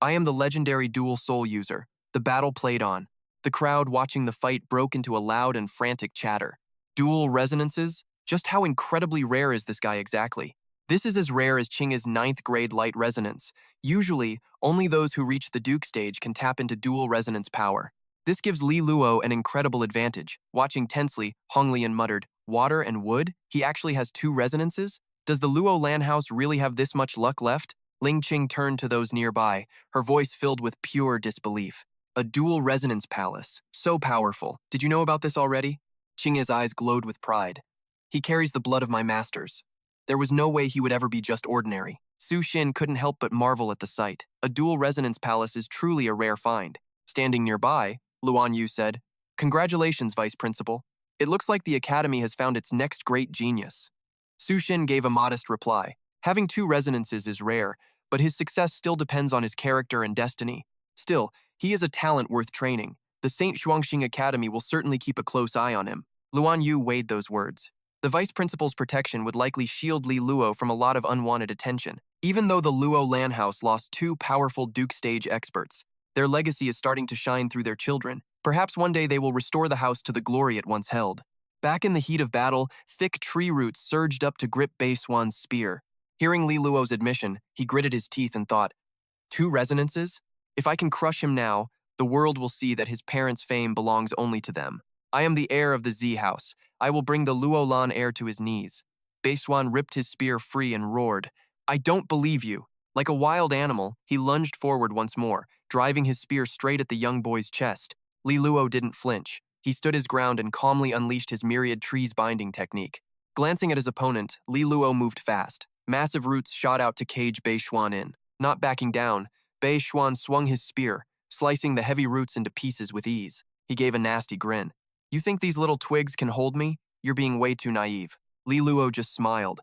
I am the legendary dual soul user. The battle played on. The crowd watching the fight broke into a loud and frantic chatter. Dual resonances? Just how incredibly rare is this guy exactly? This is as rare as Qing's 9th grade light resonance. Usually, only those who reach the Duke stage can tap into dual resonance power. This gives Li Luo an incredible advantage. Watching tensely, Honglian muttered, Water and wood? He actually has 2 resonances? Does the Luo Lan House really have this much luck left? Ling Qing turned to those nearby, her voice filled with pure disbelief. A dual resonance palace. So powerful. Did you know about this already? Qing's eyes glowed with pride. He carries the blood of my masters. There was no way he would ever be just ordinary. Su Xin couldn't help but marvel at the sight. A dual resonance palace is truly a rare find. Standing nearby, Luan Yu said, Congratulations, Vice Principal. It looks like the Academy has found its next great genius. Su Xin gave a modest reply. Having 2 resonances is rare, but his success still depends on his character and destiny. Still, he is a talent worth training. The St. Shuangxing Academy will certainly keep a close eye on him. Luan Yu weighed those words. The Vice Principal's protection would likely shield Li Luo from a lot of unwanted attention. Even though the Luo Lan House lost 2 powerful Duke stage experts, their legacy is starting to shine through their children. Perhaps one day they will restore the house to the glory it once held. Back in the heat of battle, thick tree roots surged up to grip Beixuan's spear. Hearing Li Luo's admission, he gritted his teeth and thought, 2 resonances? If I can crush him now, the world will see that his parents' fame belongs only to them. I am the heir of the Z house. I will bring the Luo Lan heir to his knees. Beixuan ripped his spear free and roared, I don't believe you. Like a wild animal, he lunged forward once more, driving his spear straight at the young boy's chest. Li Luo didn't flinch. He stood his ground and calmly unleashed his Myriad Trees Binding technique. Glancing at his opponent, Li Luo moved fast. Massive roots shot out to cage Beixuan in. Not backing down, Beixuan swung his spear, slicing the heavy roots into pieces with ease. He gave a nasty grin. You think these little twigs can hold me? You're being way too naive. Li Luo just smiled.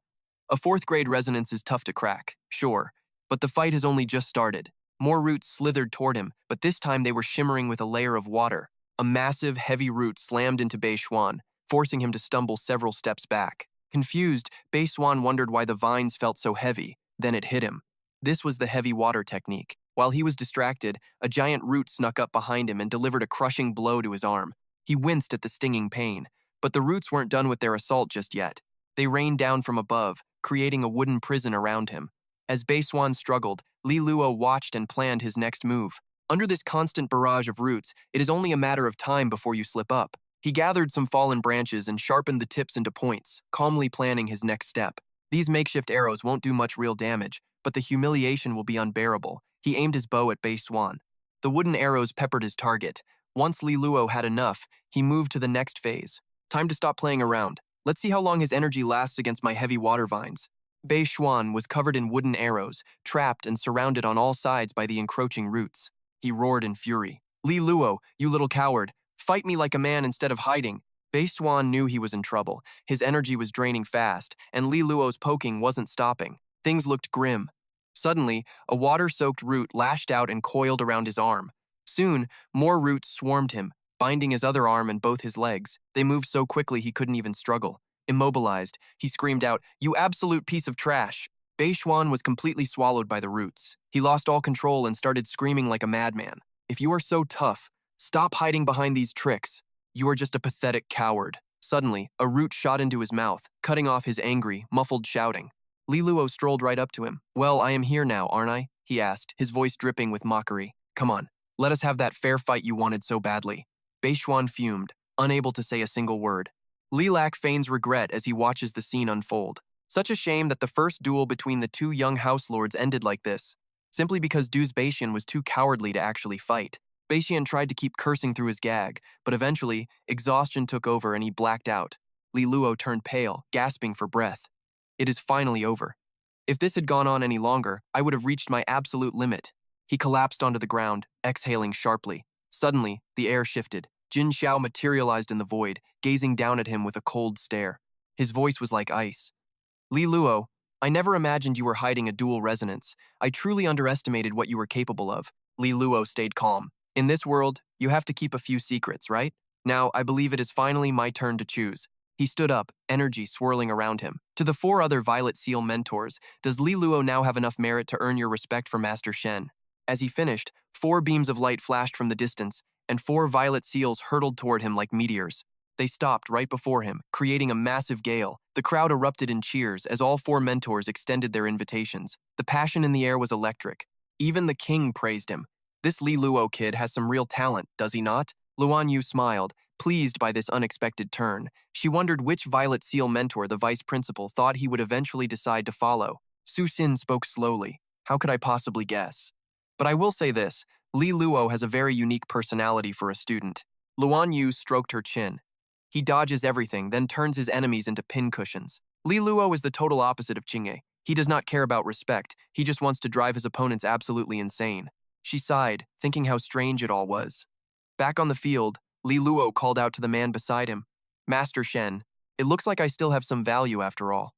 A 4th grade resonance is tough to crack, sure, but the fight has only just started. More roots slithered toward him, but this time they were shimmering with a layer of water. A massive, heavy root slammed into Beixuan, forcing him to stumble several steps back. Confused, Beixuan wondered why the vines felt so heavy. Then it hit him. This was the heavy water technique. While he was distracted, a giant root snuck up behind him and delivered a crushing blow to his arm. He winced at the stinging pain, but the roots weren't done with their assault just yet. They rained down from above, creating a wooden prison around him. As Beixuan struggled, Li Luo watched and planned his next move. Under this constant barrage of roots, it is only a matter of time before you slip up. He gathered some fallen branches and sharpened the tips into points, calmly planning his next step. These makeshift arrows won't do much real damage, but the humiliation will be unbearable. He aimed his bow at Beixuan. The wooden arrows peppered his target. Once Li Luo had enough, he moved to the next phase. Time to stop playing around. Let's see how long his energy lasts against my heavy water vines. Beixuan was covered in wooden arrows, trapped and surrounded on all sides by the encroaching roots. He roared in fury. Li Luo, you little coward, fight me like a man instead of hiding. Beixuan knew he was in trouble. His energy was draining fast, and Li Luo's poking wasn't stopping. Things looked grim. Suddenly, a water-soaked root lashed out and coiled around his arm. Soon, more roots swarmed him, binding his other arm and both his legs. They moved so quickly he couldn't even struggle. Immobilized, he screamed out, "You absolute piece of trash!" Beixuan was completely swallowed by the roots. He lost all control and started screaming like a madman. If you are so tough, stop hiding behind these tricks. You are just a pathetic coward. Suddenly, a root shot into his mouth, cutting off his angry, muffled shouting. Li Luo strolled right up to him. "Well, I am here now, aren't I?" he asked, his voice dripping with mockery. "Come on, let us have that fair fight you wanted so badly." Beixuan fumed, unable to say a single word. Li Lac feigns regret as he watches the scene unfold. Such a shame that the first duel between the two young house lords ended like this, simply because Duze Beixuan was too cowardly to actually fight. Beixuan tried to keep cursing through his gag, but eventually, exhaustion took over and he blacked out. Li Luo turned pale, gasping for breath. It is finally over. If this had gone on any longer, I would have reached my absolute limit. He collapsed onto the ground, exhaling sharply. Suddenly, the air shifted. Jinxiao materialized in the void, gazing down at him with a cold stare. His voice was like ice. "Li Luo, I never imagined you were hiding a dual resonance. I truly underestimated what you were capable of." Li Luo stayed calm. "In this world, you have to keep a few secrets, right? Now, I believe it is finally my turn to choose." He stood up, energy swirling around him. "To the 4 other Violet Seal mentors, does Li Luo now have enough merit to earn your respect for Master Shen?" As he finished, 4 beams of light flashed from the distance, and 4 violet seals hurtled toward him like meteors. They stopped right before him, creating a massive gale. The crowd erupted in cheers as all 4 mentors extended their invitations. The passion in the air was electric. Even the king praised him. "This Li Luo kid has some real talent, does he not?" Luan Yu smiled, pleased by this unexpected turn. She wondered which Violet Seal mentor the vice principal thought he would eventually decide to follow. Su Xin spoke slowly. "How could I possibly guess? But I will say this, Li Luo has a very unique personality for a student." Luan Yu stroked her chin. "He dodges everything, then turns his enemies into pincushions. Li Luo is the total opposite of Qingye. He does not care about respect, he just wants to drive his opponents absolutely insane." She sighed, thinking how strange it all was. Back on the field, Li Luo called out to the man beside him. "Master Shen, it looks like I still have some value after all."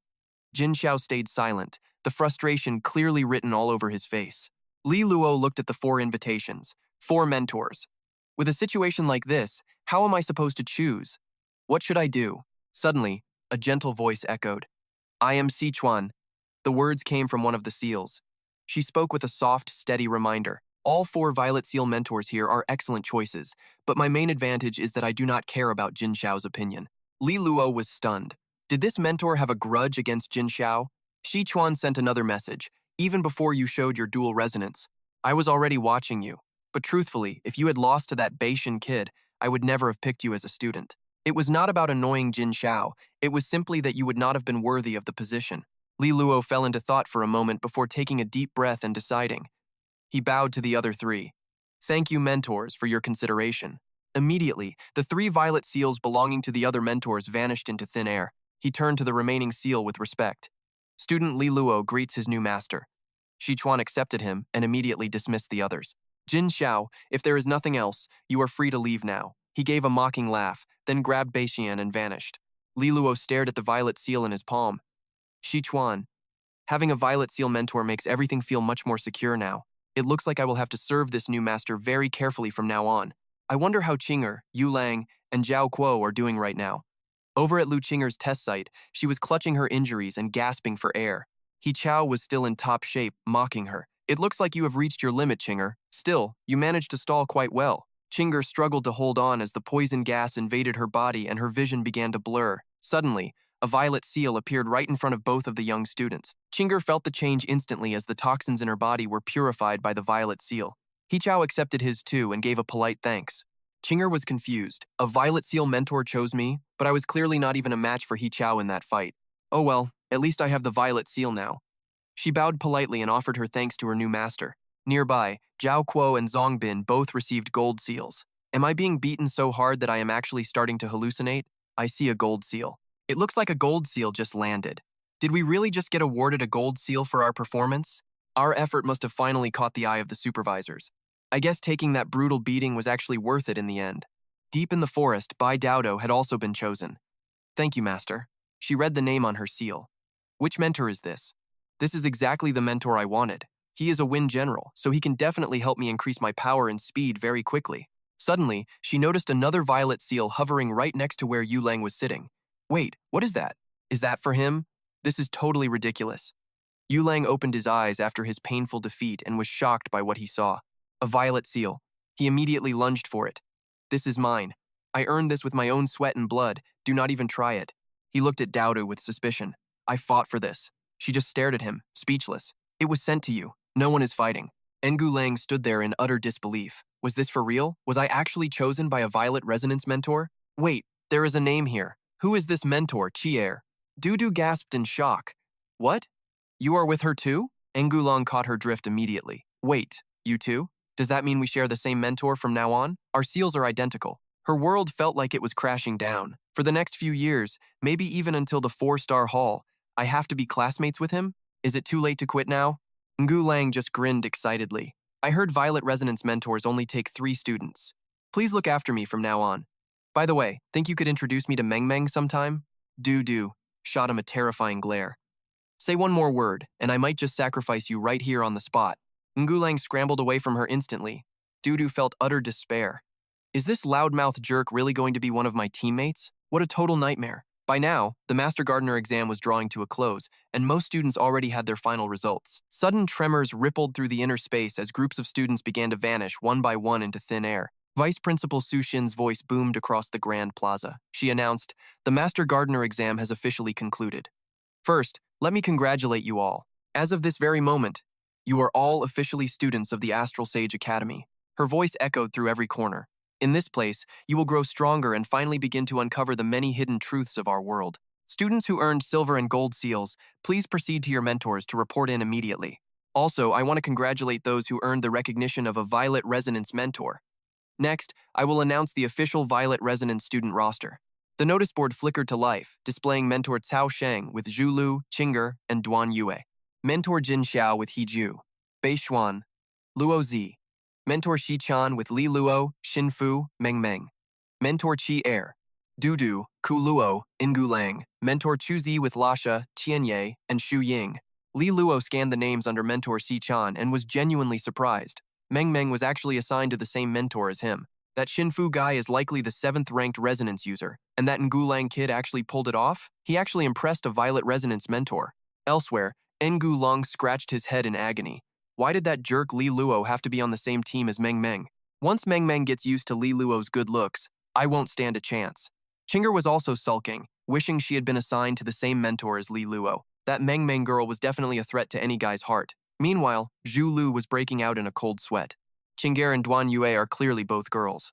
Jinxiao stayed silent, the frustration clearly written all over his face. Li Luo looked at the 4 invitations, 4 mentors. "With a situation like this, how am I supposed to choose? What should I do?" Suddenly, a gentle voice echoed. "I am Sichuan." The words came from one of the seals. She spoke with a soft, steady reminder. "All 4 Violet Seal mentors here are excellent choices, but my main advantage is that I do not care about Jin Xiao's opinion." Li Luo was stunned. Did this mentor have a grudge against Jin Xiao? Sichuan sent another message. "Even before you showed your dual resonance, I was already watching you. But truthfully, if you had lost to that Beixuan kid, I would never have picked you as a student. It was not about annoying Jin Xiao, it was simply that you would not have been worthy of the position." Li Luo fell into thought for a moment before taking a deep breath and deciding. He bowed to the other 3. "Thank you, mentors, for your consideration." Immediately, the 3 violet seals belonging to the other mentors vanished into thin air. He turned to the remaining seal with respect. "Student Li Luo greets his new master." Sichuan accepted him and immediately dismissed the others. "Jin Xiao, if there is nothing else, you are free to leave now." He gave a mocking laugh, then grabbed Beixuan and vanished. Li Luo stared at the violet seal in his palm. "Sichuan, having a violet seal mentor makes everything feel much more secure now. It looks like I will have to serve this new master very carefully from now on. I wonder how Qinger, Yu Lang, and Zhao Kuo are doing right now." Over at Lu Qinger's test site, she was clutching her injuries and gasping for air. He Chao was still in top shape, mocking her. "It looks like you have reached your limit, Qinger. Still, you managed to stall quite well." Qinger struggled to hold on as the poison gas invaded her body and her vision began to blur. Suddenly, a violet seal appeared right in front of both of the young students. Qinger felt the change instantly as the toxins in her body were purified by the violet seal. Hichao accepted his too and gave a polite thanks. Chinger was confused. A Violet Seal mentor chose me, but I was clearly not even a match for Hichao in that fight. Oh well, at least I have the Violet Seal now. She bowed politely and offered her thanks to her new master. Nearby, Zhao Kuo and Zongbin both received gold seals. Am I being beaten so hard that I am actually starting to hallucinate? I see a gold seal. It looks like a gold seal just landed. Did we really just get awarded a gold seal for our performance? Our effort must have finally caught the eye of the supervisors. I guess taking that brutal beating was actually worth it in the end. Deep in the forest, Bai Daodo had also been chosen. Thank you, Master. She read the name on her seal. Which mentor is this? This is exactly the mentor I wanted. He is a Wind General, so he can definitely help me increase my power and speed very quickly. Suddenly, she noticed another violet seal hovering right next to where Yu Lang was sitting. Wait, what is that? Is that for him? This is totally ridiculous. Yu Lang opened his eyes after his painful defeat and was shocked by what he saw. A violet seal. He immediately lunged for it. This is mine. I earned this with my own sweat and blood. Do not even try it. He looked at Daodu with suspicion. I fought for this. She just stared at him, speechless. It was sent to you. No one is fighting. Engu Lang stood there in utter disbelief. Was this for real? Was I actually chosen by a Violet Resonance mentor? Wait, there is a name here. Who is this mentor, Chier? Dudu gasped in shock. What? You are with her too? Engu Lang caught her drift immediately. Wait, you too? Does that mean we share the same mentor from now on? Our seals are identical. Her world felt like it was crashing down. For the next few years, maybe even until the 4-star hall, I have to be classmates with him? Is it too late to quit now? Ngu Lang just grinned excitedly. I heard Violet Resonance mentors only take 3 students. Please look after me from now on. By the way, think you could introduce me to Meng Meng sometime? Du shot him a terrifying glare. Say one more word, and I might just sacrifice you right here on the spot. Ngu Lang scrambled away from her instantly. Du felt utter despair. Is this loudmouth jerk really going to be one of my teammates? What a total nightmare. By now, the Master Gardener exam was drawing to a close, and most students already had their final results. Sudden tremors rippled through the inner space as groups of students began to vanish one by one into thin air. Vice Principal Su Xin's voice boomed across the Grand Plaza. She announced, "The Master Gardener exam has officially concluded. First, let me congratulate you all. As of this very moment, you are all officially students of the Astral Sage Academy." Her voice echoed through every corner. In this place, you will grow stronger and finally begin to uncover the many hidden truths of our world. Students who earned silver and gold seals, please proceed to your mentors to report in immediately. Also, I want to congratulate those who earned the recognition of a Violet Resonance mentor. Next, I will announce the official Violet Resonance student roster. The notice board flickered to life, displaying Mentor Cao Sheng with Zhu Lu, Qinger, and Duan Yue. Mentor Jin Xiao with He Ju, Beixuan, Luo Zi. Mentor Shi Chan with Li Luo, Xin Fu, Meng Meng. Mentor Qi Er, Dudu, Ku Luo, Ngu Lang. Mentor Chu Zi with Lasha, Qian Ye, and Xu Ying. Li Luo scanned the names under Mentor Shi Chan and was genuinely surprised. Meng Meng was actually assigned to the same mentor as him. That Xin Fu guy is likely the 7th-ranked Resonance user, and that Ngu Lang kid actually pulled it off? He actually impressed a Violet Resonance mentor. Elsewhere, Ngu Lang scratched his head in agony. Why did that jerk Li Luo have to be on the same team as Meng Meng? Once Meng Meng gets used to Li Luo's good looks, I won't stand a chance. Qinger was also sulking, wishing she had been assigned to the same mentor as Li Luo. That Meng Meng girl was definitely a threat to any guy's heart. Meanwhile, Zhu Lu was breaking out in a cold sweat. Qinger and Duan Yue are clearly both girls.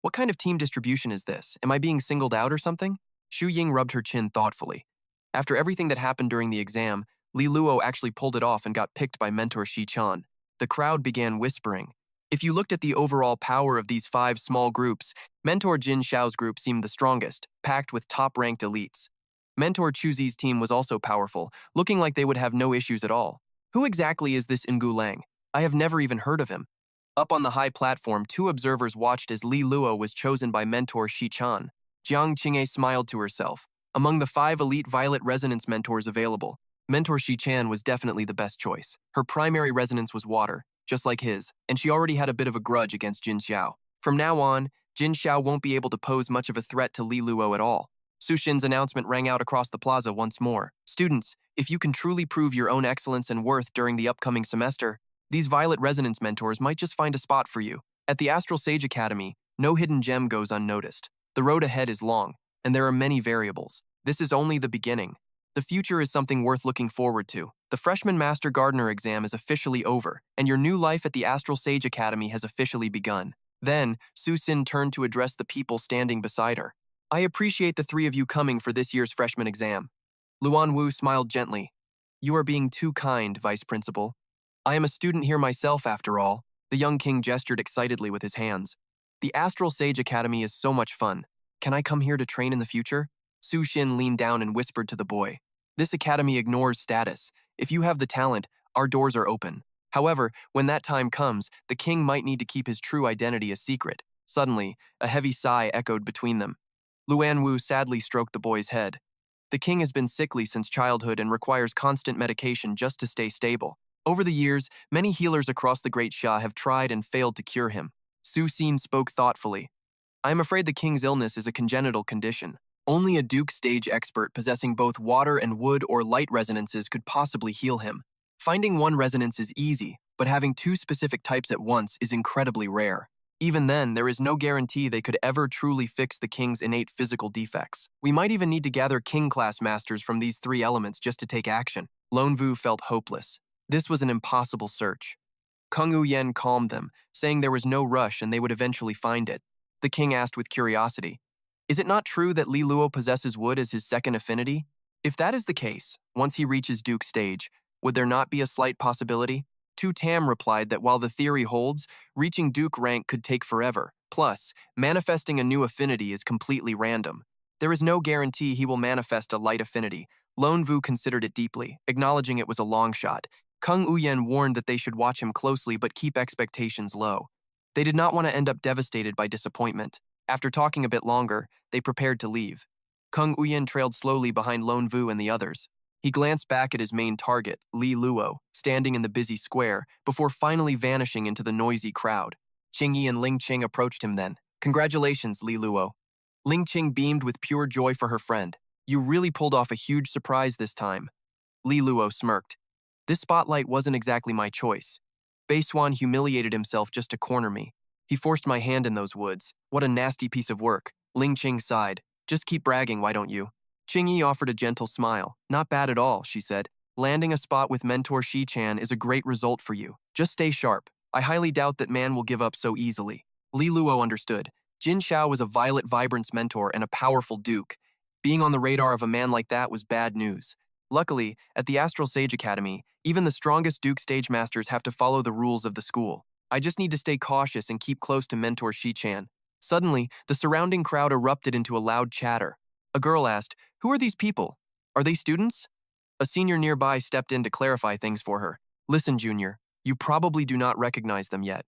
What kind of team distribution is this? Am I being singled out or something? Xu Ying rubbed her chin thoughtfully. After everything that happened during the exam, Li Luo actually pulled it off and got picked by Mentor Shi Chan. The crowd began whispering. If you looked at the overall power of these 5 small groups, Mentor Jin Xiao's group seemed the strongest, packed with top-ranked elites. Mentor Chu Zi's team was also powerful, looking like they would have no issues at all. Who exactly is this Ngu Lang? I have never even heard of him. Up on the high platform, 2 observers watched as Li Luo was chosen by Mentor Shi Chan. Jiang Qing'e smiled to herself. Among the 5 elite Violet Resonance mentors available, Mentor Shi Chan was definitely the best choice. Her primary resonance was water, just like his, and she already had a bit of a grudge against Jin Xiao. From now on, Jin Xiao won't be able to pose much of a threat to Li Luo at all. Su Xin's announcement rang out across the plaza once more. Students, if you can truly prove your own excellence and worth during the upcoming semester, these Violet Resonance mentors might just find a spot for you. At the Astral Sage Academy, no hidden gem goes unnoticed. The road ahead is long, and there are many variables. This is only the beginning. The future is something worth looking forward to. The Freshman Master Gardener exam is officially over, and your new life at the Astral Sage Academy has officially begun. Then, Su Xin turned to address the people standing beside her. I appreciate the three of you coming for this year's freshman exam. Luan Wu smiled gently. You are being too kind, Vice Principal. I am a student here myself, after all. The young king gestured excitedly with his hands. The Astral Sage Academy is so much fun. Can I come here to train in the future? Su Xin leaned down and whispered to the boy. This academy ignores status. If you have the talent, our doors are open. However, when that time comes, the king might need to keep his true identity a secret. Suddenly, a heavy sigh echoed between them. Luan Wu sadly stroked the boy's head. The king has been sickly since childhood and requires constant medication just to stay stable. Over the years, many healers across the Great Xia have tried and failed to cure him. Su Xin spoke thoughtfully. I am afraid the king's illness is a congenital condition. Only a Duke stage expert possessing both water and wood or light resonances could possibly heal him. Finding one resonance is easy, but having two specific types at once is incredibly rare. Even then, there is no guarantee they could ever truly fix the king's innate physical defects. We might even need to gather king-class masters from these three elements just to take action. Lone Vu felt hopeless. This was an impossible search. Kung Wu Yen calmed them, saying there was no rush and they would eventually find it. The king asked with curiosity, is it not true that Li Luo possesses wood as his second affinity? If that is the case, once he reaches Duke stage, would there not be a slight possibility? Tu Tam replied that while the theory holds, reaching Duke rank could take forever. Plus, manifesting a new affinity is completely random. There is no guarantee he will manifest a light affinity. Lone Vu considered it deeply, acknowledging it was a long shot. Kung Wu Yen warned that they should watch him closely but keep expectations low. They did not want to end up devastated by disappointment. After talking a bit longer, they prepared to leave. Kung Wu Yen trailed slowly behind Lone Vu and the others. He glanced back at his main target, Li Luo, standing in the busy square, before finally vanishing into the noisy crowd. Qingyi and Ling Qing approached him then. Congratulations, Li Luo. Ling Qing beamed with pure joy for her friend. You really pulled off a huge surprise this time. Li Luo smirked. This spotlight wasn't exactly my choice. Beixuan humiliated himself just to corner me. He forced my hand in those woods. What a nasty piece of work. Ling Qing sighed. Just keep bragging, why don't you? Qingyi offered a gentle smile. Not bad at all, she said. Landing a spot with mentor Shi-chan is a great result for you. Just stay sharp. I highly doubt that man will give up so easily. Li Luo understood. Jinxiao was a Violet Vibrance mentor and a powerful duke. Being on the radar of a man like that was bad news. Luckily, at the Astral Sage Academy, even the strongest Duke stage masters have to follow the rules of the school. I just need to stay cautious and keep close to mentor Shi-chan. Suddenly, the surrounding crowd erupted into a loud chatter. A girl asked, who are these people? Are they students? A senior nearby stepped in to clarify things for her. Listen, Junior, you probably do not recognize them yet.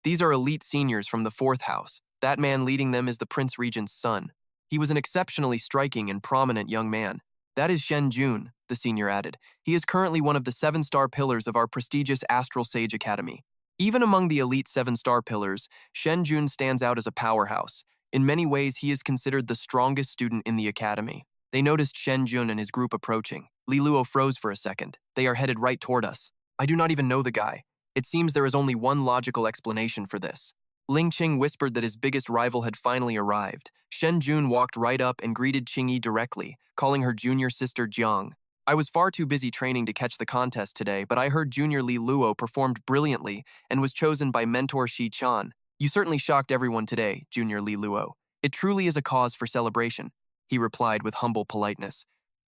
These are elite seniors from the 4th house. That man leading them is the Prince Regent's son. He was an exceptionally striking and prominent young man. That is Shen Jun, the senior added. He is currently one of the 7-star pillars of our prestigious Astral Sage Academy. Even among the elite 7-star pillars, Shen Jun stands out as a powerhouse. In many ways, he is considered the strongest student in the academy. They noticed Shen Jun and his group approaching. Li Luo froze for a second. They are headed right toward us. I do not even know the guy. It seems there is only one logical explanation for this. Ling Qing whispered that his biggest rival had finally arrived. Shen Jun walked right up and greeted Qingyi directly, calling her junior sister Jiang. I was far too busy training to catch the contest today, but I heard Junior Li Luo performed brilliantly and was chosen by mentor Shi-chan. You certainly shocked everyone today, Junior Li Luo. It truly is a cause for celebration, he replied with humble politeness.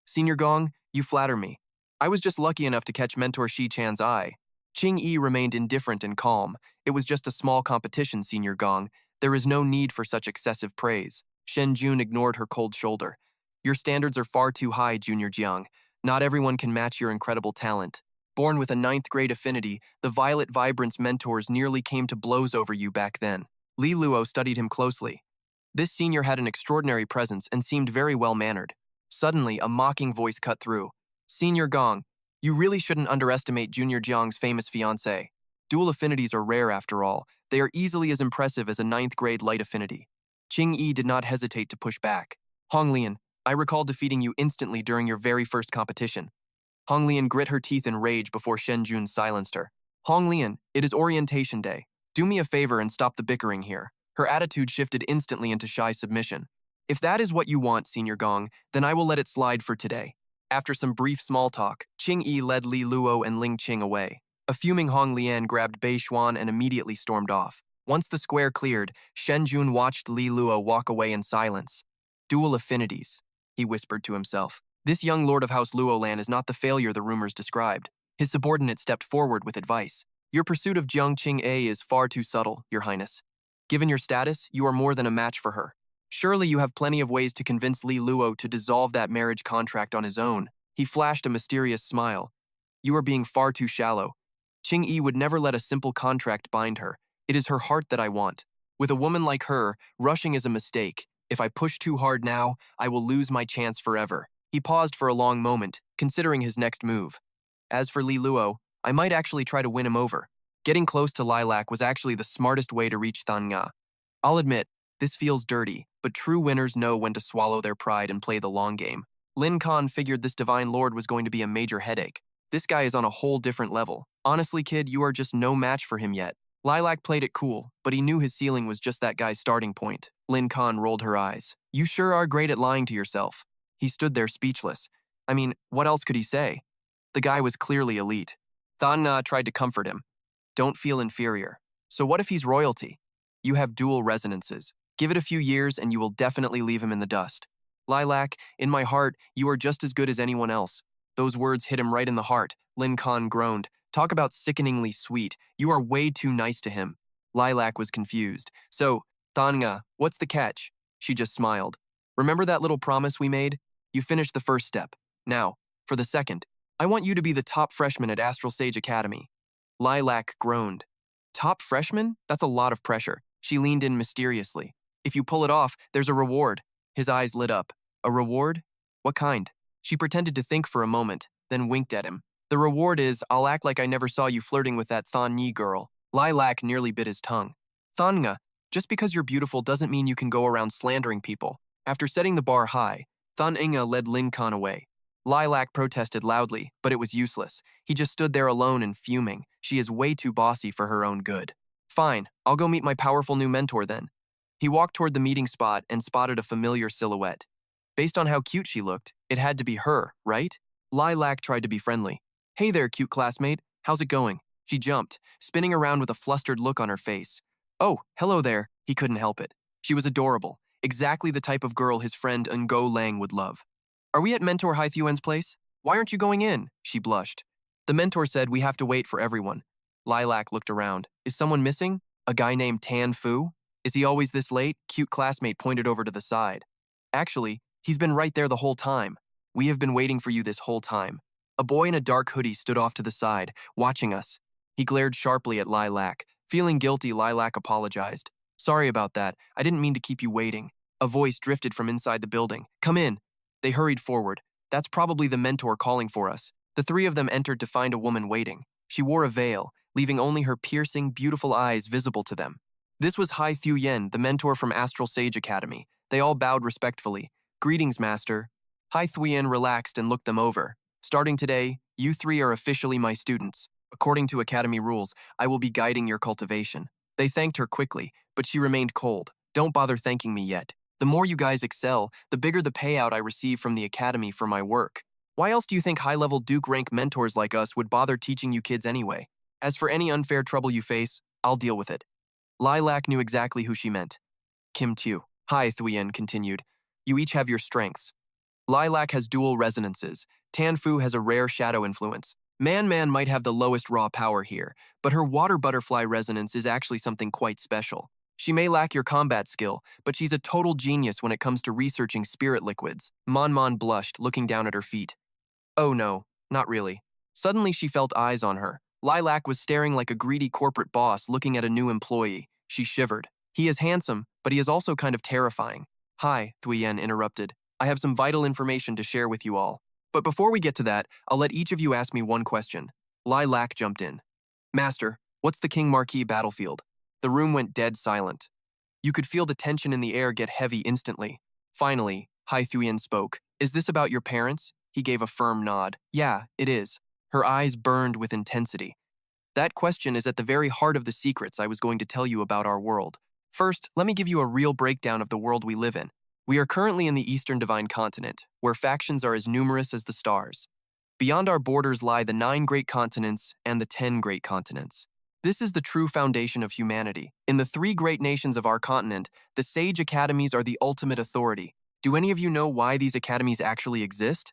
Senior Gong, you flatter me. I was just lucky enough to catch mentor Shi-chan's eye. Qingyi remained indifferent and calm. It was just a small competition, Senior Gong. There is no need for such excessive praise. Shen Jun ignored her cold shoulder. Your standards are far too high, Junior Jiang. Not everyone can match your incredible talent. Born with a 9th grade affinity, the Violet Vibrance mentors nearly came to blows over you back then. Li Luo studied him closely. This senior had an extraordinary presence and seemed very well-mannered. Suddenly, a mocking voice cut through. Senior Gong, you really shouldn't underestimate Junior Jiang's famous fiancé. Dual affinities are rare after all. They are easily as impressive as a 9th grade light affinity. Qingyi did not hesitate to push back. Honglian, I recall defeating you instantly during your very first competition. Honglian grit her teeth in rage before Shen Jun silenced her. Honglian, it is orientation day. Do me a favor and stop the bickering here. Her attitude shifted instantly into shy submission. If that is what you want, Senior Gong, then I will let it slide for today. After some brief small talk, Qing Yi led Li Luo and Ling Qing away. A fuming Hong Lian grabbed Beixuan and immediately stormed off. Once the square cleared, Shen Jun watched Li Luo walk away in silence. Dual affinities, he whispered to himself. This young lord of House Luolan is not the failure the rumors described. His subordinate stepped forward with advice. Your pursuit of Jiang Qing-A is far too subtle, Your Highness. Given your status, you are more than a match for her. Surely you have plenty of ways to convince Li Luo to dissolve that marriage contract on his own. He flashed a mysterious smile. You are being far too shallow. Qing-E would never let a simple contract bind her. It is her heart that I want. With a woman like her, rushing is a mistake. If I push too hard now, I will lose my chance forever. He paused for a long moment, considering his next move. As for Li Luo, I might actually try to win him over. Getting close to Lilac was actually the smartest way to reach Thanga. I'll admit, this feels dirty, but true winners know when to swallow their pride and play the long game. Lin Khan figured this divine lord was going to be a major headache. This guy is on a whole different level. Honestly, kid, you are just no match for him yet. Lilac played it cool, but he knew his ceiling was just that guy's starting point. Lin Khan rolled her eyes. You sure are great at lying to yourself. He stood there speechless. I mean, what else could he say? The guy was clearly elite. Thana tried to comfort him. Don't feel inferior. So what if he's royalty? You have dual resonances. Give it a few years and you will definitely leave him in the dust. Lilac, in my heart, you are just as good as anyone else. Those words hit him right in the heart. Lin Khan groaned. Talk about sickeningly sweet. You are way too nice to him. Lilac was confused. So, Thanga, what's the catch? She just smiled. Remember that little promise we made? You finished the first step. Now, for the second, I want you to be the top freshman at Astral Sage Academy. Lilac groaned. Top freshman? That's a lot of pressure. She leaned in mysteriously. If you pull it off, there's a reward. His eyes lit up. A reward? What kind? She pretended to think for a moment, then winked at him. The reward is, I'll act like I never saw you flirting with that Thon Yi girl. Lilac nearly bit his tongue. Thanga, just because you're beautiful doesn't mean you can go around slandering people. After setting the bar high, Thon Inga led Lin Khan away. Lilac protested loudly, but it was useless. He just stood there alone and fuming. She is way too bossy for her own good. Fine, I'll go meet my powerful new mentor then. He walked toward the meeting spot and spotted a familiar silhouette. Based on how cute she looked, it had to be her, right? Lilac tried to be friendly. Hey there, cute classmate. How's it going? She jumped, spinning around with a flustered look on her face. Oh, hello there. He couldn't help it. She was adorable, exactly the type of girl his friend Ngo Lang would love. Are we at Mentor Hai Thuen's place? Why aren't you going in? She blushed. The mentor said we have to wait for everyone. Lilac looked around. Is someone missing? A guy named Tan Fu? Is he always this late? Cute classmate pointed over to the side. Actually, he's been right there the whole time. We have been waiting for you this whole time. A boy in a dark hoodie stood off to the side, watching us. He glared sharply at Lilac. Feeling guilty, Lilac apologized. Sorry about that. I didn't mean to keep you waiting. A voice drifted from inside the building. Come in. They hurried forward. That's probably the mentor calling for us. The three of them entered to find a woman waiting. She wore a veil, leaving only her piercing, beautiful eyes visible to them. This was Hai Thuyen, the mentor from Astral Sage Academy. They all bowed respectfully. Greetings, master. Hai Thuyen relaxed and looked them over. Starting today, you three are officially my students. According to Academy rules, I will be guiding your cultivation. They thanked her quickly, but she remained cold. Don't bother thanking me yet. The more you guys excel, the bigger the payout I receive from the Academy for my work. Why else do you think high-level Duke rank mentors like us would bother teaching you kids anyway? As for any unfair trouble you face, I'll deal with it. Lilac knew exactly who she meant. Kim Tu. Hai Thuyen continued. You each have your strengths. Lilac has dual resonances. Tan Fu has a rare shadow influence. Man might have the lowest raw power here, but her water butterfly resonance is actually something quite special. She may lack your combat skill, but she's a total genius when it comes to researching spirit liquids. Mon blushed, looking down at her feet. Oh no, not really. Suddenly she felt eyes on her. Lilac was staring like a greedy corporate boss looking at a new employee. She shivered. He is handsome, but he is also kind of terrifying. Hi, Thuyen interrupted. I have some vital information to share with you all. But before we get to that, I'll let each of you ask me one question. Lilac jumped in. Master, what's the King Marquis battlefield? The room went dead silent. You could feel the tension in the air get heavy instantly. Finally, Hai Thuyen spoke. Is this about your parents? He gave a firm nod. Yeah, it is. Her eyes burned with intensity. That question is at the very heart of the secrets I was going to tell you about our world. First, let me give you a real breakdown of the world we live in. We are currently in the Eastern Divine Continent, where factions are as numerous as the stars. Beyond our borders lie the 9 great continents and the 10 great continents. This is the true foundation of humanity. In the 3 great nations of our continent, the Sage Academies are the ultimate authority. Do any of you know why these academies actually exist?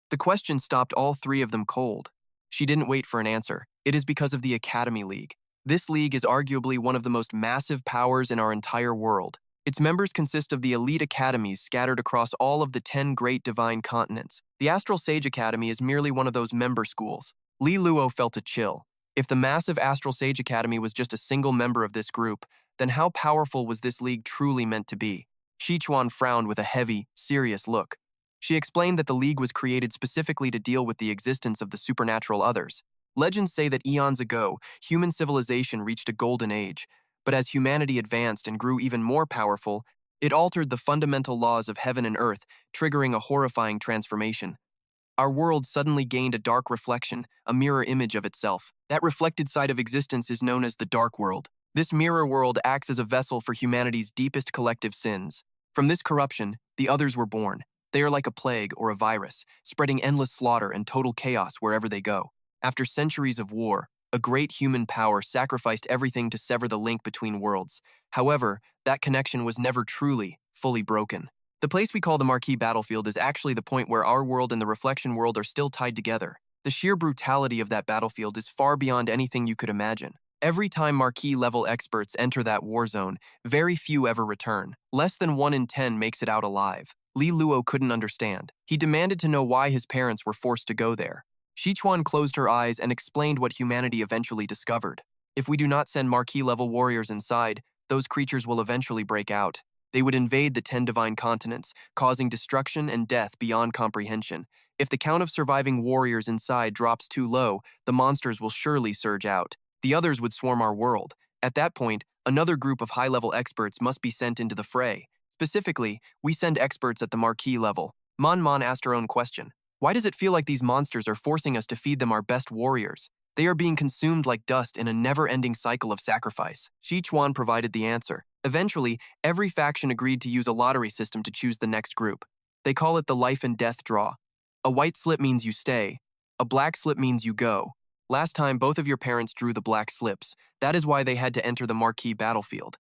The question stopped all 3 of them cold. She didn't wait for an answer. It is because of the Academy League. This league is arguably one of the most massive powers in our entire world. Its members consist of the elite academies scattered across all of the 10 great divine continents. The Astral Sage Academy is merely one of those member schools. Li Luo felt a chill. If the massive Astral Sage Academy was just a single member of this group, then how powerful was this league truly meant to be? Sichuan frowned with a heavy, serious look. She explained that the league was created specifically to deal with the existence of the supernatural others. Legends say that eons ago, human civilization reached a golden age, but as humanity advanced and grew even more powerful, it altered the fundamental laws of heaven and earth, triggering a horrifying transformation. Our world suddenly gained a dark reflection, a mirror image of itself. That reflected side of existence is known as the dark world. This mirror world acts as a vessel for humanity's deepest collective sins. From this corruption, the others were born. They are like a plague or a virus, spreading endless slaughter and total chaos wherever they go. After centuries of war, a great human power sacrificed everything to sever the link between worlds. However, that connection was never truly, fully broken. The place we call the Marquee Battlefield is actually the point where our world and the reflection world are still tied together. The sheer brutality of that battlefield is far beyond anything you could imagine. Every time Marquee-level experts enter that war zone, very few ever return. Less than 1 in 10 makes it out alive. Li Luo couldn't understand. He demanded to know why his parents were forced to go there. Sichuan closed her eyes and explained what humanity eventually discovered. If we do not send Marquee-level warriors inside, those creatures will eventually break out. They would invade the 10 divine continents, causing destruction and death beyond comprehension. If the count of surviving warriors inside drops too low, the monsters will surely surge out. The others would swarm our world. At that point, another group of high-level experts must be sent into the fray. Specifically, we send experts at the Marquee level. Mon asked her own question. Why does it feel like these monsters are forcing us to feed them our best warriors? They are being consumed like dust in a never-ending cycle of sacrifice. Sichuan provided the answer. Eventually, every faction agreed to use a lottery system to choose the next group. They call it the life and death draw. A white slip means you stay. A black slip means you go. Last time, both of your parents drew the black slips. That is why they had to enter the Marquee battlefield.